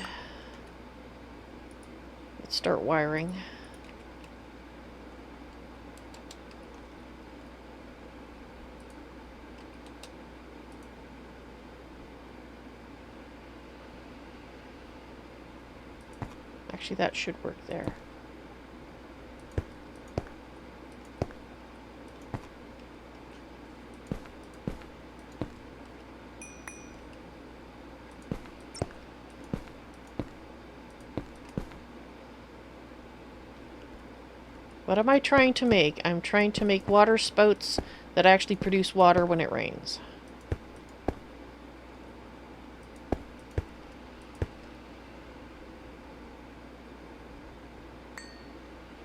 Let's start wiring. Actually, that should work there. What am I trying to make? I'm trying to make water spouts that actually produce water when it rains.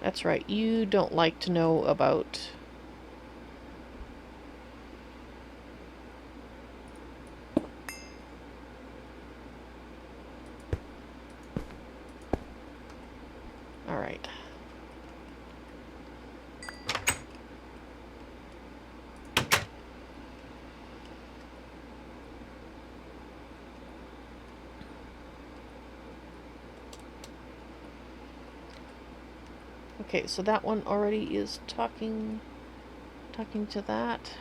That's right, you don't like to know about... Alright. Okay, so that one already is talking to that.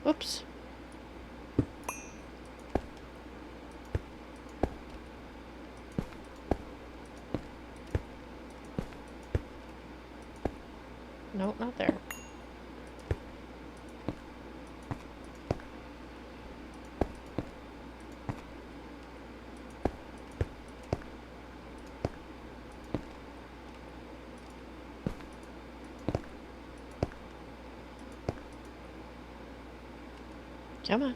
Oops. Nope, not there. Come on.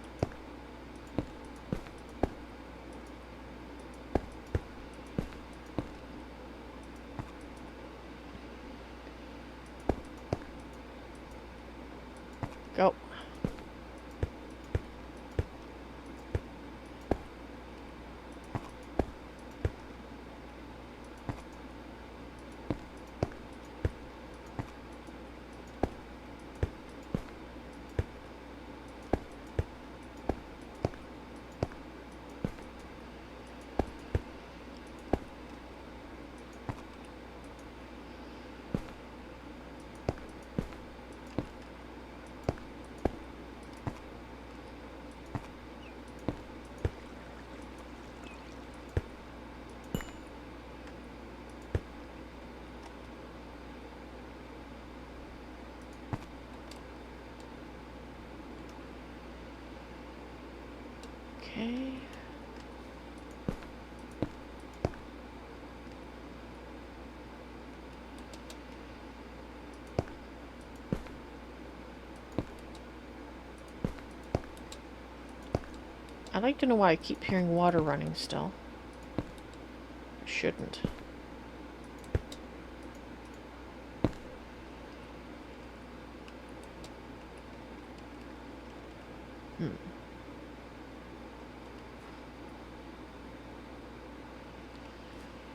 Go. I'd like to know why I keep hearing water running still. I shouldn't.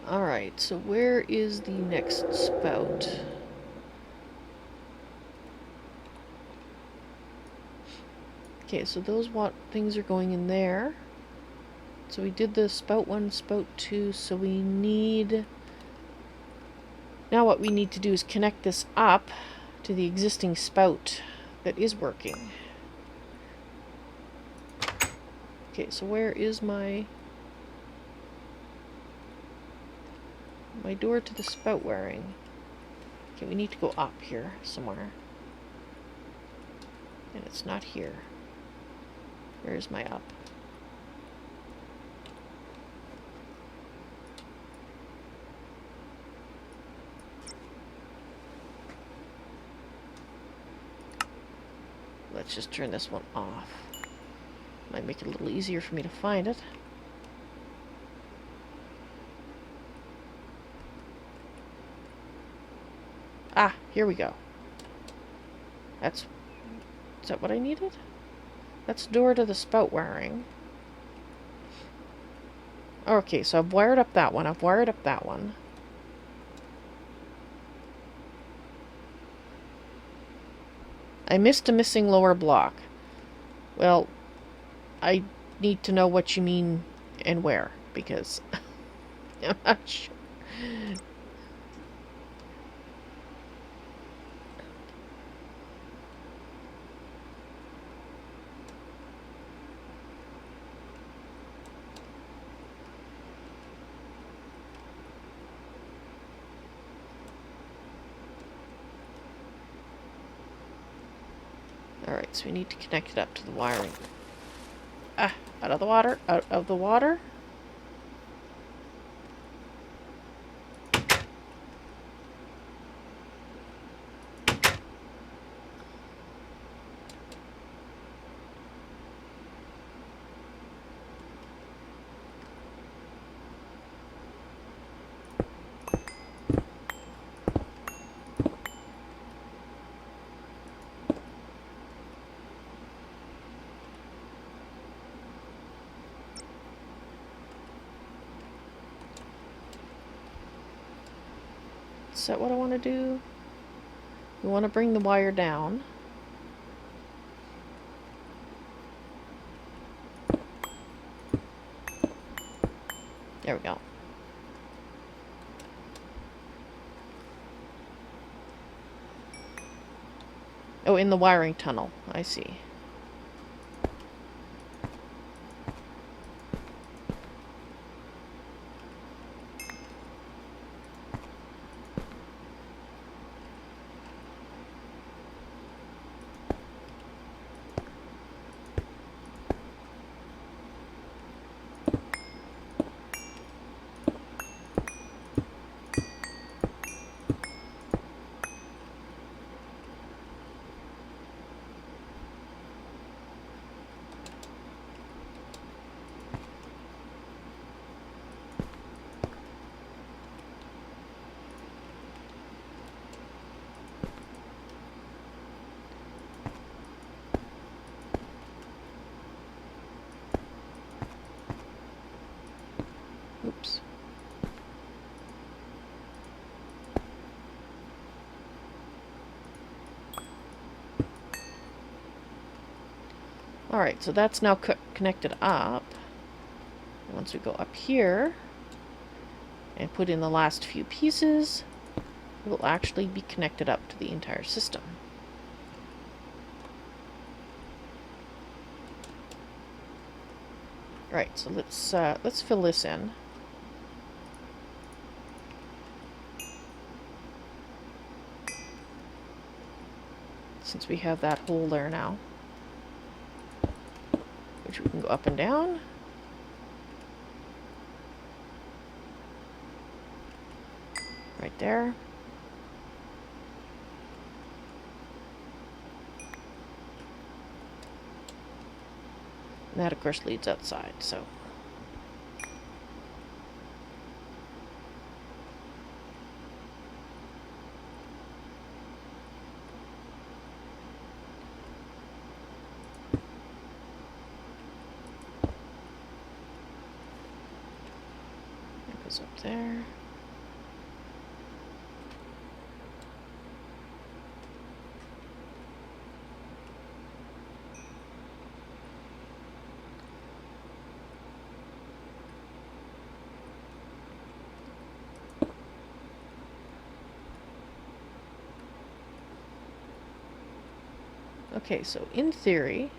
Alright, so where is the next spout? Okay, so those things are going in there. So we did the spout 1, spout 2, so we need... Now what we need to do is connect this up to the existing spout that is working. Okay, so where is my door to the spout wiring? Okay, we need to go up here somewhere. And it's not here. Where is my up? Let's just turn this one off. Might make it a little easier for me to find it. Ah, here we go. Is that what I needed? That's door to the spout wiring. Okay, so I've wired up that one. I've wired up that one. I missed a missing lower block. Well, I need to know what you mean and where, because I'm not sure. Alright, so we need to connect it up to the wiring. Ah, out of the water, out of the water. Is that what I want to do? We want to bring the wire down. There we go. Oh, in the wiring tunnel. I see. Oops. Alright, so that's now connected up. Once we go up here and put in the last few pieces, it will actually be connected up to the entire system. Right, so let's fill this in. Since we have that hole there now, which we can go up and down. Right there. And that, of course, leads outside, so... That goes up there. Okay, so in theory,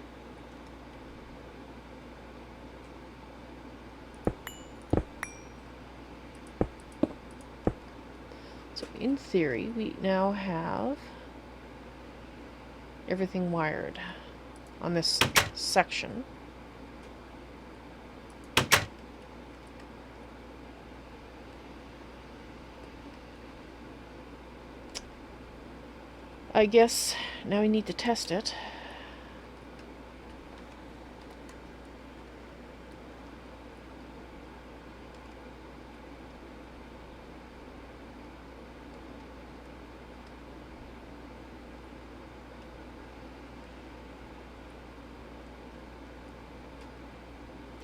we now have everything wired on this section. I guess now we need to test it.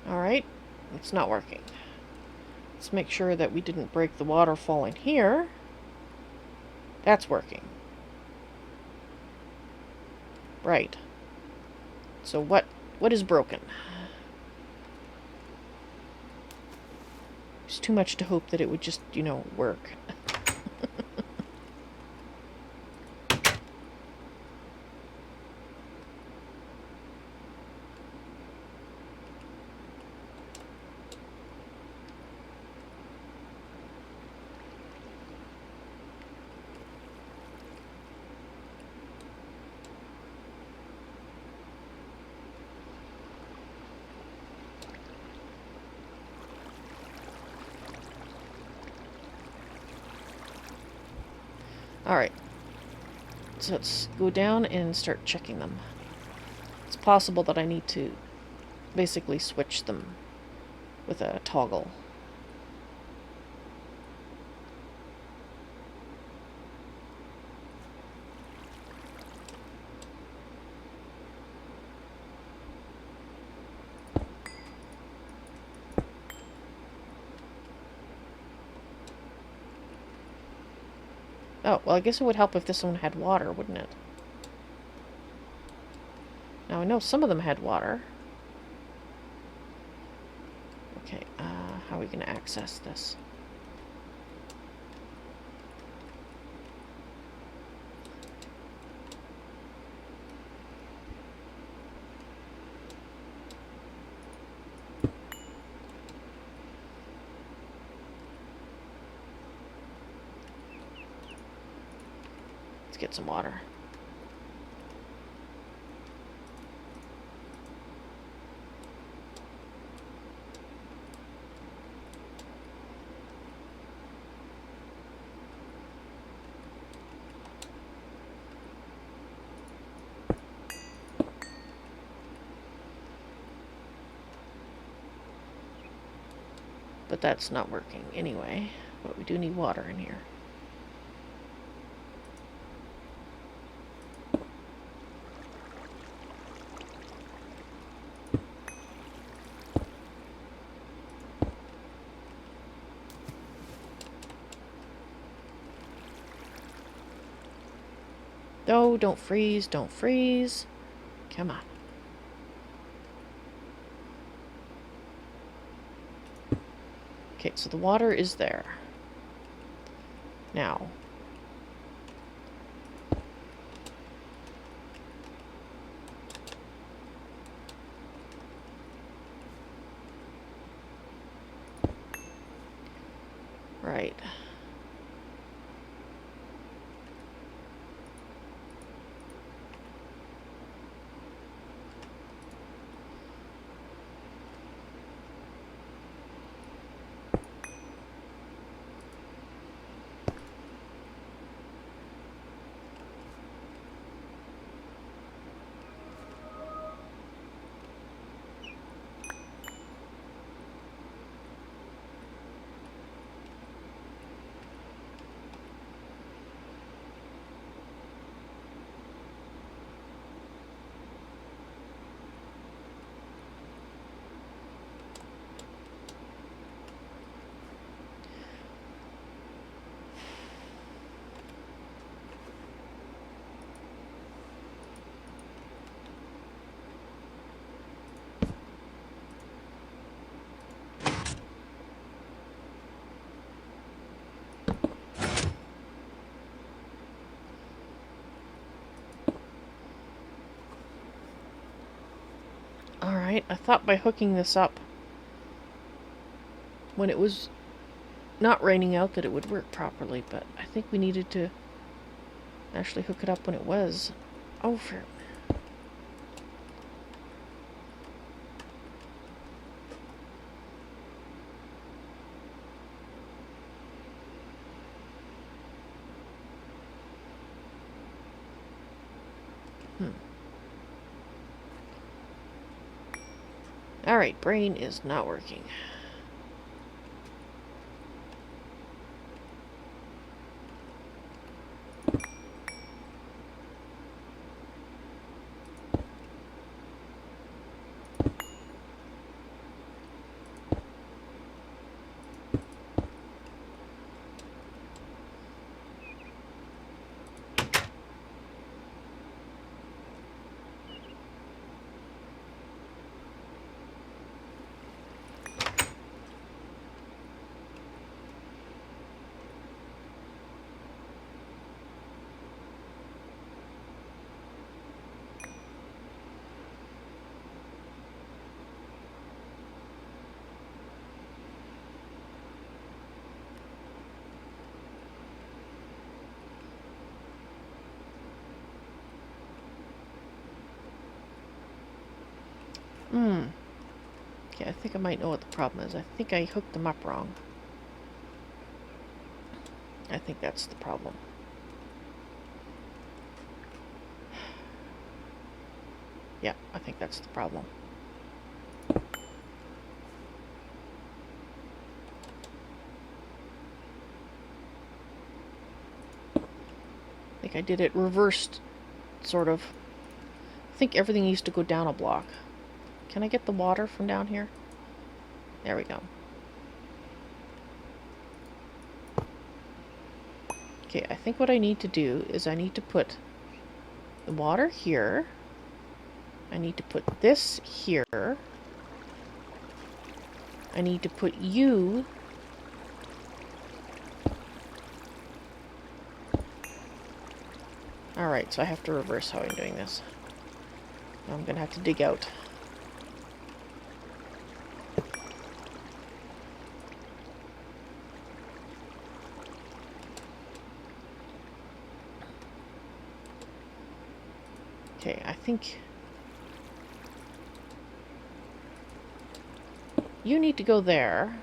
Alright, it's not working. Let's make sure that we didn't break the waterfall in here. That's working. Right. So what is broken? It's too much to hope that it would just, you know, work. Alright, so let's go down and start checking them. It's possible that I need to basically switch them with a toggle. Oh, well, I guess it would help if this one had water, wouldn't it? Now, I know some of them had water. Okay, how are we going to access this? Get some water. But that's not working anyway. But we do need water in here. No, don't freeze, don't freeze. Come on. Okay, so the water is there. Now. Right. Alright, I thought by hooking this up when it was not raining out that it would work properly, but I think we needed to actually hook it up when it was over. Alright, brain is not working. Okay, I think I might know what the problem is. I think I hooked them up wrong. I think that's the problem. Yeah, I think that's the problem. I think I did it reversed, sort of. I think everything needs to go down a block. Can I get the water from down here? There we go. Okay, I think what I need to do is I need to put the water here. I need to put this here. I need to put you Alright, so I have to reverse how I'm doing this. I'm gonna have to dig out. Okay, I think you need to go there.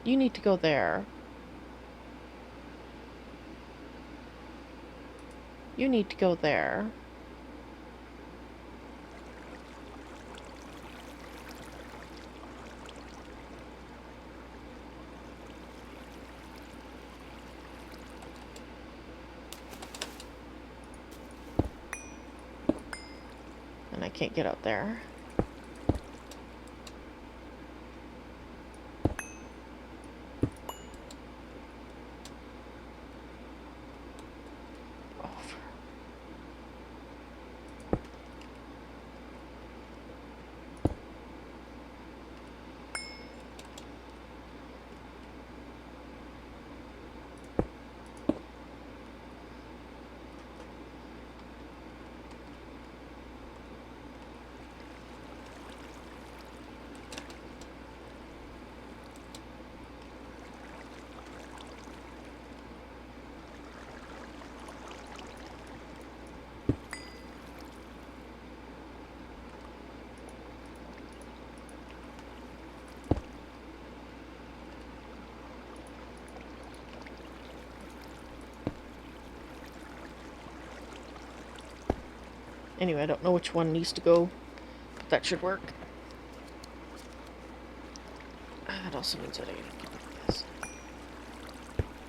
You need to go there. You need to go there. And I can't get out there. Anyway, I don't know which one needs to go, but that should work. That also means that I need to keep up this.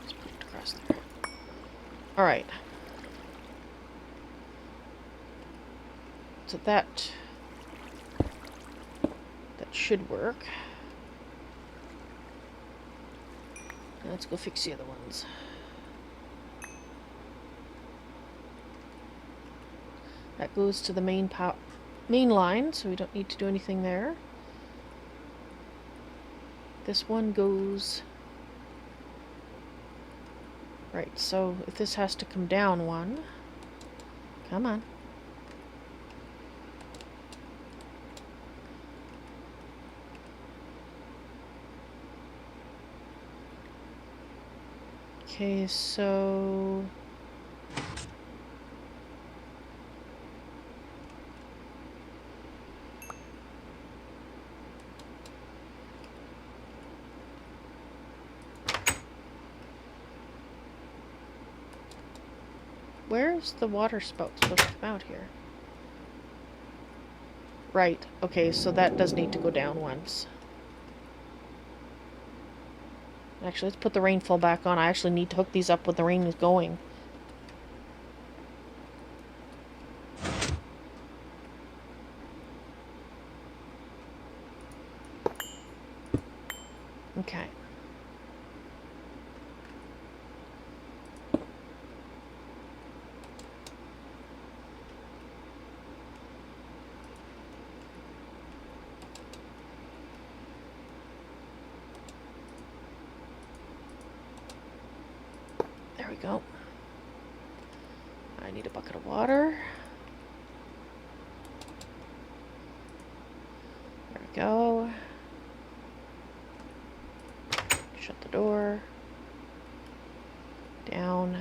Let's put it across there. Alright. So that should work. Now let's go fix the other ones. That goes to the main line, so we don't need to do anything there. This one goes Right, so if this has to come down one... Come on. Okay, so... Where's the water spout supposed to come out here? Right, okay, so that does need to go down once. Actually, let's put the rainfall back on. I actually need to hook these up when the rain is going. Okay. There we go. I need a bucket of water. There we go. Shut the door. Down.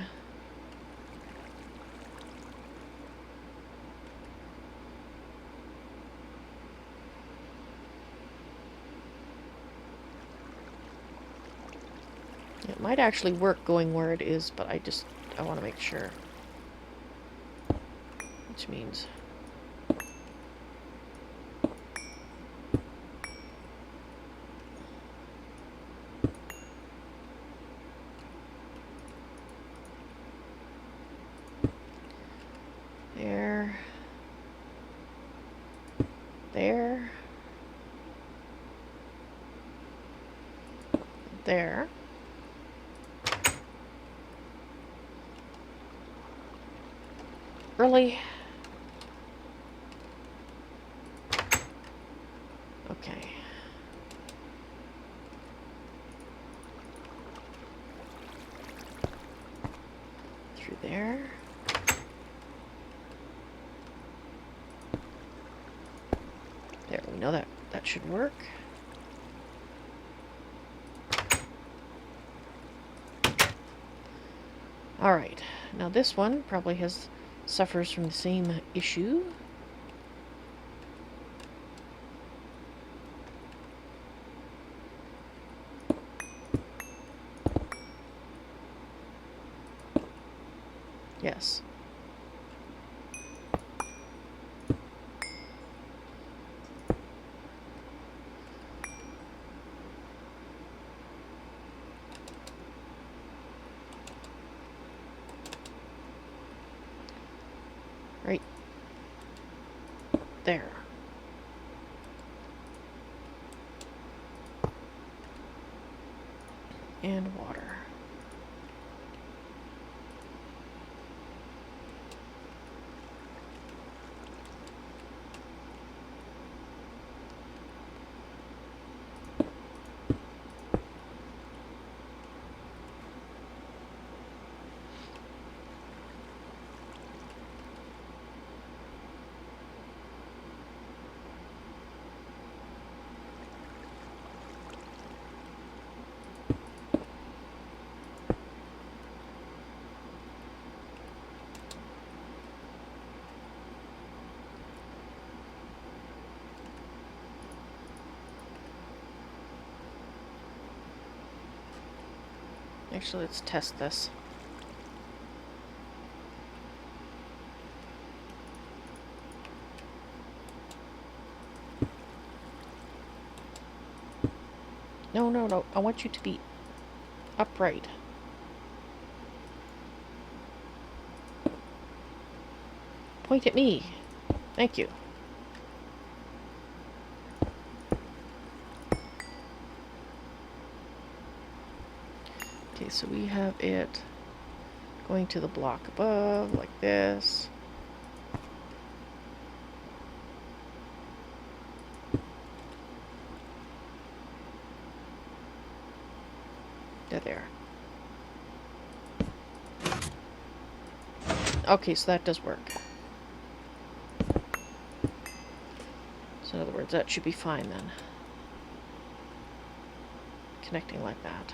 It might actually work going where it is, but I want to make sure. Which means... There. There. There. Really? Okay. Through there. There, we know that should work. Alright, now this one probably suffers from the same issue. Yes. Right there. And water. Actually, let's test this. No, no, no. I want you to be upright. Point at me. Thank you. Okay, so we have it going to the block above, like this. There. Okay, so that does work. So in other words, that should be fine then. Connecting like that.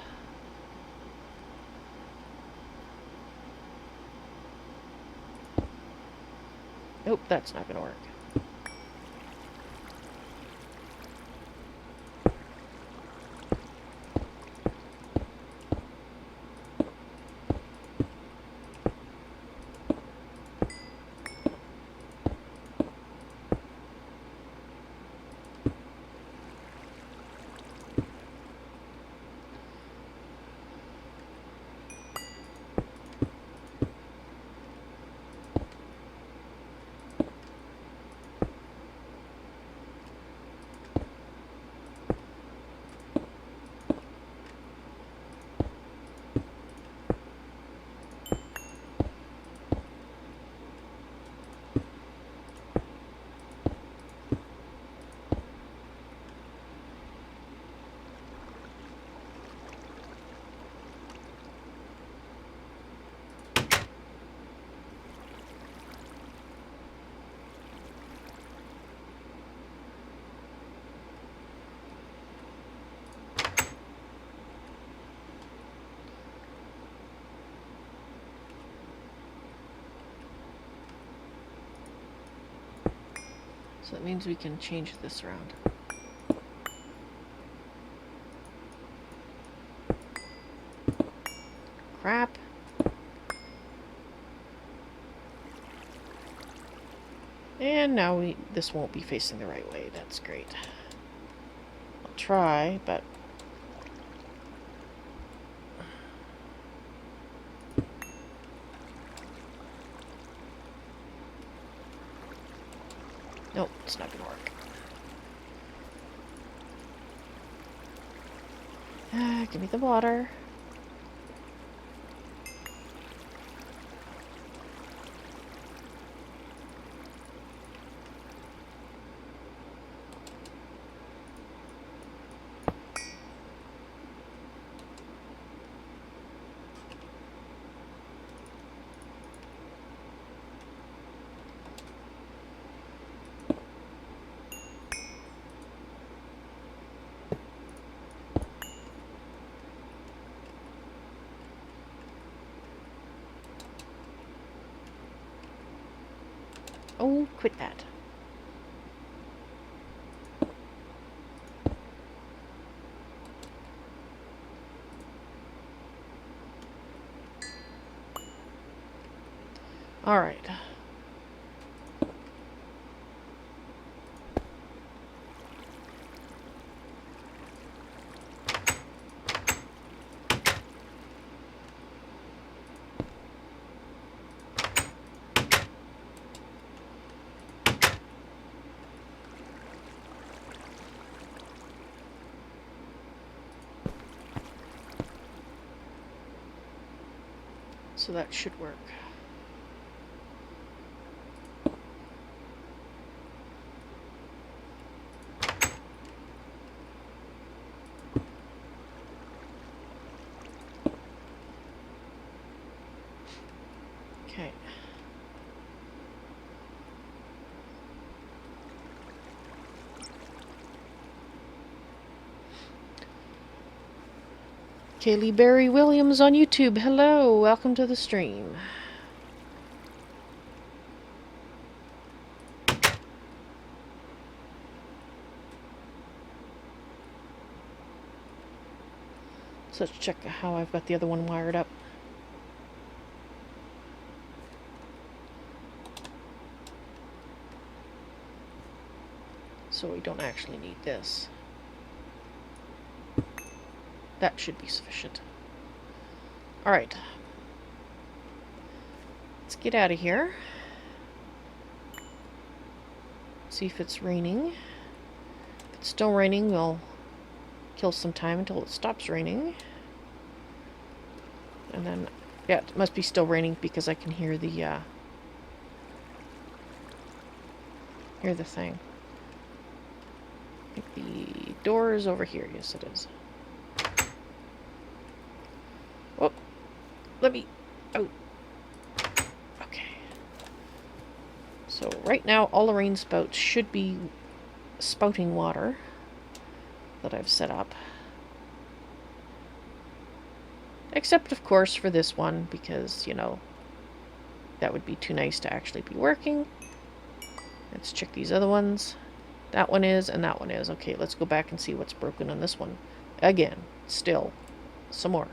Nope, that's not going to work. So that means we can change this around. Crap. And now this won't be facing the right way. That's great. I'll try, but... Nope, it's not going to work. Give me the water. Oh, quit that. All right. So that should work. Okay. Kaylee Berry Williams on YouTube. Hello, welcome to the stream. So let's check how I've got the other one wired up. So we don't actually need this. That should be sufficient. Alright. Let's get out of here. See if it's raining. If it's still raining, we'll kill some time until it stops raining. And then, yeah, it must be still raining because I can hear the, hear the thing. I think the door is over here. Yes, it is. Oh, let me out. Okay. right now all the rain spouts should be spouting water that I've set up. Except, of course, for this one, because, you know, that would be too nice to actually be working. Let's check these other ones. That one is, and that one is. Okay, let's go back and see what's broken on this one. Again, still, some more.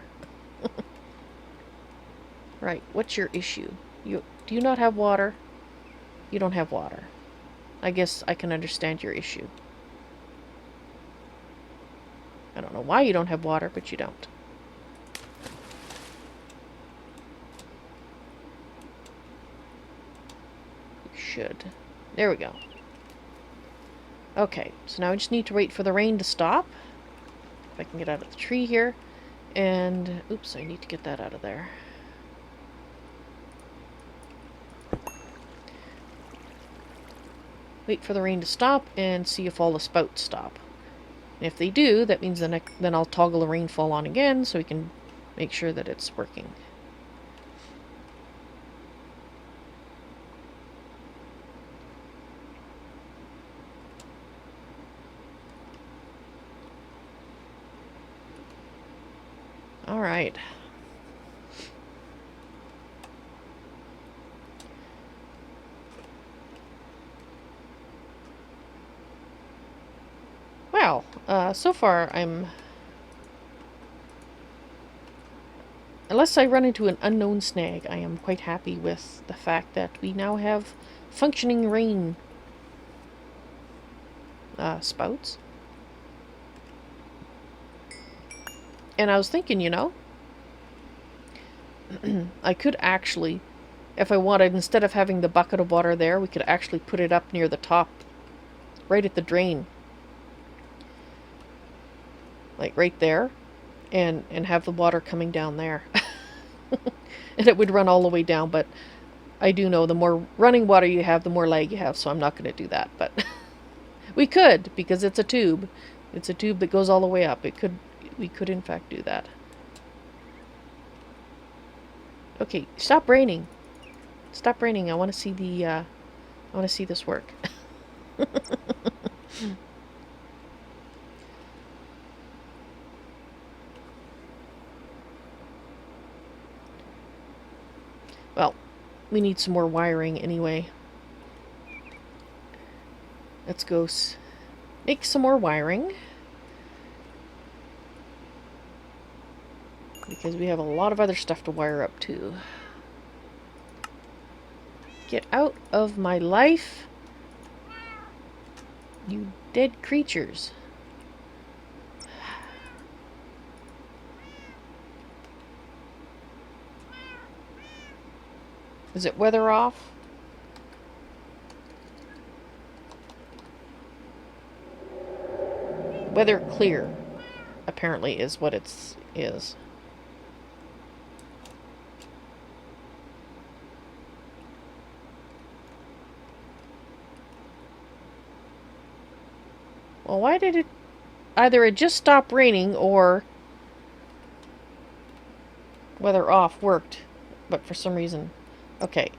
Right, what's your issue? Do you not have water? You don't have water. I guess I can understand your issue. I don't know why you don't have water, but you don't. You should. There we go. Okay, so now I just need to wait for the rain to stop. If I can get out of the tree here. And, oops, I need to get that out of there. Wait for the rain to stop and see if all the spouts stop. And if they do, that means then I'll toggle the rainfall on again so we can make sure that it's working. All right. Well, so far unless I run into an unknown snag, I am quite happy with the fact that we now have functioning rain spouts. And I was thinking, you know, I could actually, if I wanted, instead of having the bucket of water there, we could actually put it up near the top, right at the drain. Like right there, and have the water coming down there. And it would run all the way down, but I do know the more running water you have, the more lag you have, so I'm not going to do that. But we could, because it's a tube. It's a tube that goes all the way up. We could in fact do that. Okay, stop raining. Stop raining. I want to see the I want to see this work. Well, we need some more wiring anyway. Let's go make some more wiring. Because we have a lot of other stuff to wire up too. Get out of my life, you dead creatures. Is it weather off? Weather clear, apparently, is what it is. Well, why did it... Either it just stopped raining, or weather off worked, but for some reason... Okay.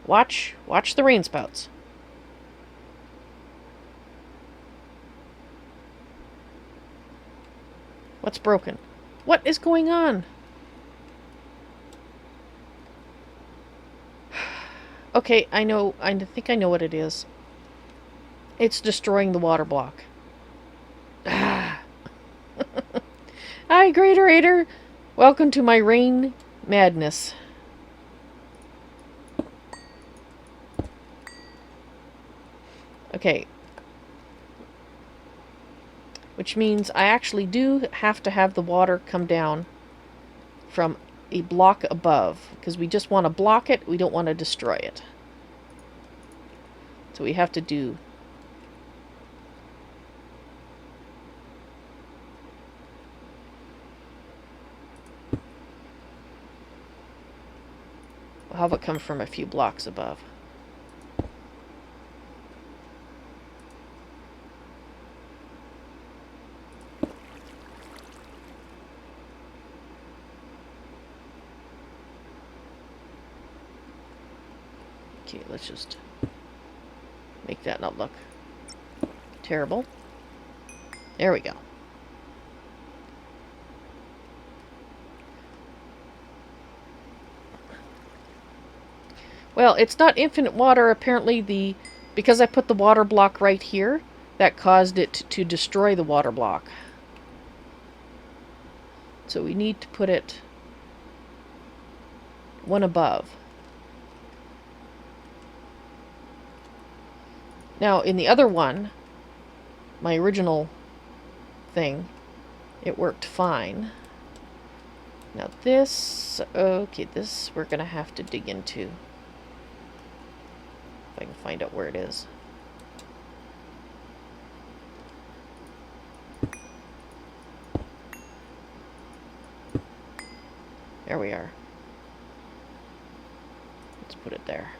Watch the rain spouts. What's broken? What is going on? Okay, I know. I think I know what it is. It's destroying the water block. Hi, GreatOrator! Welcome to my rain madness. Okay. Which means I actually do have to have the water come down from a block above. Because we just want to block it, we don't want to destroy it. So we have to do... We'll have it come from a few blocks above. Okay, let's just make that not look terrible. There we go. Well, it's not infinite water. Apparently, because I put the water block right here, that caused it to destroy the water block. So we need to put it one above. Now, in the other one, my original thing, it worked fine. Now this, okay, this we're going to have to dig into. If I can find out where it is. There we are. Let's put it there.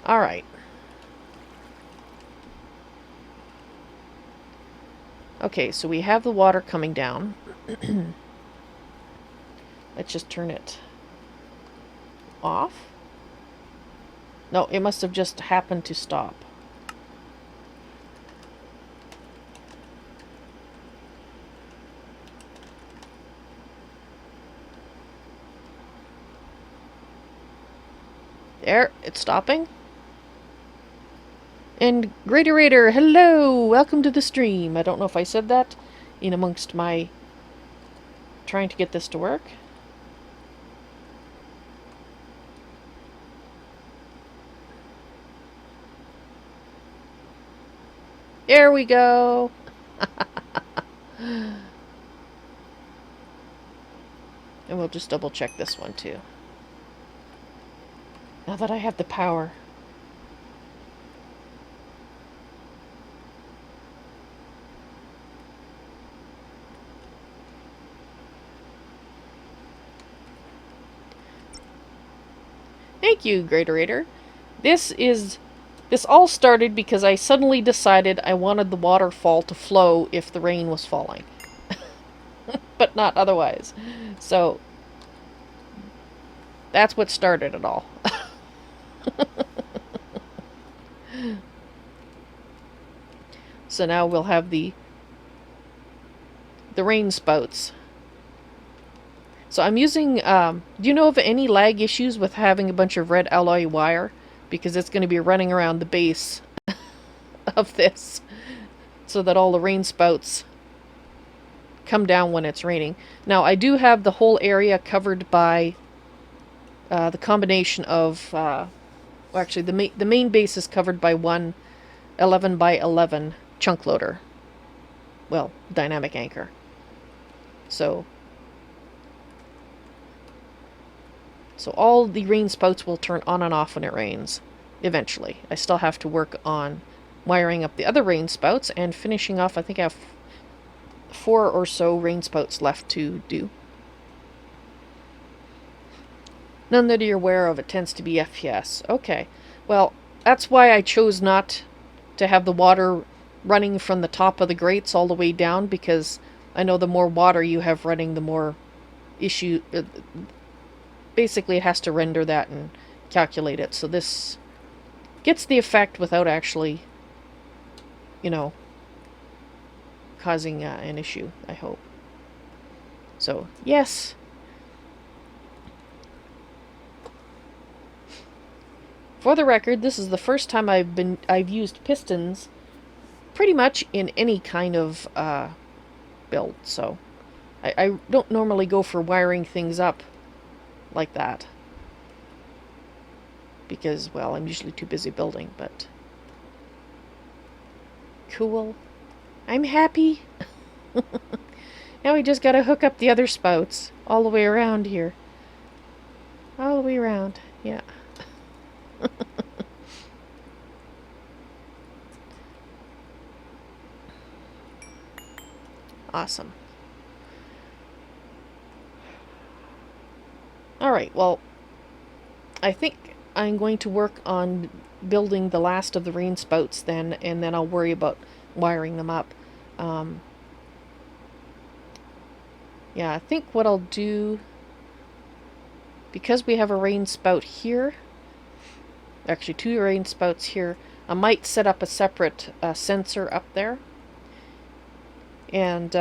Alright. Okay, so we have the water coming down. Let's just turn it off. No, it must have just happened to stop. There, it's stopping. And GreatOrator, hello! Welcome to the stream. I don't know if I said that in amongst my trying to get this to work. There we go! And we'll just double check this one too. Now that I have the power. Thank you, GreatOrator. This all started because I suddenly decided I wanted the waterfall to flow if the rain was falling. But not otherwise. So, that's what started it all. So now we'll have the rain spouts. So I'm using, do you know of any lag issues with having a bunch of red alloy wire? Because it's going to be running around the base of this so that all the rain spouts come down when it's raining. Now I do have the whole area covered by the combination of, well, actually the main base is covered by one 11 by 11 chunk loader. Well, dynamic anchor. So all the rain spouts will turn on and off when it rains, eventually. I still have to work on wiring up the other rain spouts and finishing off. I think I have 4 or so rain spouts left to do. None that you're aware of. It tends to be FPS. Okay. Well, that's why I chose not to have the water running from the top of the grates all the way down, because I know the more water you have running, the more issue... basically, it has to render that and calculate it. So this gets the effect without actually, you know, causing an issue, I hope. So, yes. For the record, this is the first time I've used pistons pretty much in any kind of build. So, I don't normally go for wiring things up like that, because, well, I'm usually too busy building. But cool, I'm happy. Now we just gotta hook up the other spouts all the way around here, all the way around. Yeah. Awesome. Alright, well, I think I'm going to work on building the last of the rain spouts then, and then I'll worry about wiring them up. Yeah, I think what I'll do because we have a rain spout here, actually 2 rain spouts here, I might set up a separate sensor up there. And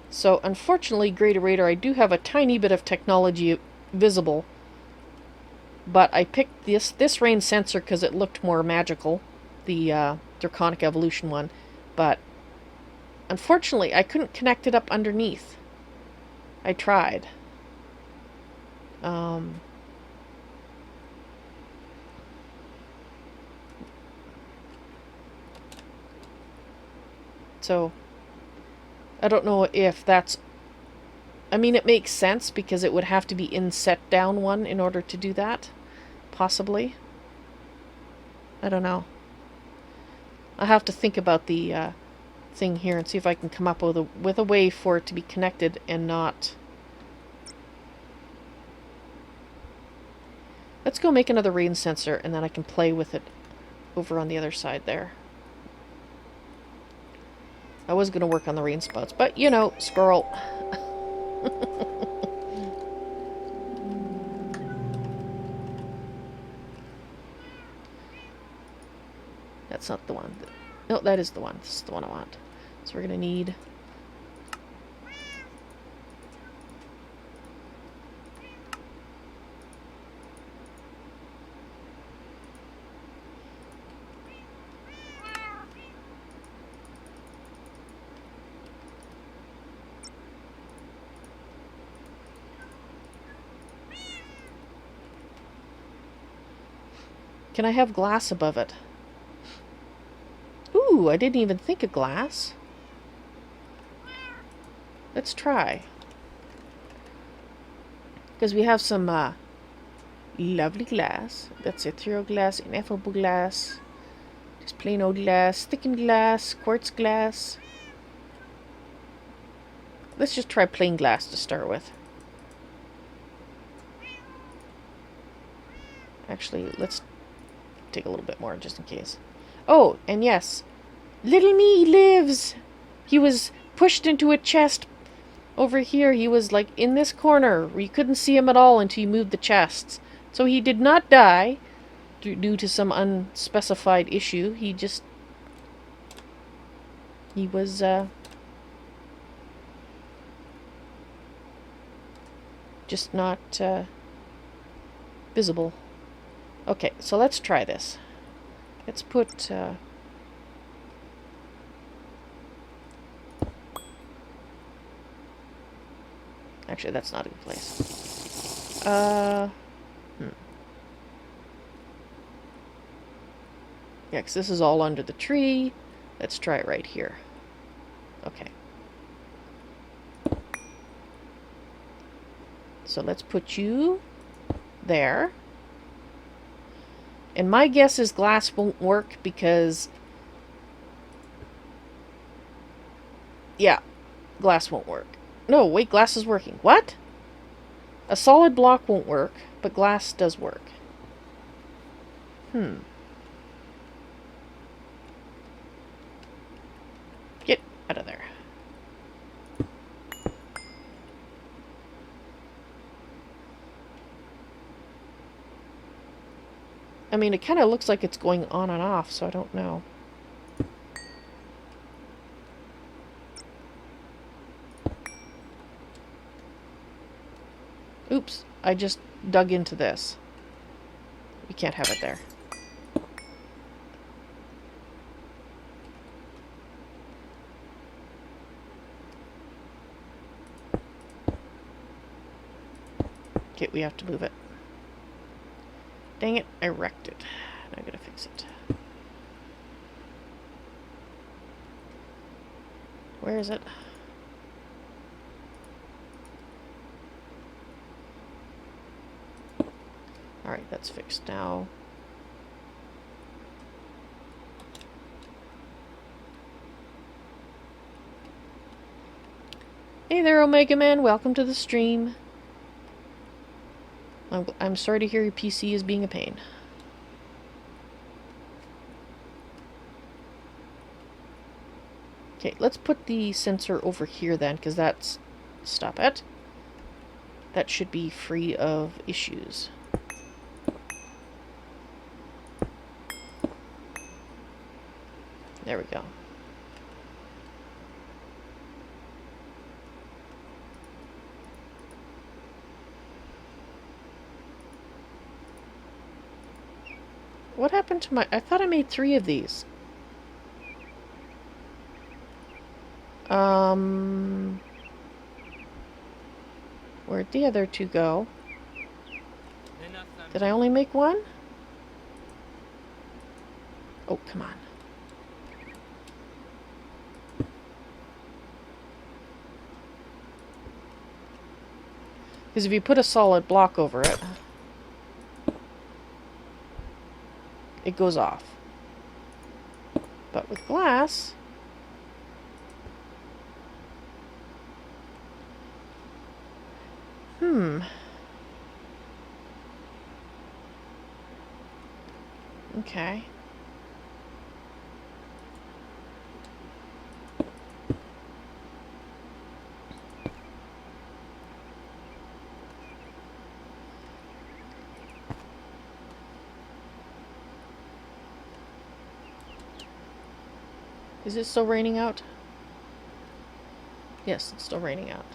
so unfortunately, GreatOrator, I do have a tiny bit of technology visible, but I picked this rain sensor because it looked more magical, the Draconic Evolution one, but unfortunately I couldn't connect it up underneath. I tried. So I don't know if that's... I mean, it makes sense because it would have to be in set down one in order to do that. Possibly. I don't know. I'll have to think about the thing here and see if I can come up with a way for it to be connected and not... Let's go make another rain sensor and then I can play with it over on the other side there. I was going to work on the rain spouts, but you know, squirrel. That's not the one. No, that is the one. This is the one I want. So we're going to need... Can I have glass above it? Ooh, I didn't even think of glass. Let's try. Because we have some lovely glass. That's ethereal glass, ineffable glass, just plain old glass, thickened glass, quartz glass. Let's just try plain glass to start with. Actually, let's take a little bit more just in case. Oh, and yes, little me lives. He was pushed into a chest over here. He was like in this corner where you couldn't see him at all until you moved the chests. So he did not die due to some unspecified issue. He was just not visible. Okay, so let's try this. Let's put... Actually, that's not a good place. Yeah, because this is all under the tree. Let's try it right here. Okay. So let's put you there. And my guess is glass won't work because... Yeah, glass won't work. No, wait, glass is working. What? A solid block won't work, but glass does work. Get out of there. I mean, it kind of looks like it's going on and off, so I don't know. Oops, I just dug into this. We can't have it there. Okay, we have to move it. Dang it, I wrecked it. Now I gotta fix it. Where is it? Alright, that's fixed now. Hey there, Omega Man. Welcome to the stream. I'm sorry to hear your PC is being a pain. Okay, let's put the sensor over here then, because that's... Stop it. that should be free of issues. There we go. What happened to my... I thought I made 3 of these. Where'd the other 2 go? Did I only make 1? Oh, come on. Because if you put a solid block over it, it goes off. But with glass... Okay. Is it still raining out? Yes, it's still raining out.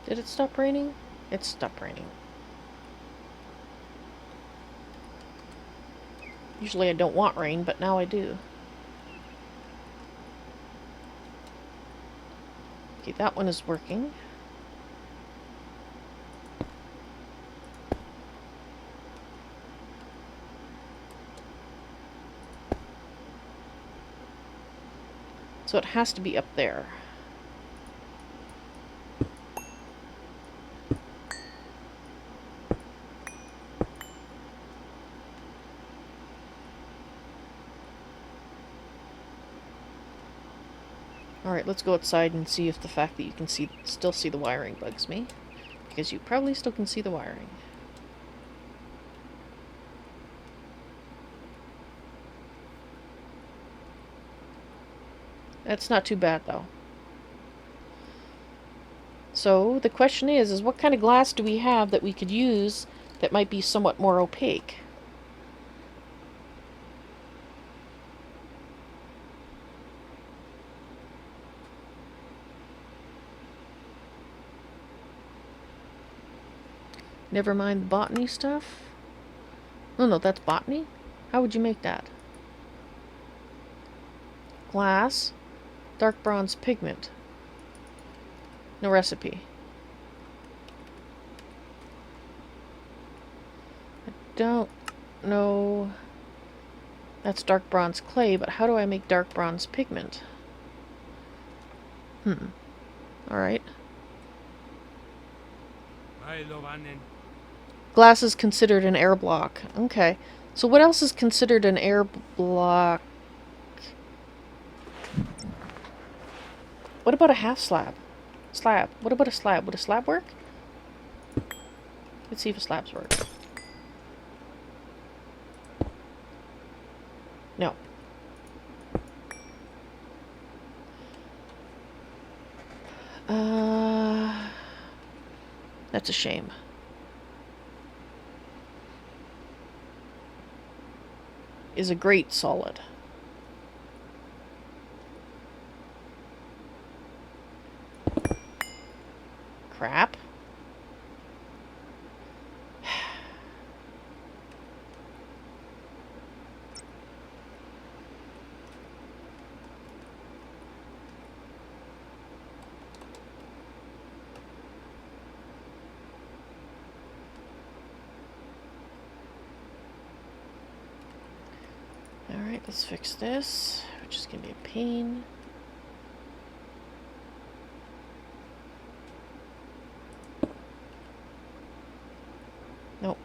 Did it stop raining? It stopped raining. Usually I don't want rain, but now I do. Okay, that one is working. So it has to be up there. Alright, let's go outside and see if the fact that you can still see the wiring bugs me. Because you probably still can see the wiring. That's not too bad, though. So, the question is what kind of glass do we have that we could use that might be somewhat more opaque? Never mind the botany stuff. No, that's botany? How would you make that? Glass, dark bronze pigment. No recipe. I don't know. That's dark bronze clay, but how do I make dark bronze pigment? Alright. Glass is considered an air block. Okay. So what else is considered an air block? What about a half slab? Slab. What about a slab? Would a slab work? Let's see if a slabs work. No. That's a shame. Is a great solid. Crap. Alright, let's fix this, which is going to be a pain. Nope.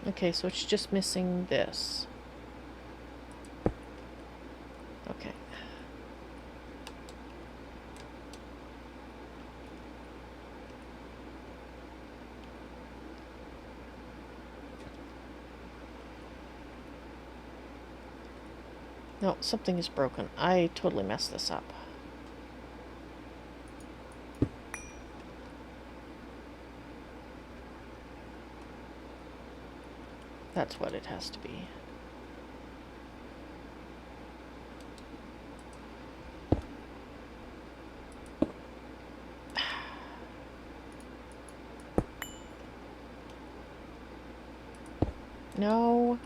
Okay, so it's just missing this. Okay. No, something is broken. I totally messed this up. That's what it has to be. No.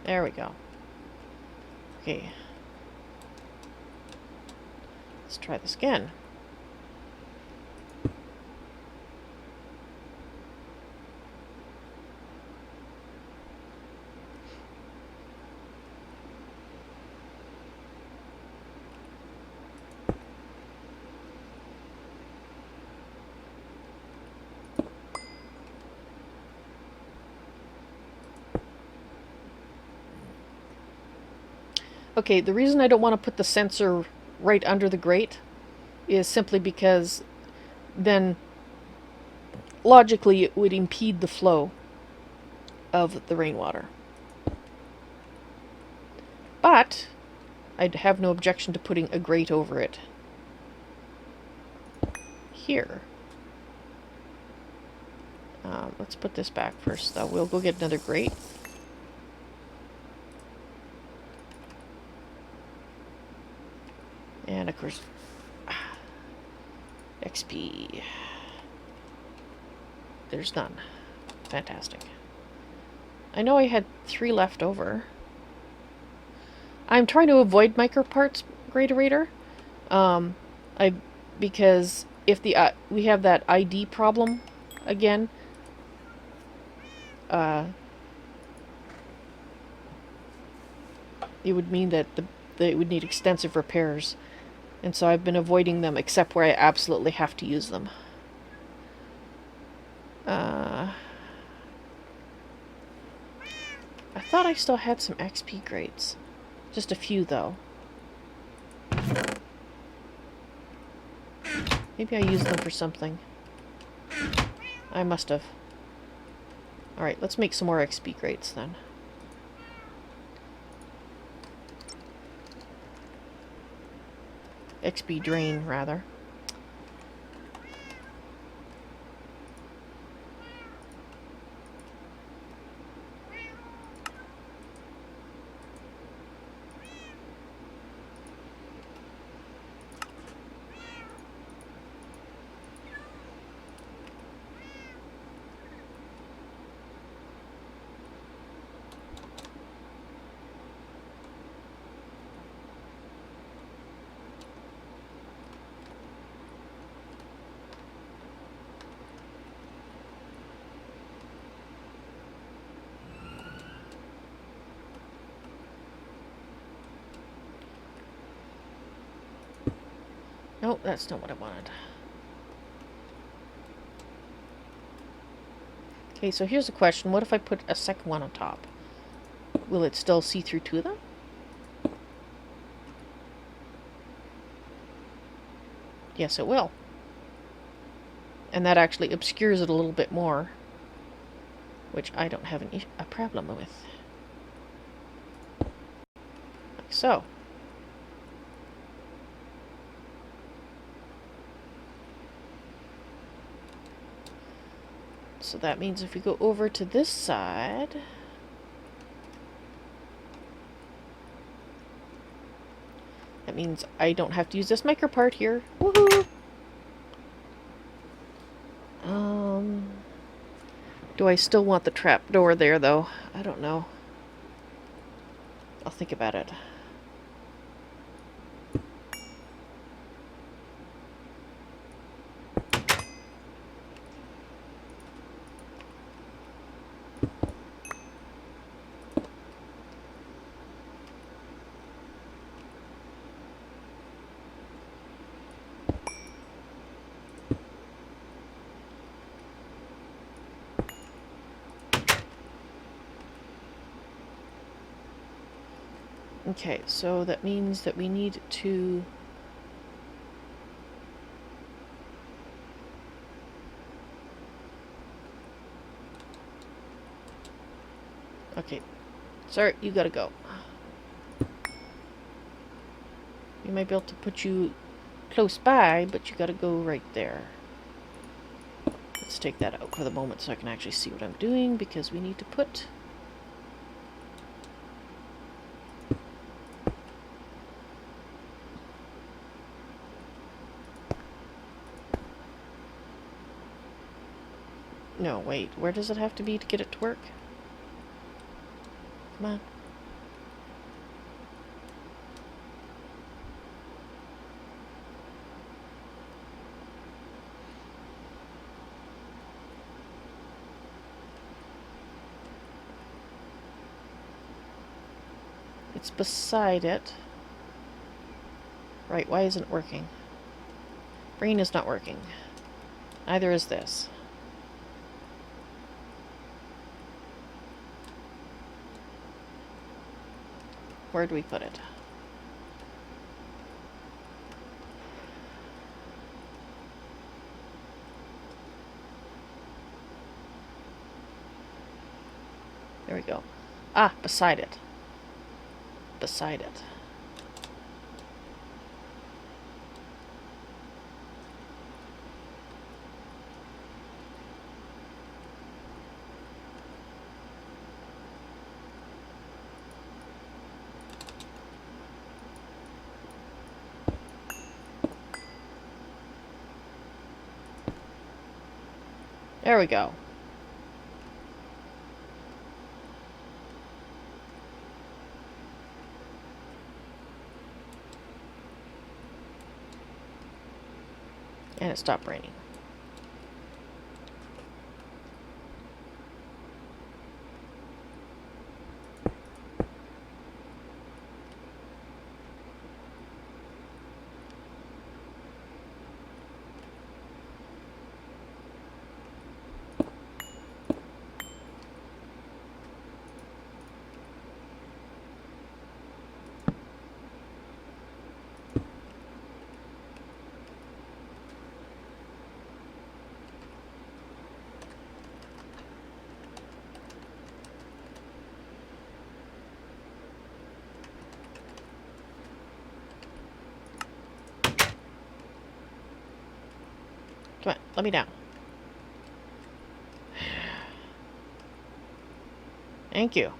There we go. Okay. Let's try this again. Okay, the reason I don't want to put the sensor right under the grate is simply because then logically it would impede the flow of the rainwater. But I'd have no objection to putting a grate over it. Here. Let's put this back first, though. We'll go get another grate. And, of course, XP. There's none. Fantastic. I know I had 3 left over. I'm trying to avoid microparts, GreatOrator. Because if the we have that ID problem again, it would mean that it would need extensive repairs, and so I've been avoiding them except where I absolutely have to use them. I thought I still had some XP grates. Just a few, though. Maybe I used them for something. I must have. Alright, let's make some more XP grates, then. XP drain, rather. Nope, that's not what I wanted. Okay, so here's a question. What if I put a second one on top? Will it still see through 2 of them? Yes, it will. And that actually obscures it a little bit more, which I don't have a problem with. Like so. So that means if we go over to this side, that means I don't have to use this micropart here. Woohoo! Do I still want the trap door there, though? I don't know. I'll think about it. Okay, so that means that we need to... Okay, sir, you gotta go. We might be able to put you close by, but you gotta go right there. Let's take that out for the moment so I can actually see what I'm doing, because we need to put... No, wait, where does it have to be to get it to work? Come on. It's beside it. Right, why isn't it working? Brain is not working. Neither is this. Where do we put it? There we go. Ah, beside it. Beside it. There we go. And it stopped raining. Come on, let me down. Thank you.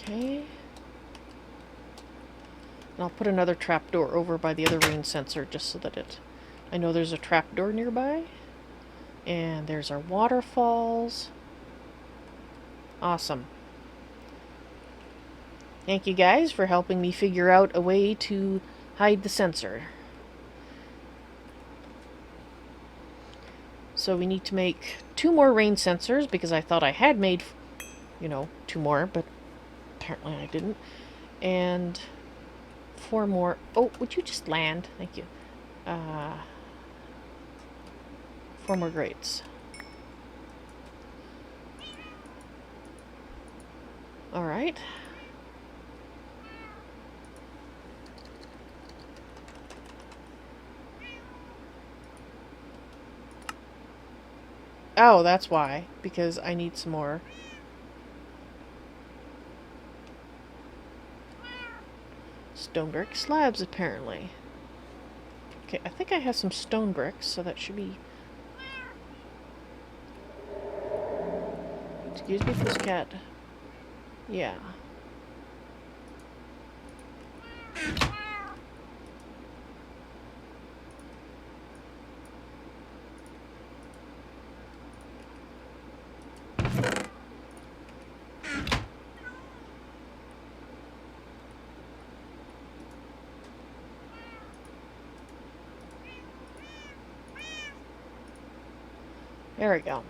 Okay. And I'll put another trapdoor over by the other rain sensor just so that I know there's a trapdoor nearby. And there's our waterfalls. Awesome. Thank you guys for helping me figure out a way to hide the sensor. So we need to make 2 more rain sensors because I thought I had made, you know, 2 more, but apparently I didn't. And 4 more. Oh, would you just land? Thank you. 4 more grates. Alright. Oh, that's why. Because I need some more. Stone brick slabs, apparently. Okay, I think I have some stone bricks, so that should be... Excuse me, pussycat. Yeah. There we go.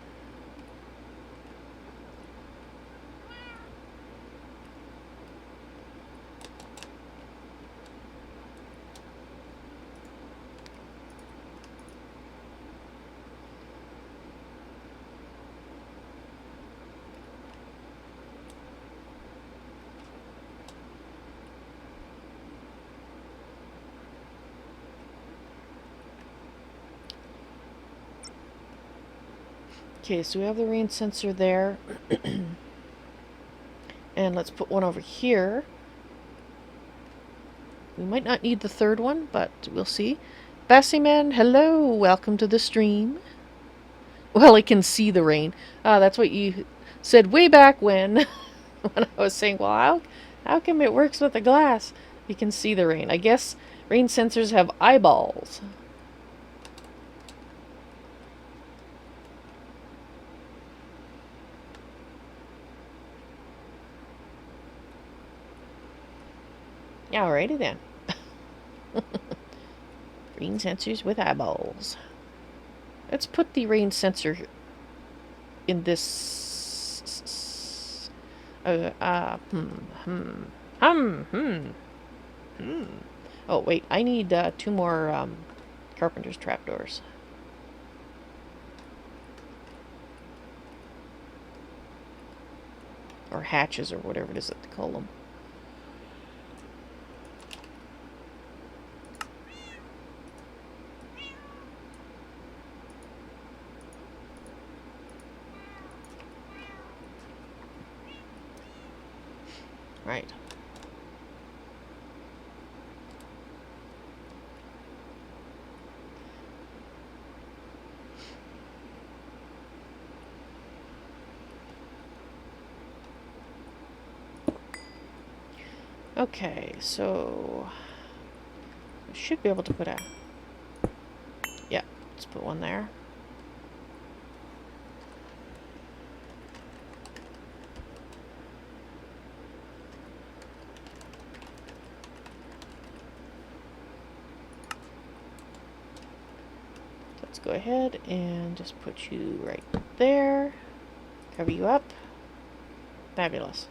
Okay, so we have the rain sensor there. And let's put one over here. We might not need the third one, but we'll see. Bassyman, hello! Welcome to the stream. Well, I can see the rain. That's what you said way back when. When I was saying, well, how come it works with the glass? You can see the rain. I guess rain sensors have eyeballs. Alrighty then. Rain sensors with eyeballs. Let's put the rain sensor in this. Oh wait, I need 2 more carpenter's trapdoors. Or hatches, or whatever it is that they call them. Right. Okay, so I should be able to put a... Yeah, let's put one there. Let's go ahead and just put you right there. Cover you up. Fabulous.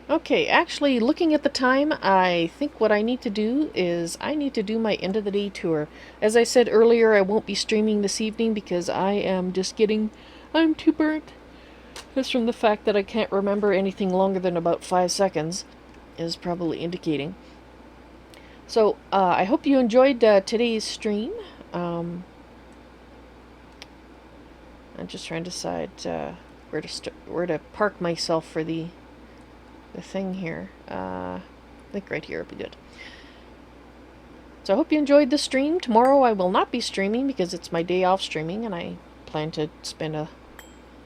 Okay, actually, looking at the time, I think what I need to do is I need to do my end of the day tour. As I said earlier, I won't be streaming this evening because I am just getting... I'm too burnt. Just from the fact that I can't remember anything longer than about 5 seconds is probably indicating. So, I hope you enjoyed today's stream. I'm just trying to decide where to park myself for the thing here. I think right here would be good. So I hope you enjoyed the stream. Tomorrow I will not be streaming because it's my day off streaming, and I plan to spend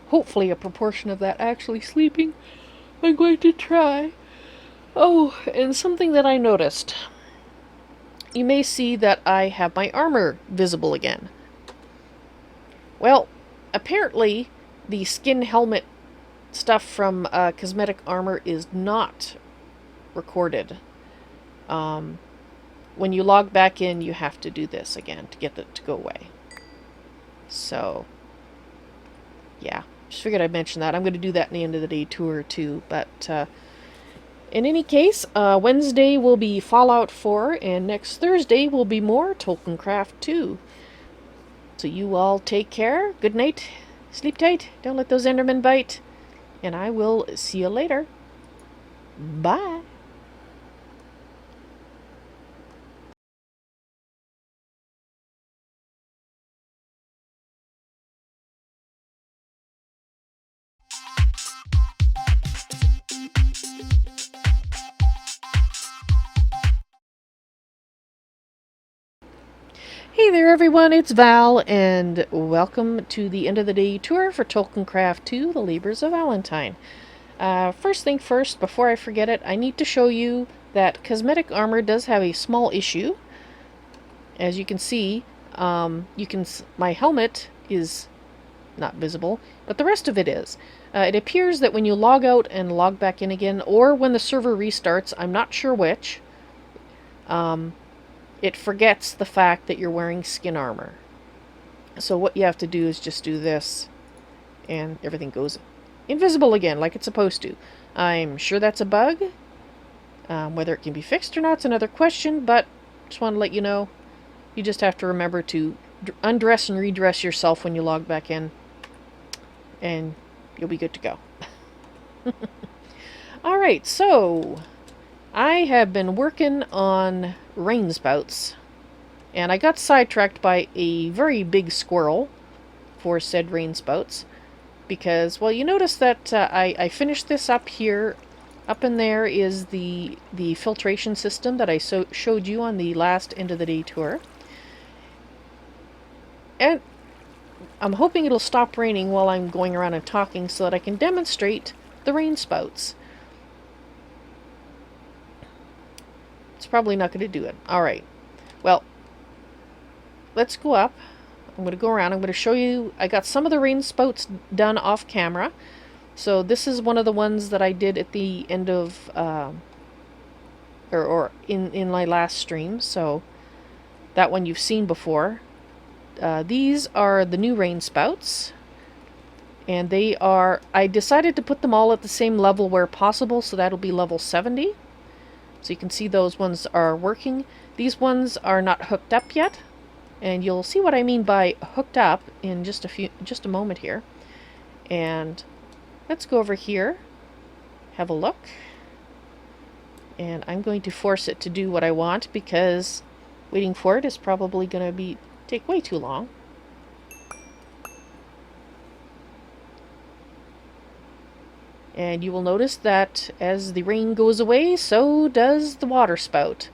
hopefully a proportion of that actually sleeping. I'm going to try. Oh, and something that I noticed. You may see that I have my armor visible again. Well, apparently the skin helmet stuff from cosmetic armor is not recorded. When you log back in, you have to do this again to get it to go away. So, yeah. Just figured I'd mention that. I'm going to do that in the end of the day tour too. But in any case, Wednesday will be Fallout 4, and next Thursday will be more Tolkiencraft II. So you all take care. Good night. Sleep tight. Don't let those Endermen bite. And I will see you later. Bye. Hey there everyone, it's Val, and welcome to the end of the day tour for Tolkiencraft II, The Labors of Valentine. First thing first, before I forget it, I need to show you that cosmetic armor does have a small issue. As you can see, my helmet is not visible, but the rest of it is. It appears that when you log out and log back in again, or when the server restarts, I'm not sure which, it forgets the fact that you're wearing skin armor. So what you have to do is just do this, and everything goes invisible again, like it's supposed to. I'm sure that's a bug. Whether it can be fixed or not is another question, but just want to let you know, you just have to remember to undress and redress yourself when you log back in, and you'll be good to go. Alright, so I have been working on rain spouts, and I got sidetracked by a very big squirrel for said rain spouts, because, well, you notice that I finished this up here. Up in there is the filtration system that I showed you on the last end of the day tour. And I'm hoping it'll stop raining while I'm going around and talking so that I can demonstrate the rain spouts. It's probably not going to do it. Alright. Well, let's go up. I'm going to go around. I'm going to show you. I got some of the rain spouts done off camera. So this is one of the ones that I did at the end of, or in my last stream. So that one you've seen before. These are the new rain spouts. And they are, I decided to put them all at the same level where possible, so that'll be level 70. So you can see those ones are working. These ones are not hooked up yet. And you'll see what I mean by hooked up in just a moment here. And let's go over here, have a look. And I'm going to force it to do what I want, because waiting for it is probably going to take way too long. And you will notice that as the rain goes away, so does the water spout.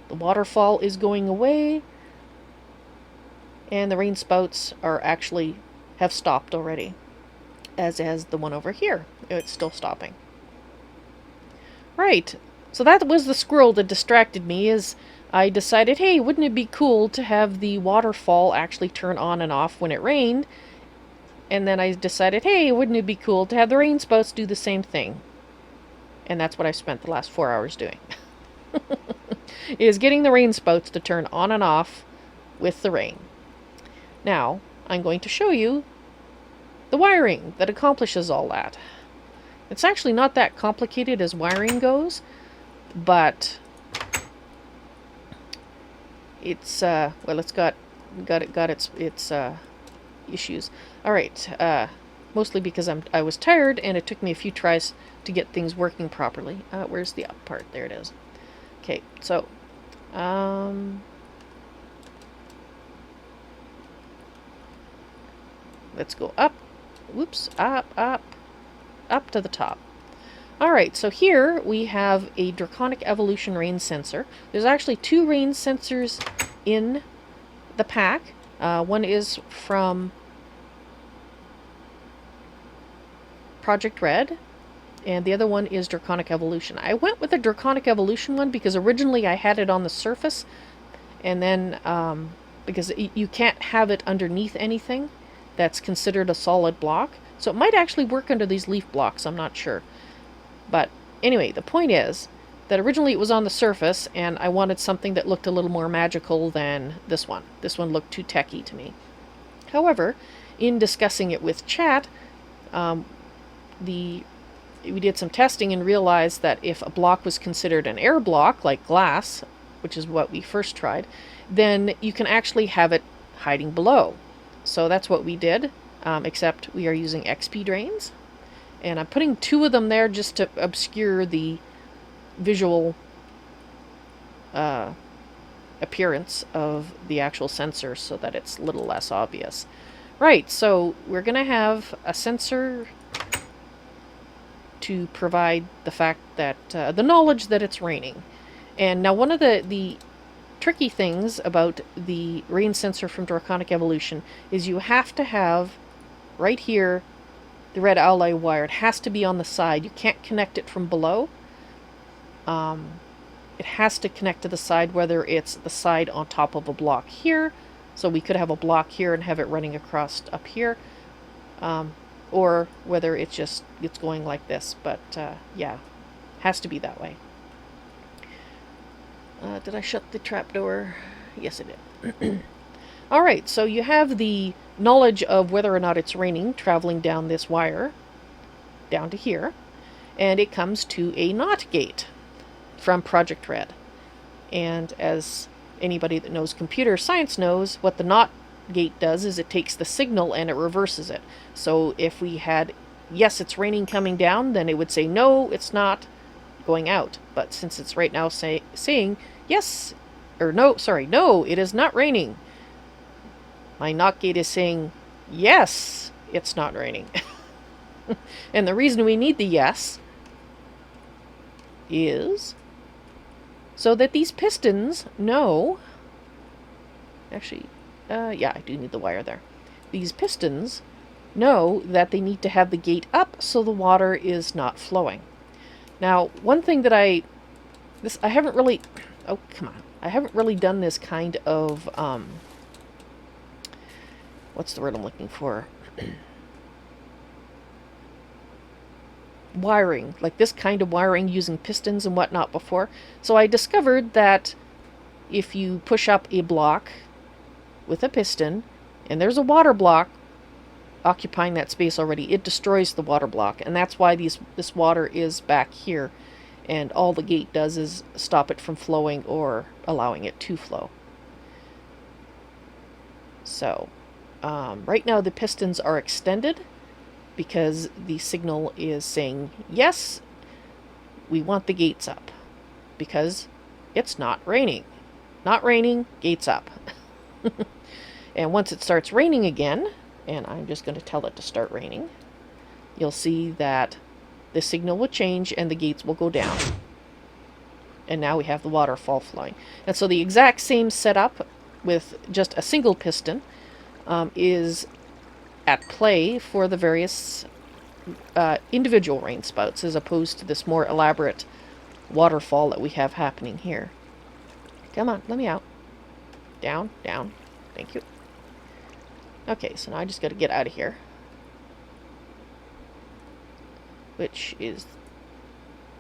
The waterfall is going away, and the rain spouts are have stopped already, as has the one over here. It's still stopping. Right, so that was the squirrel that distracted me, as I decided, hey, wouldn't it be cool to have the waterfall actually turn on and off when it rained? And then I decided, hey, wouldn't it be cool to have the rain spouts do the same thing? And that's what I spent the last 4 hours doing. Is getting the rain spouts to turn on and off with the rain. Now, I'm going to show you the wiring that accomplishes all that. It's actually not that complicated as wiring goes, but it's well, it's got its issues. Alright, mostly because I was tired and it took me a few tries to get things working properly. Where's the up part? There it is. Okay, so let's go up. Whoops, up to the top. Alright, so here we have a Draconic Evolution rain sensor. There's actually 2 rain sensors in the pack. One is from Project Red, and the other one is Draconic Evolution. I went with the Draconic Evolution one because originally I had it on the surface, and then because you can't have it underneath anything that's considered a solid block. So it might actually work under these leaf blocks, I'm not sure. But anyway, the point is that originally it was on the surface, and I wanted something that looked a little more magical than this one. This one looked too techy to me. However, in discussing it with chat, we did some testing and realized that if a block was considered an air block, like glass, which is what we first tried, then you can actually have it hiding below. So that's what we did, except we are using XP drains. And I'm putting 2 of them there just to obscure the visual appearance of the actual sensor so that it's a little less obvious. Right, so we're going to have a sensor to provide the fact that, the knowledge that it's raining. And now one of the tricky things about the rain sensor from Draconic Evolution is you have to have, right here, the red ally wire. It has to be on the side. You can't connect it from below. It has to connect to the side, whether it's the side on top of a block here, so we could have a block here and have it running across up here, or whether it's going like this. But yeah, has to be that way. Did I shut the trapdoor? Yes, I did. Alright, so you have the knowledge of whether or not it's raining traveling down this wire, down to here, and it comes to a NOT gate from Project Red. And as anybody that knows computer science knows, what the NOT gate does is it takes the signal and it reverses it. So if we had, yes, it's raining coming down, then it would say, no, it's not going out. But since it's right now saying, yes, or no, sorry, no, it is not raining, my NOT gate is saying, yes, it's not raining. And the reason we need the yes is so that these pistons know, actually, yeah, I do need the wire there. These pistons know that they need to have the gate up so the water is not flowing. Now, one thing that I haven't really, oh, come on. I haven't really done this kind of, what's the word I'm looking for? Wiring, like this kind of wiring using pistons and whatnot before. So I discovered that if you push up a block with a piston and there's a water block occupying that space already, it destroys the water block, and that's why this water is back here, and all the gate does is stop it from flowing or allowing it to flow. So right now the pistons are extended because the signal is saying, yes, we want the gates up because it's not raining. Not raining, gates up. And once it starts raining again, and I'm just going to tell it to start raining, you'll see that the signal will change and the gates will go down. And now we have the waterfall flowing. And so the exact same setup with just a single piston is at play for the various individual rain spouts, as opposed to this more elaborate waterfall that we have happening here. Come on, let me out. Down, down. Thank you. Okay, so now I just got to get out of here. Which is...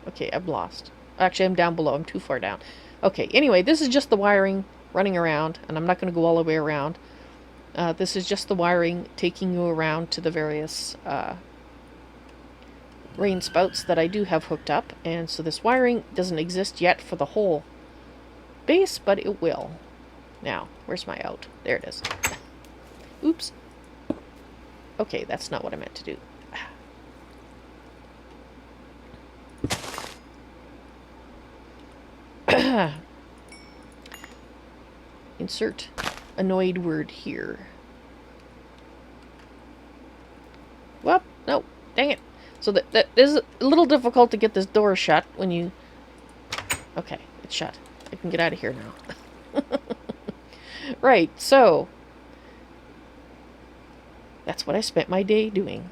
okay, I'm lost. Actually, I'm down below. I'm too far down. Okay, anyway, this is just the wiring running around, and I'm not going to go all the way around. This is just the wiring taking you around to the various rain spouts that I do have hooked up. And so this wiring doesn't exist yet for the whole base, but it will. Now, where's my out? There it is. Oops. Okay, that's not what I meant to do. Insert annoyed word here. Well, no, dang it. So that is a little difficult to get this door shut when you... okay, it's shut. I can get out of here now. Right, so that's what I spent my day doing.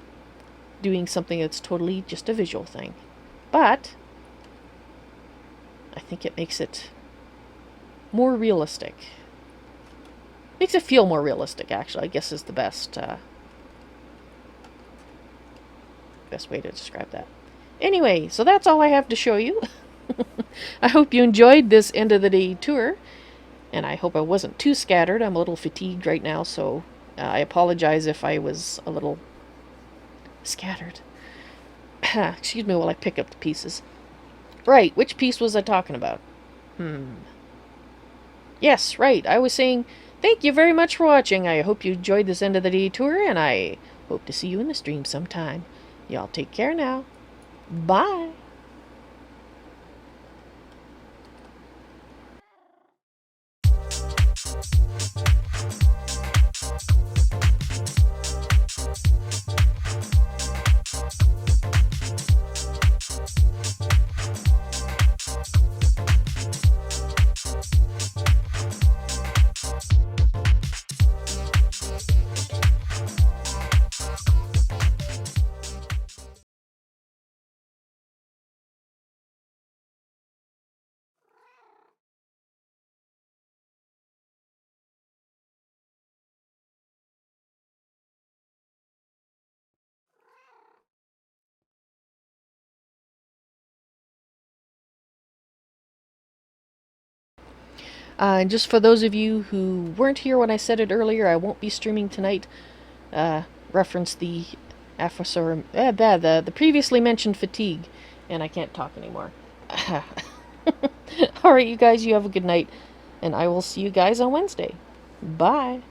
Doing something that's totally just a visual thing. But I think it makes it more realistic. Makes it feel more realistic, actually, I guess is the best way to describe that. Anyway, so that's all I have to show you. I hope you enjoyed this end of the day tour, and I hope I wasn't too scattered. I'm a little fatigued right now, so I apologize if I was a little scattered. Excuse me while I pick up the pieces. Right, which piece was I talking about? Yes, right, I was saying thank you very much for watching. I hope you enjoyed this end of the day tour, and I hope to see you in the stream sometime. Y'all take care now. Bye. And just for those of you who weren't here when I said it earlier, I won't be streaming tonight. Reference the the previously mentioned fatigue, and I can't talk anymore. Alright, you guys, you have a good night, and I will see you guys on Wednesday. Bye.